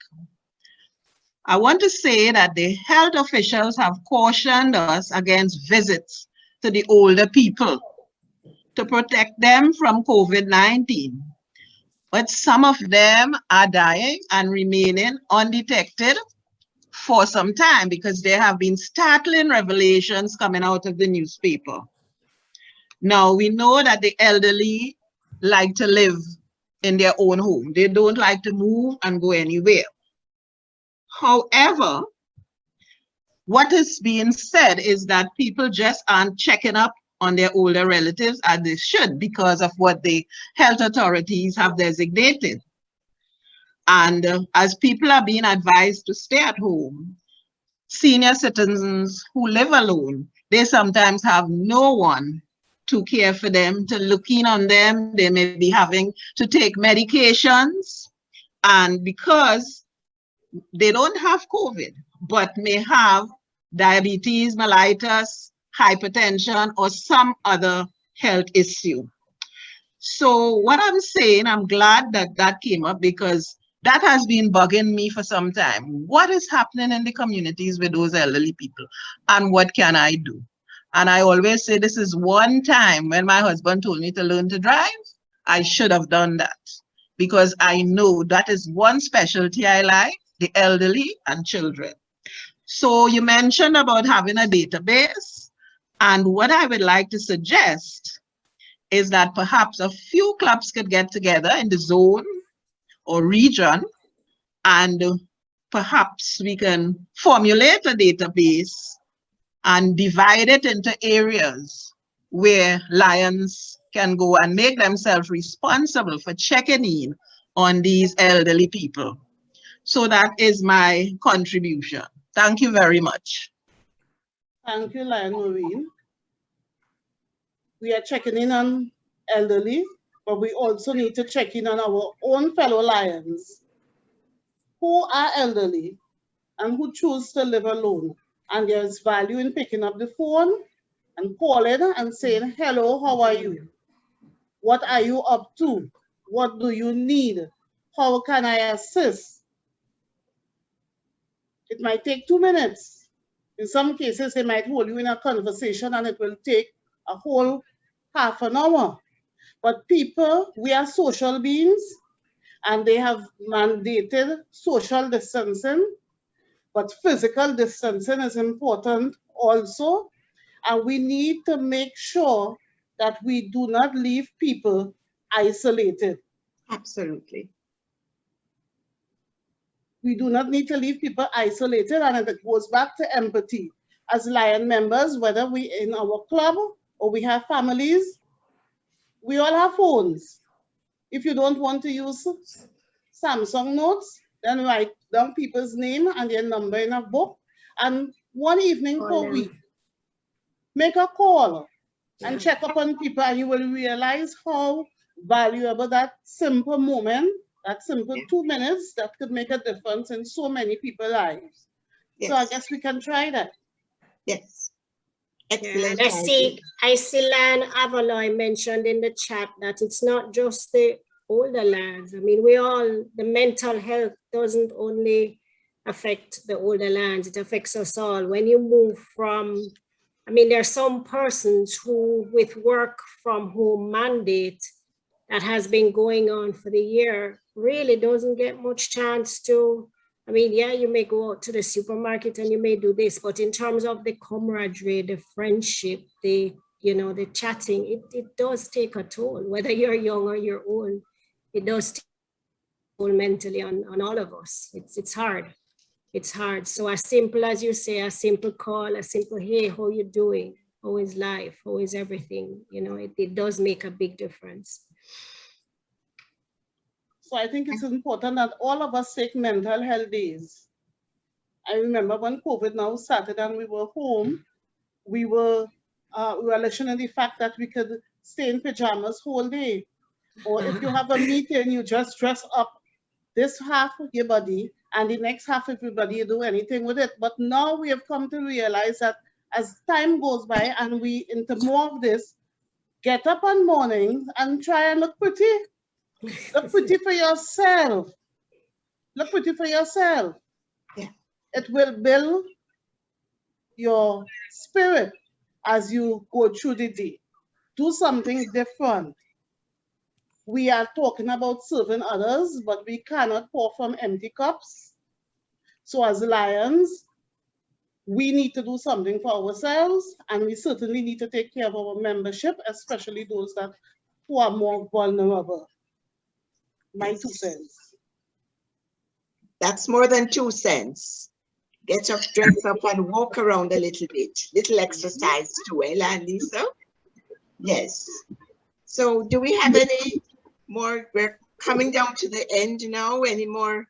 U: I want to say that the health officials have cautioned us against visits to the older people to protect them from COVID-19. But some of them are dying and remaining undetected for some time because there have been startling revelations coming out of the newspaper. Now, we know that the elderly like to live in their own home. They don't like to move and go anywhere. However, what is being said is that people just aren't checking up on their older relatives as they should because of what the health authorities have designated. And as people are being advised to stay at home, senior citizens who live alone, they sometimes have no one to care for them, to look in on them. They may be having to take medications, and because they don't have COVID, but may have diabetes, mellitus, hypertension, or some other health issue. So what I'm saying, I'm glad that that came up because that has been bugging me for some time. What is happening in the communities with those elderly people, and what can I do? And I always say this is one time when my husband told me to learn to drive, I should have done that because I know that is one specialty I like, the elderly and children. So you mentioned about having a database, and what I would like to suggest is that perhaps a few clubs could get together in the zone or region, and perhaps we can formulate a database and divide it into areas where Lions can go and make themselves responsible for checking in on these elderly people. So that is my contribution. Thank you very much.
S: Thank you, Lion Maureen. We are checking in on elderly, but we also need to check in on our own fellow Lions who are elderly and who choose to live alone. And there's value in picking up the phone and calling and saying, hello, how are you? What are you up to? What do you need? How can I assist? It might take 2 minutes. In some cases, they might hold you in a conversation and it will take a whole half an hour. But people, we are social beings, and they have mandated social distancing, but physical distancing is important also. And we need to make sure that we do not leave people isolated.
Q: Absolutely.
S: We do not need to leave people isolated, and it goes back to empathy. As Lion members, whether we in our club or we have families, we all have phones. If you don't want to use Samsung Notes, then write down people's name and their number in a book, and one evening per week, make a call and check up on people, and you will realize how valuable that simple moment, that simple 2 minutes, that could make a difference in so many people's lives. Yes. So I guess we can try that.
Q: Yes.
R: Excellent. Yeah, I see Lan Avaloy mentioned in the chat that it's not just the older lands. I mean, the mental health doesn't only affect the older lands, it affects us all. When you move from, I mean, there are some persons who, with work from home mandate that has been going on for the year, really doesn't get much chance to, I mean, yeah, you may go out to the supermarket and you may do this, but in terms of the camaraderie, the friendship, the chatting, it does take a toll, whether you're young or you're old. It does take a toll mentally on all of us. It's hard. It's hard. So as simple as you say, a simple call, a simple, hey, how you doing? How is life? How is everything? It does make a big difference.
S: So I think it's important that all of us take mental health days. I remember when COVID now started and we were home, we were listening to the fact that we could stay in pajamas whole day. Or if you have a meeting, you just dress up this half of your body and the next half of your body, you do anything with it. But now we have come to realize that as time goes by and we into more of this, get up on mornings and try and look pretty. Look pretty for yourself. look pretty for yourself.
Q: Yeah.
S: It will build your spirit as you go through the day. Do something different. We are talking about serving others, but we cannot pour from empty cups. So as Lions, we need to do something for ourselves, and we certainly need to take care of our membership, especially those who are more vulnerable. My 2 cents.
Q: That's more than 2 cents. Get up, dress up, and walk around a little bit. Little exercise too, eh, Lisa? Yes. So do we have any more? We're coming down to the end now. Any more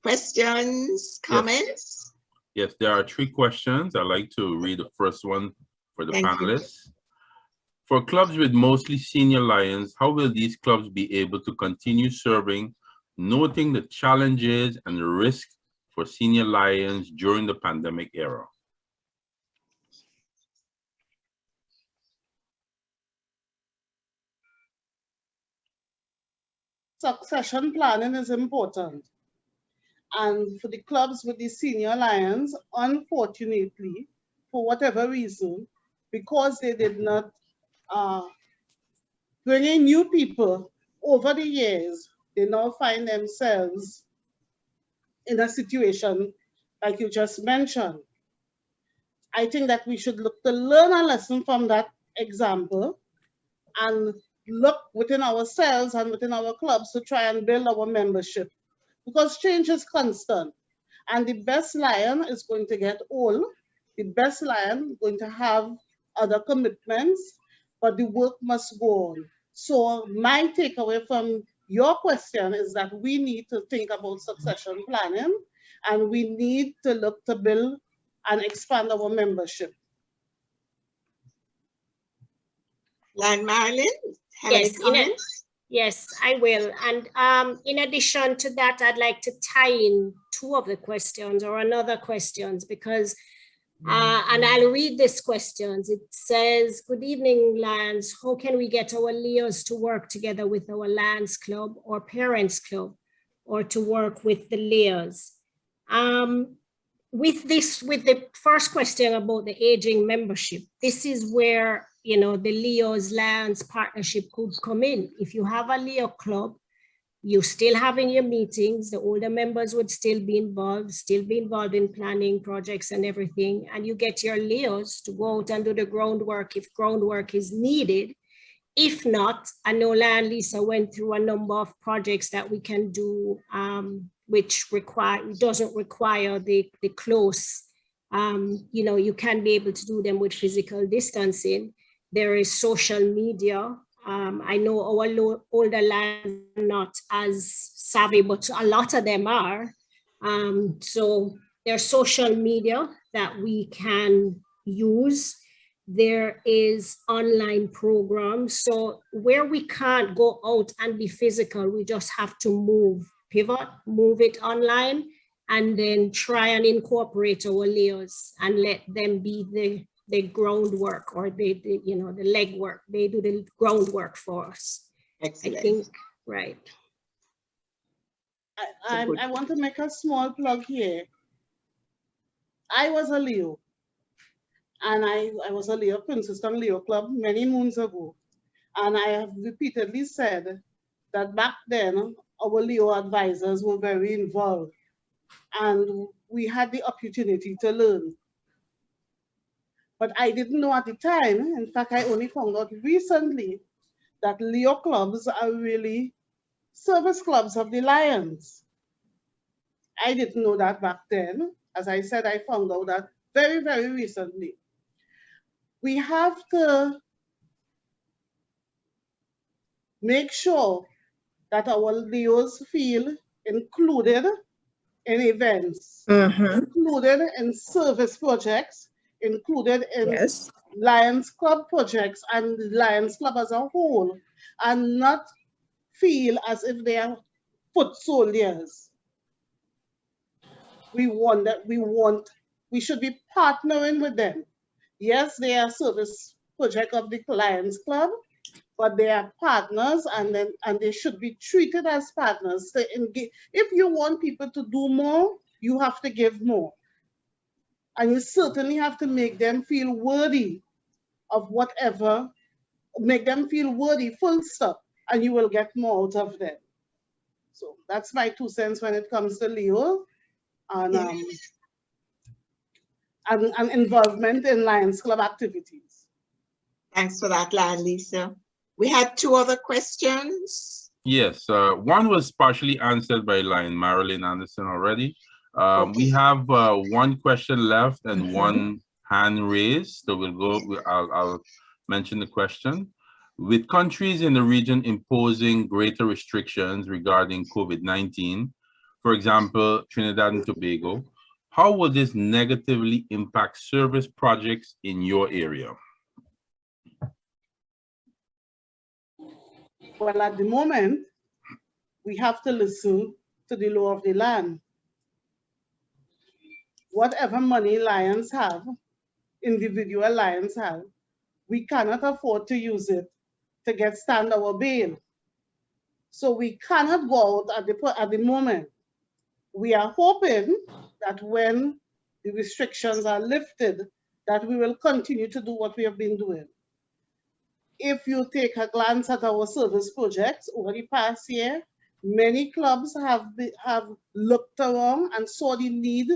Q: questions, comments?
T: Yes, there are 3 questions. I'd like to read the first one for the panelists. For clubs with mostly senior Lions, how will these clubs be able to continue serving, noting the challenges and the risk for senior Lions during the pandemic era?
S: Succession planning is important. And for the clubs with the senior Lions, unfortunately, for whatever reason, because they did not bring in new people over the years, they now find themselves in a situation like you just mentioned. I think that we should look to learn a lesson from that example and look within ourselves and within our clubs to try and build our membership, because change is constant. And the best Lion is going to get old. The best Lion is going to have other commitments, but the work must go on. So my takeaway from your question is that we need to think about succession planning, and we need to look to build and expand our membership.
Q: Marilyn, have any comments?
R: Yes, I will. And in addition to that, I'd like to tie in 2 of the questions or another questions, because, and I'll read these questions. It says, good evening, Lions. How can we get our Leos to work together with our Lions Club or Parents Club, or to work with the Leos? With the first question about the aging membership, this is where, you know, the Leos Lions partnership could come in. If you have a Leo club, you're still having your meetings, the older members would still be involved in planning projects and everything, and you get your Leos to go out and do the groundwork if groundwork is needed. If not, I know Lion Lisa went through a number of projects that we can do, which doesn't require the close, you know, you can be able to do them with physical distancing. There is social media. I know our older Lions are not as savvy, but a lot of them are. So there's social media that we can use. There is online programs. So where we can't go out and be physical, we just have to pivot, move it online, and then try and incorporate our Leos and let them be the groundwork, or the you know, the legwork. They do the groundwork for us.
Q: Excellent.
R: I think, right.
S: I want to make a small plug here. I was a Leo, and I was a Leo Princeton Leo Club many moons ago. And I have repeatedly said that back then, our Leo advisors were very involved, and we had the opportunity to learn. But I didn't know at the time. In fact, I only found out recently that Leo clubs are really service clubs of the Lions. I didn't know that back then. As I said, I found out that very, very recently. We have to make sure that our Leos feel included in events, included in service projects, included in Lions Club projects and Lions Club as a whole, and not feel as if they are foot soldiers. We should be partnering with them. Yes, they are service project of the Lions Club, but they are partners, and they should be treated as partners. So if you want people to do more, you have to give more. And you certainly have to make them feel worthy of whatever, make them feel worthy, full stop, and you will get more out of them. So that's my 2 cents when it comes to Leo and, and involvement in Lions Club activities.
Q: Thanks for that, Lisa. We had 2 other questions.
T: Yes, one was partially answered by Marilyn Anderson already.
Q: Okay.
T: We have 1 question left and 1 hand raised. So I'll mention the question. With countries in the region imposing greater restrictions regarding COVID-19, for example, Trinidad and Tobago, how will this negatively impact service projects in your area?
S: Well, at the moment, we have to listen to the law of the land. Whatever money Lions have, individual Lions have, we cannot afford to use it to get stand our bail. So we cannot go out at the moment. We are hoping that when the restrictions are lifted, that we will continue to do what we have been doing. If you take a glance at our service projects over the past year, many clubs have looked around and saw the need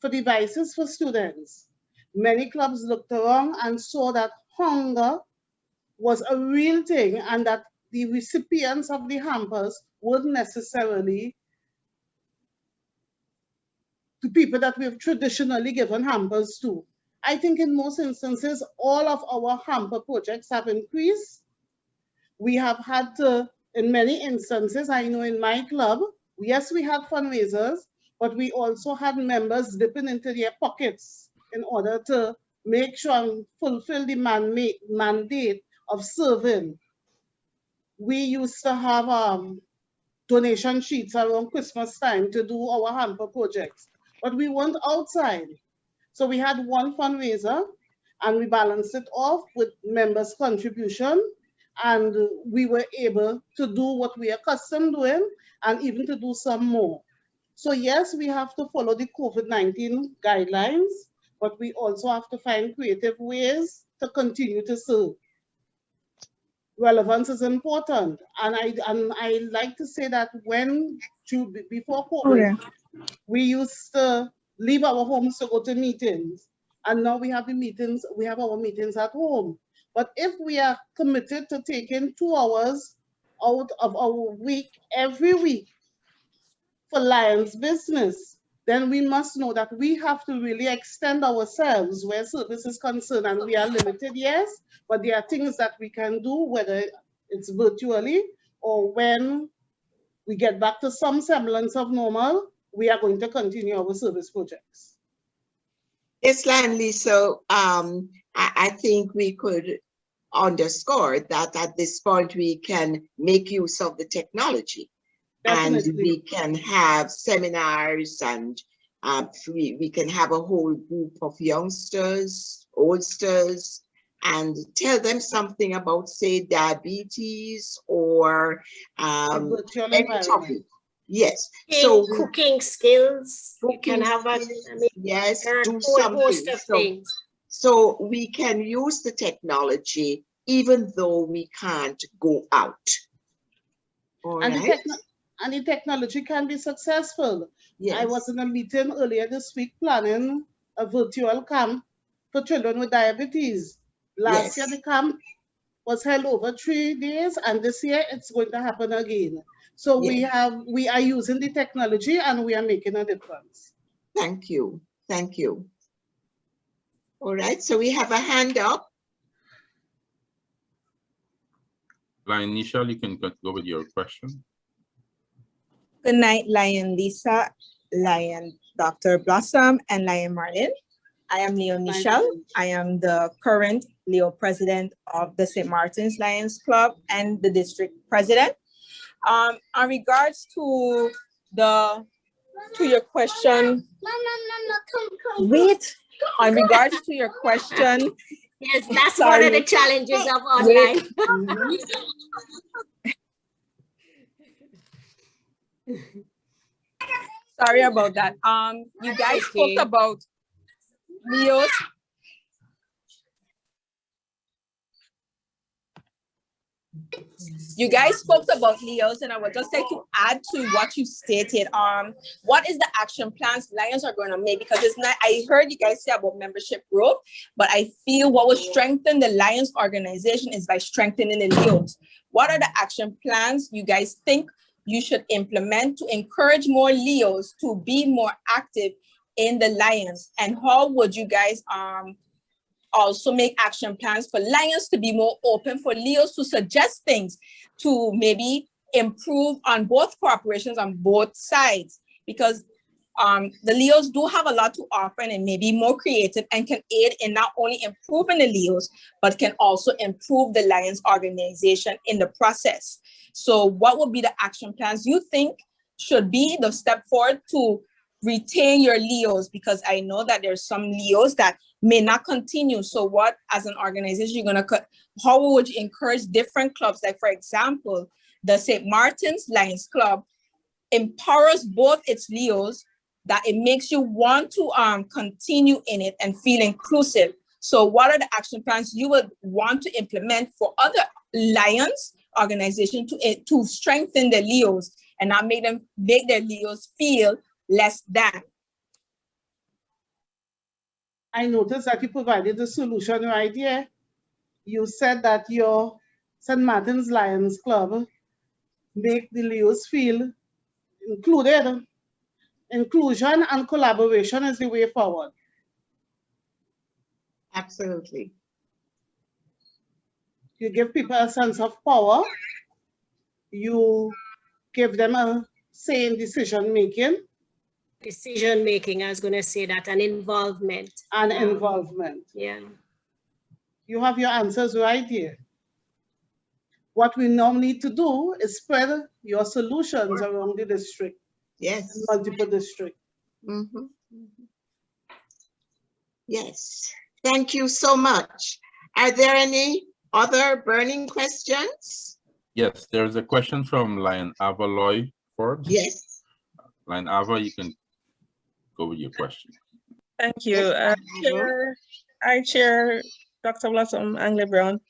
S: for devices for students. Many clubs looked around and saw that hunger was a real thing and that the recipients of the hampers weren't necessarily the people that we've traditionally given hampers to. I think in most instances, all of our hamper projects have increased. We have had to, in many instances, I know in my club, yes, we had fundraisers, but we also had members dipping into their pockets in order to make sure and fulfill the mandate of serving. We used to have donation sheets around Christmas time to do our hamper projects, but we weren't outside. So we had one fundraiser and we balanced it off with members' contribution, and we were able to do what we are accustomed doing and even to do some more. So yes, we have to follow the COVID-19 guidelines, but we also have to find creative ways to continue to serve. Relevance is important. And I like to say that before COVID, we used to leave our homes to go to meetings. And now we have our meetings at home. But if we are committed to taking 2 hours out of our week every week for Lions business, then we must know that we have to really extend ourselves where service is concerned. And we are limited, yes, but there are things that we can do, whether it's virtually or when we get back to some semblance of normal, we are going to continue our service projects.
Q: Yes, Lanley, so I think we could underscore that at this point we can make use of the technology. Definitely. And we can have seminars, and we can have a whole group of youngsters, oldsters, and tell them something about, say, diabetes or any topic. Yes. So
R: cooking skills. You can have
Q: yes, do something. So we can use the technology even though we can't go out.
S: And the technology can be successful. Yes. I was in a meeting earlier this week planning a virtual camp for children with diabetes. Last year the camp was held over 3 days, and this year it's going to happen again. So we are using the technology and we are making a difference.
Q: Thank you. Thank you. All right, so we have a hand up.
T: Lion Nisha, you can go with your question.
B: Good night, Lion Lisa, Lion Dr. Blossom, and Lion Marlin. I am Leo Michelle. I am the current Leo president of the St. Martin's Lions Club and the district president. On regards to your question, wait. On regards to your question,
R: Yes, that's one of the challenges of online.
B: Sorry about that. You guys spoke about Leos. You guys spoke about Leos, and I would just like to add to what you stated. What is the action plans Lions are going to make? Because it's not, I heard you guys say about membership growth, but I feel what will strengthen the Lions organization is by strengthening the Leos. What are the action plans you guys think you should implement to encourage more Leos to be more active in the Lions? And how would you guys also make action plans for Lions to be more open, for Leos to suggest things to maybe improve on both corporations on both sides? Because the Leos do have a lot to offer and may be more creative and can aid in not only improving the Leos, but can also improve the Lions organization in the process. So what would be the action plans you think should be the step forward to retain your Leos? Because I know that there's some Leos that may not continue. So what, as an organization, you're gonna how would you encourage different clubs? Like, for example, the St. Martin's Lions Club empowers both its Leos, that it makes you want to continue in it and feel inclusive. So what are the action plans you would want to implement for other Lions organizations to strengthen the Leos and not make their Leos feel less than?
S: I noticed that you provided the solution right here. You said that your St. Martin's Lions Club make the Leos feel included. Inclusion and collaboration is the way forward.
Q: Absolutely.
S: You give people a sense of power. You give them a say in decision making.
R: Decision making, I was going to say that, and involvement.
S: And involvement.
R: Yeah.
S: You have your answers right here. What we now need to do is spread your solutions around the district.
Q: Yes.
S: Multiple districts.
Q: Mm-hmm. Yes. Thank you so much. Are there any other burning questions?
T: Yes, there's a question from Lion Avaloy Forbes.
Q: Yes.
T: Lion Ava, you can go with your question.
E: Thank you. I chair Dr. Blossom Angley Brown.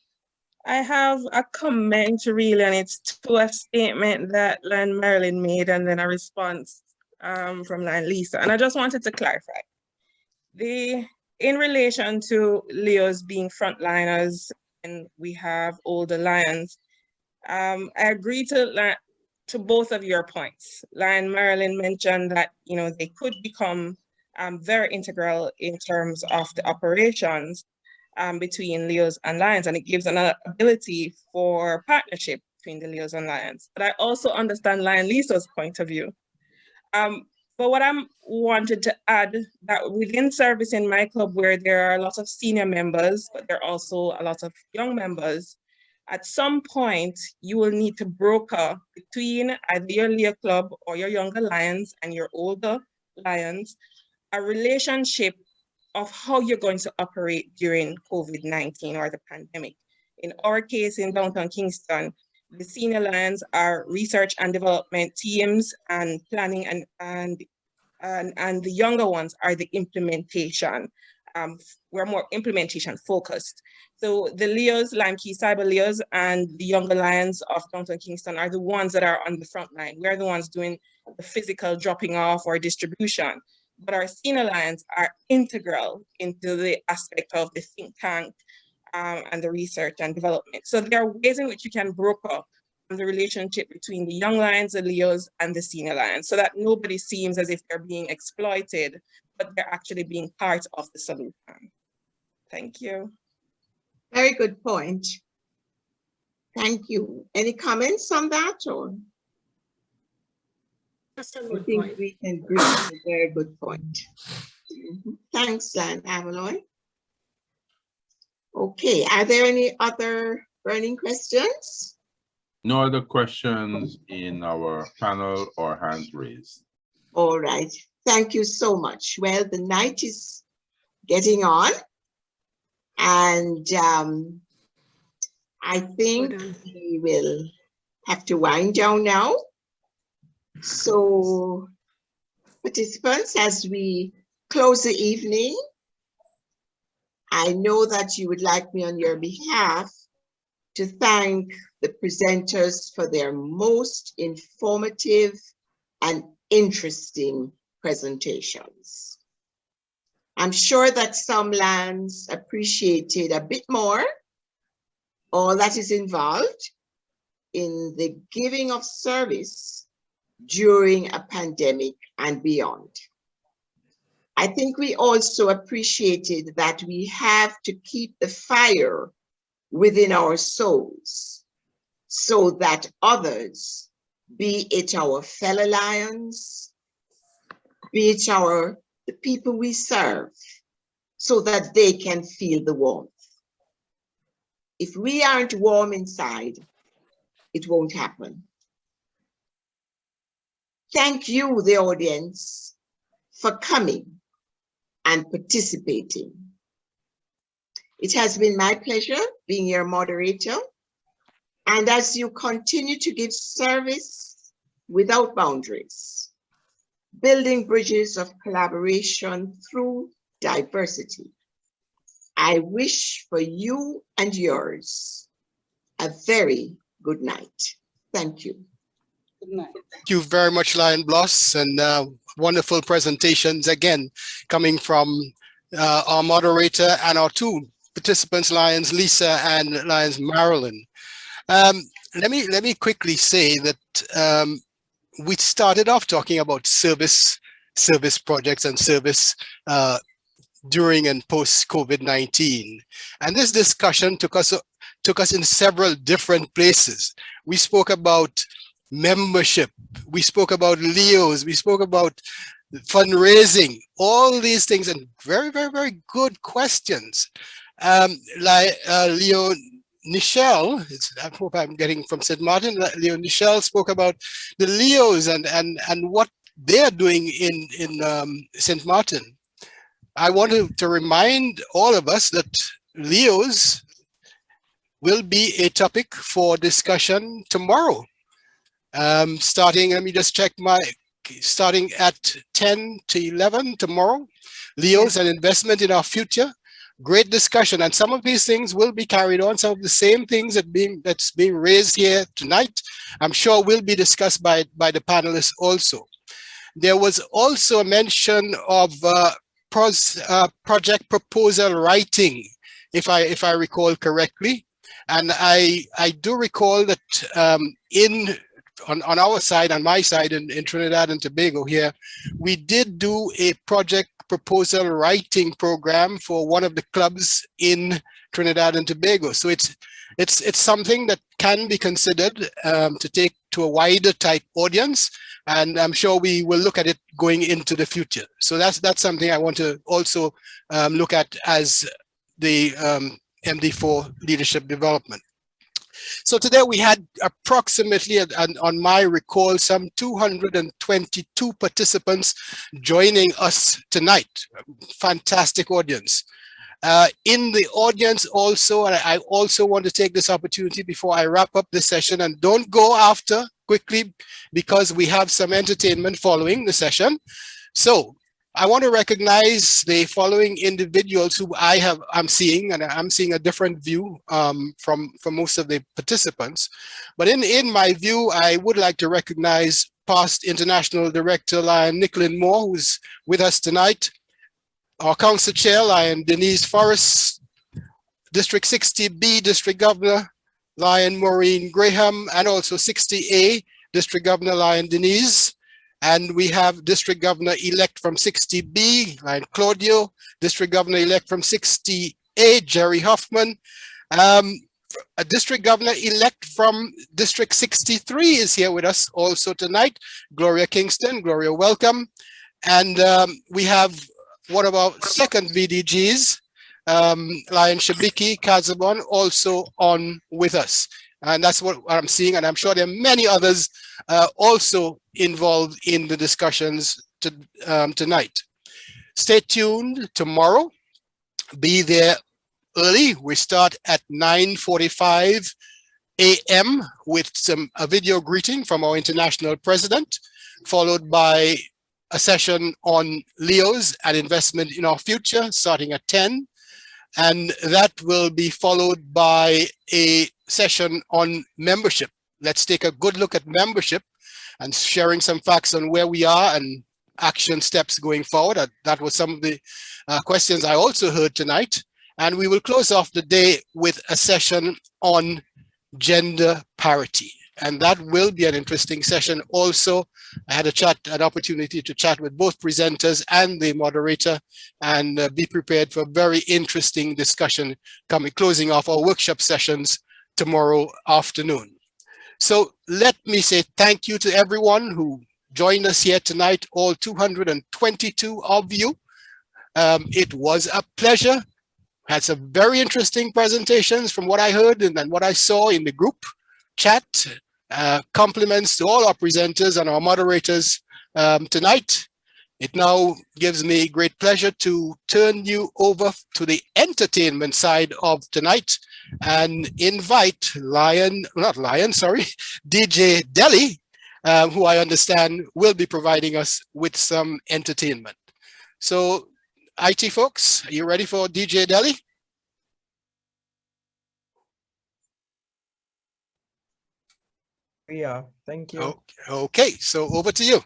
E: I have a comment really, and it's to a statement that Lion Marilyn made and then a response from Lion Lisa. And I just wanted to clarify. In relation to Leos being frontliners and we have older Lions, I agree to both of your points. Lion Marilyn mentioned that, you know, they could become very integral in terms of the operations between Leos and Lions, and it gives an ability for partnership between the Leos and Lions. But I also understand Lion Lisa's point of view. But what I wanted to add, that within service in my club, where there are a lot of senior members, but there are also a lot of young members, at some point, you will need to broker between either your Leo club or your younger Lions and your older Lions, a relationship of how you're going to operate during COVID-19 or the pandemic. In our case, in downtown Kingston, the senior Lions are research and development teams and planning, and the younger ones are the implementation. We're more implementation focused. So the Leos, Lime Key Cyber Leos, and the younger Lions of downtown Kingston are the ones that are on the front line. We're the ones doing the physical dropping off or distribution. But our senior Lions are integral into the aspect of the think tank and the research and development. So there are ways in which you can broker the relationship between the young Lions, the Leos, and the senior Lions, so that nobody seems as if they're being exploited, but they're actually being part of the solution. Thank you.
Q: Very good point. Thank you. Any comments on that? Or?
R: That's a
Q: I
R: good
Q: think
R: point.
Q: we can agree. It's a very good point. Thanks, Lion Avaloy. Okay, are there any other burning questions?
T: No other questions in our panel or hands raised.
Q: All right, thank you so much. Well, the night is getting on, And I think we will have to wind down now. So participants, as we close the evening, I know that you would like me on your behalf to thank the presenters for their most informative and interesting presentations. I'm sure that some lands appreciated a bit more all that is involved in the giving of service during a pandemic and beyond. I think we also appreciated that we have to keep the fire within our souls so that others, be it our fellow lions, be it the people we serve, so that they can feel the warmth. If we aren't warm inside, it won't happen. Thank you, the audience, for coming and participating. It has been my pleasure being your moderator. And as you continue to give service without boundaries, building bridges of collaboration through diversity, I wish for you and yours a very good night. Thank you.
S: Good night.
C: Thank you very much, Lion Bloss, and wonderful presentations again coming from our moderator and our two participants, Lions Lisa and Lions Marilyn. Let me quickly say that we started off talking about service projects and service during and post COVID-19, and this discussion took us in several different places. We spoke about membership, we spoke about Leos, we spoke about fundraising, all these things, and very, very, very good questions. Like Leo Nichelle, I hope I'm getting from St. Martin, Leo Nichelle spoke about the Leos and what they're doing in St. Martin. I want to remind all of us that Leos will be a topic for discussion tomorrow. Starting, let me just check starting at 10 to 11 tomorrow, Leos and investment in our future. Great discussion, and some of these things will be carried on. Some of the same things that's being raised here tonight, I'm sure will be discussed by the panelists also. There was also a mention of project proposal writing, if I recall correctly, and I do recall that on our side, on my side in Trinidad and Tobago here, we did do a project proposal writing program for one of the clubs in Trinidad and Tobago. So it's something that can be considered to take to a wider type audience, and I'm sure we will look at it going into the future. So that's something I want to also look at as the MD4 leadership development. So today we had approximately, on my recall, some 222 participants joining us tonight. Fantastic audience. In the audience also, and I also want to take this opportunity before I wrap up this session, and don't go after quickly because we have some entertainment following the session. So I want to recognize the following individuals who I'm seeing, and I'm seeing a different view from most of the participants. But in my view, I would like to recognize past International Director Lion Nicklin Moore, who's with us tonight, our Council Chair Lion Denise Forrest, District 60B District Governor Lion Maureen Graham, and also 60A District Governor Lion Denise. And we have District Governor-elect from 60B, Lion Claudio, District Governor-elect from 60A, Jerry Hoffman. A District Governor-elect from District 63 is here with us also tonight, Gloria Kingston. Gloria, welcome. And we have one of our second VDGs, Lion Shabiki Kazabon, also on with us. And that's what I'm seeing, and I'm sure there are many others also involved in the discussions tonight. Stay tuned tomorrow. Be there early. We start at 9:45 a.m. with a video greeting from our international president, followed by a session on Leos and investment in our future, starting at 10. And that will be followed by a session on membership. Let's take a good look at membership and sharing some facts on where we are and action steps going forward. That was some of the questions I also heard tonight. And we will close off the day with a session on gender parity. And that will be an interesting session also. I had an opportunity to chat with both presenters and the moderator, and be prepared for a very interesting discussion closing off our workshop sessions tomorrow afternoon. So let me say thank you to everyone who joined us here tonight, all 222 of you. It was a pleasure. Had some very interesting presentations from what I heard and what I saw in the group chat. Compliments to all our presenters and our moderators tonight. It now gives me great pleasure to turn you over to the entertainment side of tonight and invite DJ Deli, who I understand will be providing us with some entertainment. So IT folks, are you ready for DJ Deli?
F: Yeah, thank you.
C: Okay, so over to you.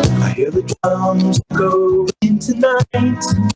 G: I hear the drums going tonight.